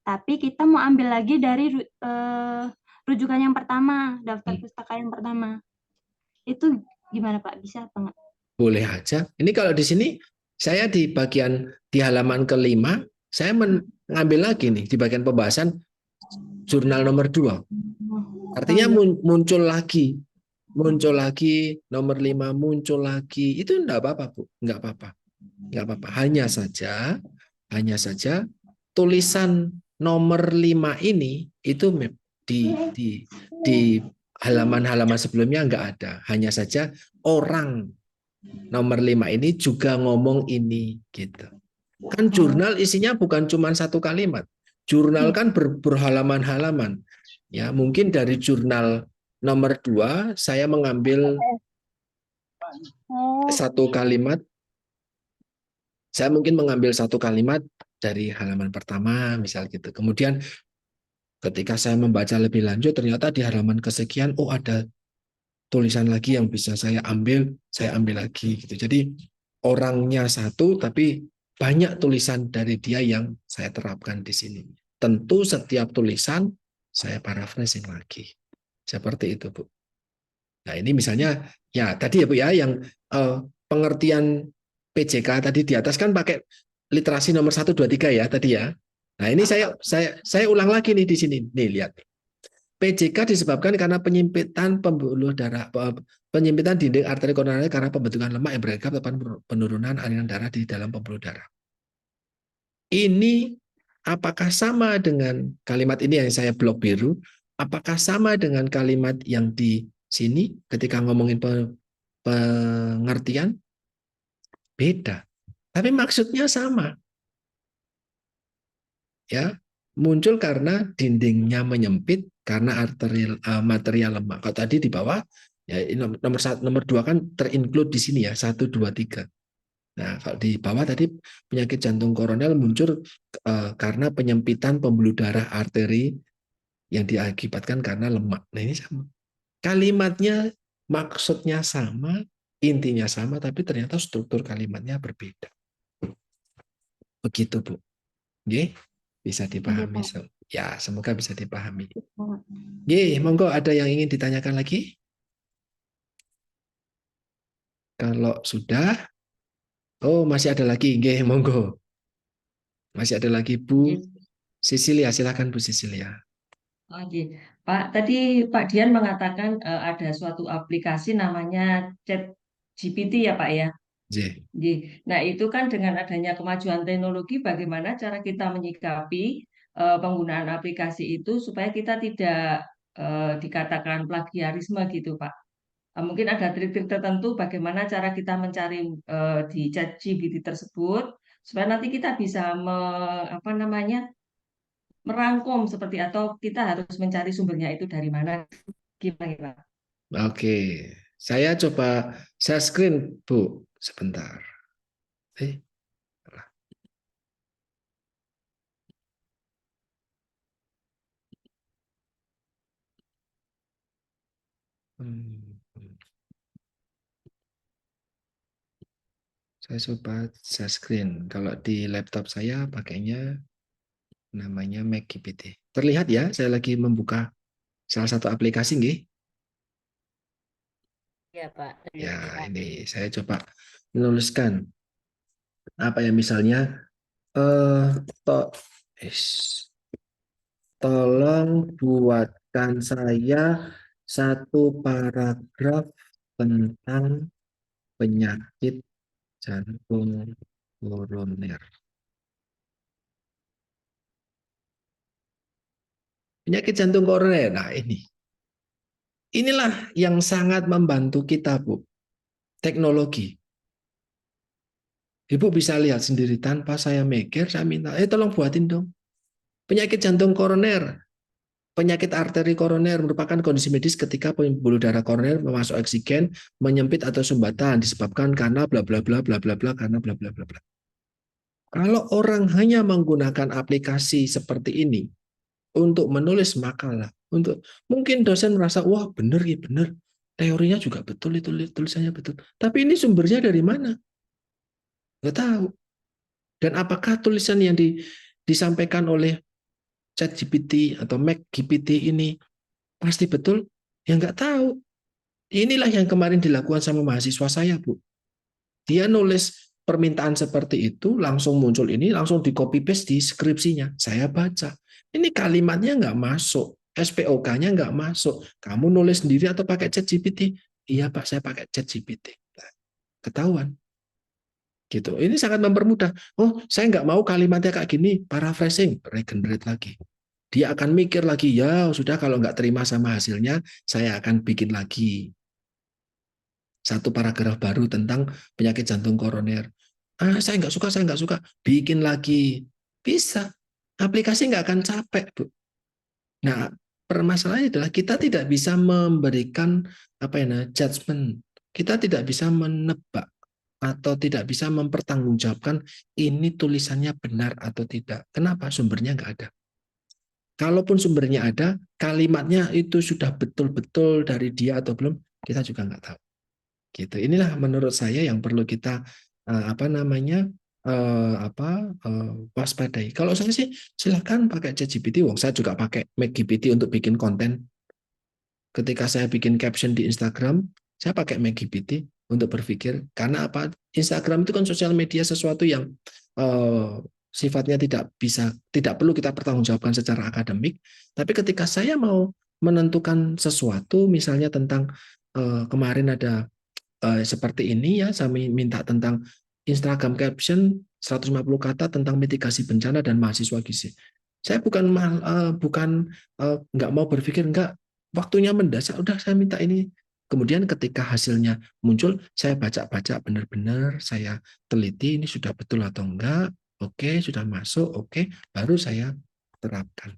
Speaker 7: tapi kita mau ambil lagi dari rujukan yang pertama, daftar pustaka yang pertama. Itu gimana Pak? Bisa apa enggak?
Speaker 1: Boleh aja. Ini kalau di sini, saya di bagian di halaman ke-5, saya mengambil lagi nih, di bagian pembahasan jurnal nomor 2. Artinya muncul lagi nomor 5 muncul lagi, itu enggak apa-apa Bu, enggak apa-apa. Hanya saja tulisan nomor 5 ini itu di halaman-halaman sebelumnya nggak ada. Hanya saja orang nomor 5 ini juga ngomong ini gitu. Kan jurnal isinya bukan cuma satu kalimat. Jurnal kan berhalaman-halaman. Ya, mungkin dari jurnal nomor 2 saya mengambil satu kalimat. Saya mungkin mengambil satu kalimat dari halaman pertama, misal gitu. Kemudian ketika saya membaca lebih lanjut, ternyata di halaman kesekian, oh ada tulisan lagi yang bisa saya ambil lagi gitu. Jadi orangnya satu, tapi banyak tulisan dari dia yang saya terapkan di sini. Tentu setiap tulisan saya paraphrasing lagi. Seperti itu, Bu. Nah, ini misalnya, ya tadi ya Bu ya, yang pengertian PJK tadi di atas kan pakai literasi nomor 1, 2, 3 ya tadi ya. Nah, ini saya ulang lagi nih di sini. Nih, lihat. PJK disebabkan karena penyempitan pembuluh darah, penyempitan dinding arteri koroner karena pembentukan lemak yang berakibat pada penurunan aliran darah di dalam pembuluh darah. Ini apakah sama dengan kalimat ini yang saya blok biru? Apakah sama dengan kalimat yang di sini ketika ngomongin pengertian? Beda. Tapi maksudnya sama. Ya, muncul karena dindingnya menyempit karena material lemak. Kalau tadi di bawah ya nomor 2 kan terinclude di sini ya 1, 2, 3. Nah, kalau di bawah tadi penyakit jantung koroner muncul karena penyempitan pembuluh darah arteri yang diakibatkan karena lemak. Nah, ini sama. Kalimatnya maksudnya sama, intinya sama, tapi ternyata struktur kalimatnya berbeda. Begitu, Bu. Oke? Bisa dipahami. Ya, semoga bisa dipahami. Ye, monggo ada yang ingin ditanyakan lagi? Kalau sudah, oh masih ada lagi, ye, monggo. Masih ada lagi Bu Sisilia, silakan Bu Sisilia.
Speaker 8: Oke, Pak. Tadi Pak Dian mengatakan ada suatu aplikasi namanya ChatGPT ya Pak ya.
Speaker 1: Ye.
Speaker 8: Nah, itu kan dengan adanya kemajuan teknologi, bagaimana cara kita menyikapi penggunaan aplikasi itu supaya kita tidak dikatakan plagiarisme gitu, Pak. Mungkin ada trik-trik tertentu bagaimana cara kita mencari di ChatGPT tersebut supaya nanti kita bisa merangkum seperti atau kita harus mencari sumbernya itu dari mana, gimana, Pak?
Speaker 1: Oke, saya coba share screen Bu, sebentar. Saya coba share screen. Kalau di laptop saya pakainya namanya MacGPT. Terlihat ya, saya lagi membuka salah satu aplikasi nggih.
Speaker 6: Ya, Pak.
Speaker 1: Ya, ini saya coba menuliskan apa ya misalnya tolong buatkan saya satu paragraf tentang penyakit jantung koroner. Penyakit jantung koroner. Nah, inilah yang sangat membantu kita, Bu. Teknologi. Ibu bisa lihat sendiri tanpa saya mikir, saya minta, tolong buatin dong. Penyakit jantung koroner, penyakit arteri koroner merupakan kondisi medis ketika pembuluh darah koroner memasuk oksigen, menyempit atau sumbatan disebabkan karena bla bla bla bla bla bla karena bla bla bla bla. Kalau orang hanya menggunakan aplikasi seperti ini untuk menulis makalah, mungkin dosen merasa wah benar ya benar, teorinya juga betul itu tulisannya betul. Tapi ini sumbernya dari mana? Nggak tahu. Dan apakah tulisan yang disampaikan oleh ChatGPT atau MacGPT ini pasti betul? Ya nggak tahu. Inilah yang kemarin dilakukan sama mahasiswa saya, Bu. Dia nulis permintaan seperti itu, langsung muncul ini, langsung di copy paste di skripsinya. Saya baca. Ini kalimatnya nggak masuk. SPOK-nya nggak masuk. Kamu nulis sendiri atau pakai ChatGPT? Iya, Pak, saya pakai ChatGPT. Ketahuan. Gitu. Ini sangat mempermudah. Oh, saya nggak mau kalimatnya kayak gini, paraphrasing, regenerate lagi. Dia akan mikir lagi, ya sudah kalau nggak terima sama hasilnya, saya akan bikin lagi satu paragraf baru tentang penyakit jantung koroner. Saya nggak suka, bikin lagi. Bisa. Aplikasi nggak akan capek, Bu. Nah, permasalahannya adalah kita tidak bisa memberikan judgement. Kita tidak bisa menebak atau tidak bisa mempertanggungjawabkan ini tulisannya benar atau tidak. Kenapa? Sumbernya nggak ada. Kalaupun sumbernya ada, kalimatnya itu sudah betul-betul dari dia atau belum, kita juga nggak tahu. Gitu. Inilah menurut saya yang perlu kita waspadai. Kalau saya sih silahkan pakai ChatGPT. Saya juga pakai McGPT untuk bikin konten. Ketika saya bikin caption di Instagram, saya pakai McGPT untuk berpikir. Karena apa? Instagram itu kan sosial media sesuatu yang sifatnya tidak perlu kita pertanggungjawabkan secara akademik. Tapi ketika saya mau menentukan sesuatu, misalnya tentang kemarin ada seperti ini ya, saya minta tentang Instagram caption 150 kata tentang mitigasi bencana dan mahasiswa gizi. Saya bukan nggak mau berpikir, enggak, waktunya mendasak, udah saya minta ini. Kemudian ketika hasilnya muncul, saya baca-baca benar-benar, saya teliti ini sudah betul atau enggak. Oke, sudah masuk, oke, baru saya terapkan.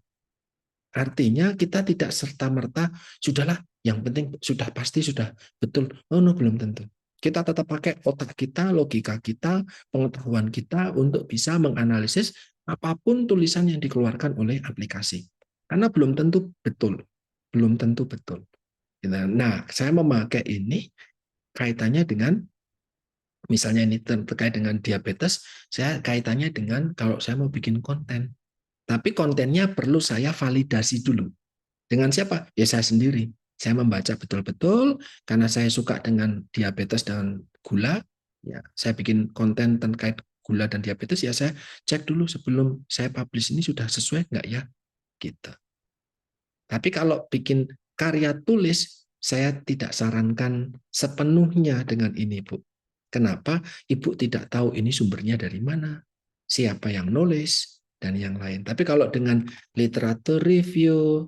Speaker 1: Artinya kita tidak serta-merta, sudahlah, yang penting sudah pasti, sudah betul. Oh, no, belum tentu. Kita tetap pakai otak kita, logika kita, pengetahuan kita untuk bisa menganalisis apapun tulisan yang dikeluarkan oleh aplikasi. Karena belum tentu betul. Belum tentu betul. Nah, saya memakai ini kaitannya dengan, misalnya ini terkait dengan diabetes, saya kaitannya dengan kalau saya mau bikin konten. Tapi kontennya perlu saya validasi dulu. Dengan siapa? Ya saya sendiri. Saya membaca betul-betul, karena saya suka dengan diabetes dan gula. Ya, saya bikin konten terkait gula dan diabetes, ya saya cek dulu sebelum saya publish ini sudah sesuai nggak ya? Gitu. Tapi kalau bikin karya tulis, saya tidak sarankan sepenuhnya dengan ini, Bu. Kenapa? Ibu tidak tahu ini sumbernya dari mana, siapa yang nulis, dan yang lain. Tapi kalau dengan literatur review,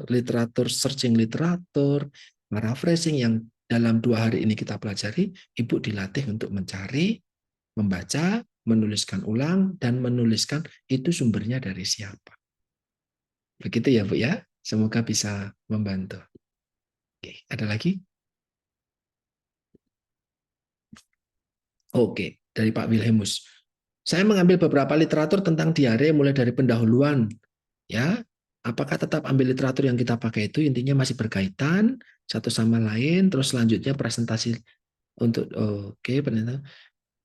Speaker 1: literatur searching literatur, paraphrasing yang dalam 2 hari ini kita pelajari, Ibu dilatih untuk mencari, membaca, menuliskan ulang, dan menuliskan itu sumbernya dari siapa. Begitu ya, Bu ya. Semoga bisa membantu. Oke, ada lagi? Oke, dari Pak Wilhelmus. Saya mengambil beberapa literatur tentang diare mulai dari pendahuluan. Ya, apakah tetap ambil literatur yang kita pakai itu intinya masih berkaitan satu sama lain, terus selanjutnya presentasi untuk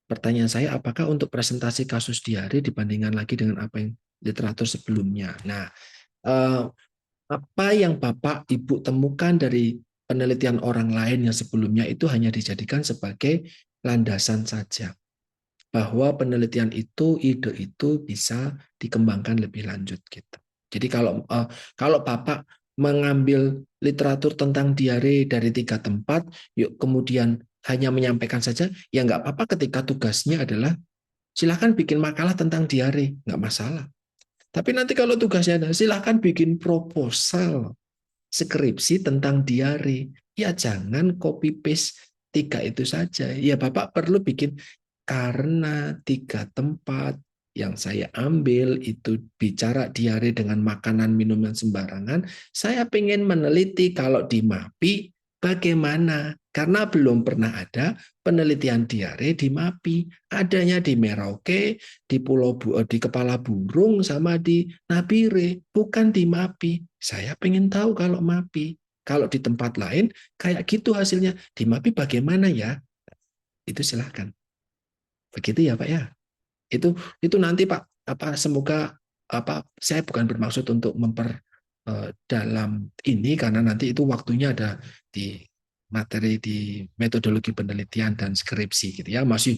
Speaker 1: pertanyaan saya, apakah untuk presentasi kasus diare dibandingkan lagi dengan apa yang literatur sebelumnya. Nah, apa yang Bapak Ibu temukan dari penelitian orang lain yang sebelumnya itu hanya dijadikan sebagai landasan saja. Bahwa penelitian itu, ide itu bisa dikembangkan lebih lanjut gitu. Jadi kalau Bapak mengambil literatur tentang diare dari 3 tempat, yuk kemudian hanya menyampaikan saja, ya nggak apa-apa ketika tugasnya adalah silakan bikin makalah tentang diare, nggak masalah. Tapi nanti kalau tugasnya adalah silakan bikin proposal skripsi tentang diare, ya jangan copy paste 3 itu saja. Ya Bapak perlu bikin, karena 3 tempat yang saya ambil itu bicara diare dengan makanan minuman sembarangan, saya ingin meneliti kalau di MAPI bagaimana, karena belum pernah ada penelitian diare di MAPI, adanya di Merauke, di Kepala Burung sama di Nabire, bukan di MAPI. Saya pengen tahu kalau MAPI, kalau di tempat lain kayak gitu hasilnya, di MAPI bagaimana ya? Itu silahkan. Begitu ya Pak ya. Itu nanti Pak, semoga saya bukan bermaksud untuk dalam ini, karena nanti itu waktunya ada di materi di metodologi penelitian dan skripsi gitu ya, masih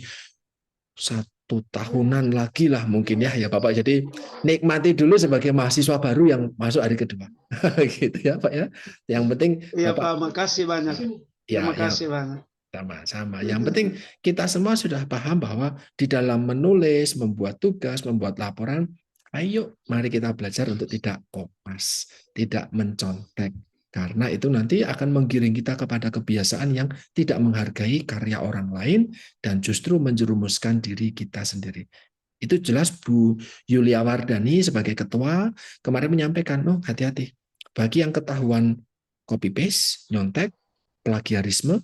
Speaker 1: 1 tahunan lagi lah mungkin ya Bapak. Jadi nikmati dulu sebagai mahasiswa baru yang masuk hari kedua. Gitu ya Pak ya. Yang penting
Speaker 4: Iya
Speaker 1: Bapak,
Speaker 4: Pak, makasih banyak. Terima kasih banyak.
Speaker 1: Sama-sama. Yang penting kita semua sudah paham bahwa di dalam menulis, membuat tugas, membuat laporan, Ayo, mari kita belajar untuk tidak kopas, tidak mencontek. Karena itu nanti akan menggiring kita kepada kebiasaan yang tidak menghargai karya orang lain dan justru menjerumuskan diri kita sendiri. Itu jelas Bu Yulia Wardani sebagai ketua kemarin menyampaikan, oh hati-hati. Bagi yang ketahuan copy paste, nyontek, plagiarisme,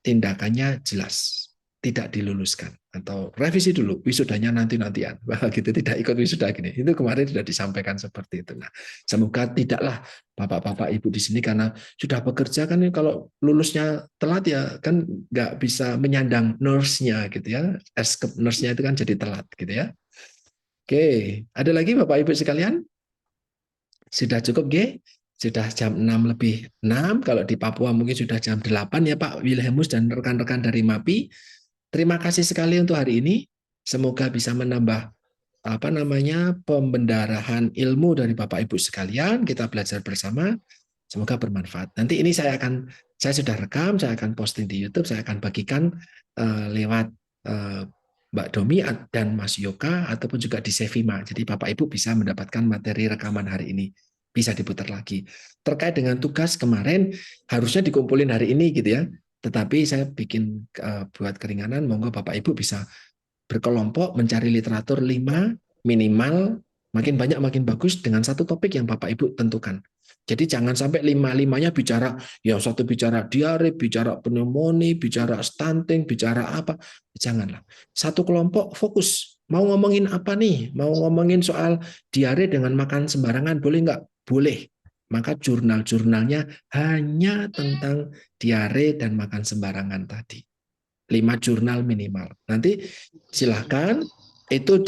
Speaker 1: tindakannya jelas. Tidak diluluskan. Atau revisi dulu, wisudanya nanti-nantian. Gitu, tidak ikut wisuda gini. Itu kemarin sudah disampaikan seperti itu. Nah, semoga tidaklah Bapak-bapak Ibu di sini karena sudah bekerja kan kalau lulusnya telat ya kan nggak bisa menyandang nurse-nya gitu ya. Escape nurse-nya itu kan jadi telat gitu ya. Oke, ada lagi Bapak Ibu sekalian? Sudah cukup, G? Sudah jam 6:06, kalau di Papua mungkin sudah jam 8 ya Pak Wilhelmus dan rekan-rekan dari MAPI. Terima kasih sekali untuk hari ini. Semoga bisa menambah pembendarahan ilmu dari Bapak Ibu sekalian. Kita belajar bersama. Semoga bermanfaat. Nanti ini saya sudah rekam, saya akan posting di YouTube, saya akan bagikan lewat Mbak Domi dan Mas Yoka ataupun juga di Sevima. Jadi Bapak Ibu bisa mendapatkan materi rekaman hari ini. Bisa diputar lagi. Terkait dengan tugas kemarin harusnya dikumpulin hari ini gitu ya. Tetapi saya bikin buat keringanan, monggo Bapak Ibu bisa berkelompok mencari literatur 5 minimal, makin banyak makin bagus dengan satu topik yang Bapak Ibu tentukan. Jadi jangan sampai 5-5-nya bicara, yang satu bicara diare, bicara pneumonia, bicara stunting, bicara apa. Janganlah. Satu kelompok fokus. Mau ngomongin apa nih? Mau ngomongin soal diare dengan makan sembarangan, boleh nggak? Boleh. Maka jurnal-jurnalnya hanya tentang diare dan makan sembarangan tadi. 5 jurnal minimal. Nanti silahkan itu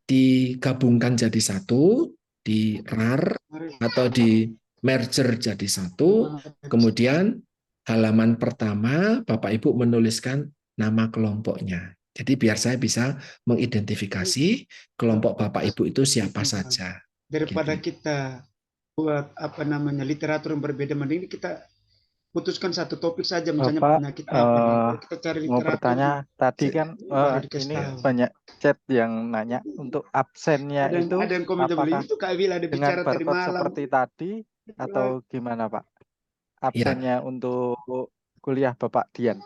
Speaker 1: digabungkan jadi satu, di RAR atau di merger jadi satu. Kemudian halaman pertama Bapak Ibu menuliskan nama kelompoknya. Jadi biar saya bisa mengidentifikasi kelompok Bapak Ibu itu siapa saja.
Speaker 4: Daripada
Speaker 1: Gitu.
Speaker 4: kita buat literatur yang berbeda, mending kita putuskan satu topik saja, misalnya
Speaker 9: Bapak,
Speaker 4: penyakit apa nih. Kita cari
Speaker 9: mau
Speaker 4: literatur
Speaker 9: bertanya, tadi kan
Speaker 4: dikasih
Speaker 9: ini
Speaker 4: tahu.
Speaker 9: banyak chat yang nanya untuk absennya itu
Speaker 4: Ada yang komen
Speaker 9: apakah
Speaker 4: itu Kak Wil ada
Speaker 9: dengan
Speaker 4: bicara tadi
Speaker 9: barcode
Speaker 4: malam.
Speaker 9: seperti tadi atau gimana Pak? Absennya untuk kuliah Bapak Dian.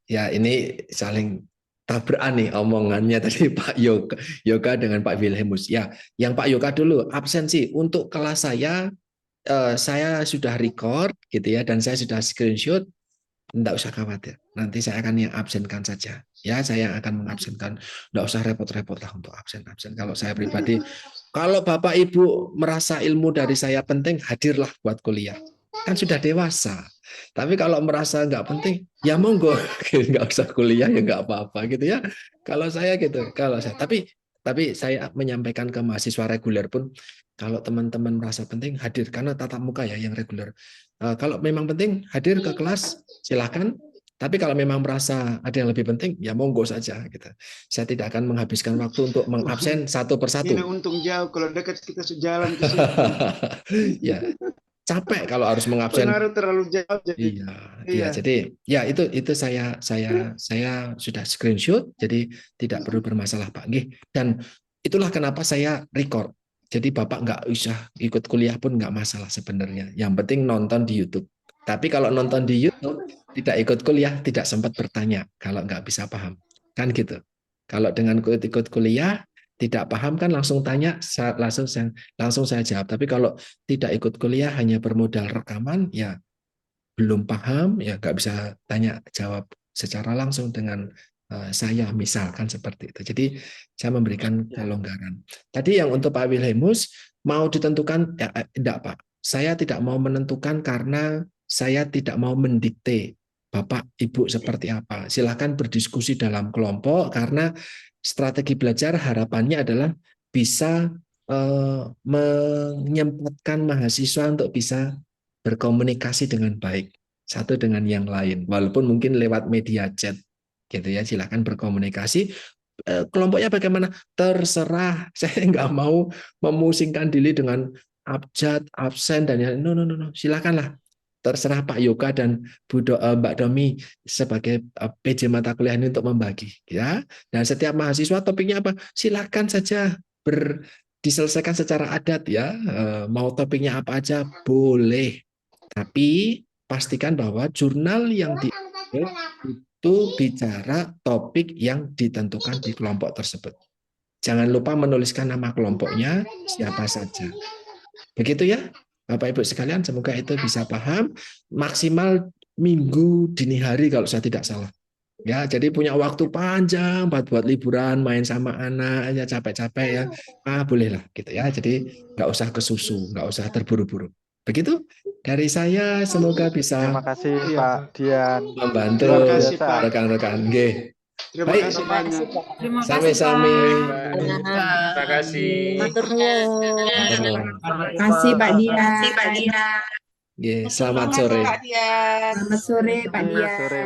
Speaker 1: Ya, ini saling tabrakan nih omongannya tadi Pak Yoga dengan Pak Wilhelmus. Ya, yang Pak Yoga dulu absensi untuk kelas saya sudah record gitu ya dan saya sudah screenshot. Enggak usah khawatir. Nanti saya akan yang absenkan saja. Ya, saya akan mengabsenkan. Enggak usah repot-repot lah untuk absen. Kalau saya pribadi, kalau Bapak Ibu merasa ilmu dari saya penting, hadirlah buat kuliah. Kan sudah dewasa. Tapi kalau merasa nggak penting, ya monggo, nggak usah kuliah ya nggak apa-apa gitu ya. Kalau saya gitu, tapi saya menyampaikan ke mahasiswa reguler pun, kalau teman-teman merasa penting hadir karena tatap muka ya yang reguler. Kalau memang penting hadir ke kelas silahkan. Tapi kalau memang merasa ada yang lebih penting, ya monggo saja. Gitu. Saya tidak akan menghabiskan waktu untuk mengabsen satu persatu.
Speaker 4: Ini untung jauh, kalau dekat kita sejalan ke sini.
Speaker 1: Ya. Capek kalau harus mengabsen.
Speaker 4: Pengaruh terlalu jauh jadi.
Speaker 1: Iya. Jadi ya itu saya sudah screenshot, jadi tidak perlu bermasalah Pak. Dan itulah kenapa saya record. Jadi Bapak nggak usah ikut kuliah pun nggak masalah sebenarnya. Yang penting nonton di YouTube. Tapi kalau nonton di YouTube tidak ikut kuliah tidak sempat bertanya kalau nggak bisa paham, kan gitu. Kalau dengan ikut kuliah tidak paham kan langsung tanya, langsung saya jawab. Tapi kalau tidak ikut kuliah hanya bermodal rekaman, ya belum paham, ya nggak bisa tanya jawab secara langsung dengan saya, misalkan seperti itu. Jadi saya memberikan kelonggaran. Tadi yang untuk Pak Wilhelmus mau ditentukan, ya tidak Pak. Saya tidak mau menentukan karena saya tidak mau mendikte Bapak Ibu seperti apa. Silakan berdiskusi dalam kelompok karena strategi belajar harapannya adalah bisa menyempatkan mahasiswa untuk bisa berkomunikasi dengan baik satu dengan yang lain, walaupun mungkin lewat media chat, gitu ya. Silakan berkomunikasi. Kelompoknya bagaimana? Terserah. Saya nggak mau memusingkan diri dengan abjad, absen dan no. Silakanlah. terserah Pak Yoga dan Mbak Domi sebagai PJ mata kuliah ini untuk membagi ya. Dan setiap mahasiswa topiknya apa? Silakan saja diselesaikan secara adat ya. Mau topiknya apa aja boleh. Tapi pastikan bahwa jurnal yang diambil itu bicara topik yang ditentukan di kelompok tersebut. Jangan lupa menuliskan nama kelompoknya siapa saja. Begitu ya. Bapak Ibu sekalian, semoga itu bisa paham. Maksimal minggu dini hari kalau saya tidak salah. Ya, jadi punya waktu panjang buat liburan, main sama anak, ya capek-capek ya. Bolehlah gitu ya. Jadi nggak usah kesusu, nggak usah terburu-buru. Begitu dari saya, semoga bisa
Speaker 9: Terima kasih
Speaker 4: Iya,
Speaker 9: Pak
Speaker 4: Pak.
Speaker 9: Dian.
Speaker 1: membantu
Speaker 4: Terima
Speaker 9: Luar
Speaker 4: kasih,
Speaker 9: biasa.
Speaker 4: Pak.
Speaker 1: rekan-rekan. Nggih.
Speaker 4: Terima
Speaker 1: Baik.
Speaker 4: kasih
Speaker 6: Terima kasih,
Speaker 4: banyak.
Speaker 6: Pak.
Speaker 5: Terima kasih,
Speaker 1: Sami-sami.
Speaker 5: Pak.
Speaker 3: Terima kasih.
Speaker 6: Matur nuwun.
Speaker 10: Kasih Pak Dian.
Speaker 1: Nggih, selamat sore.
Speaker 10: Selamat sore Pak
Speaker 9: Sore,
Speaker 10: Dian.
Speaker 9: Pak.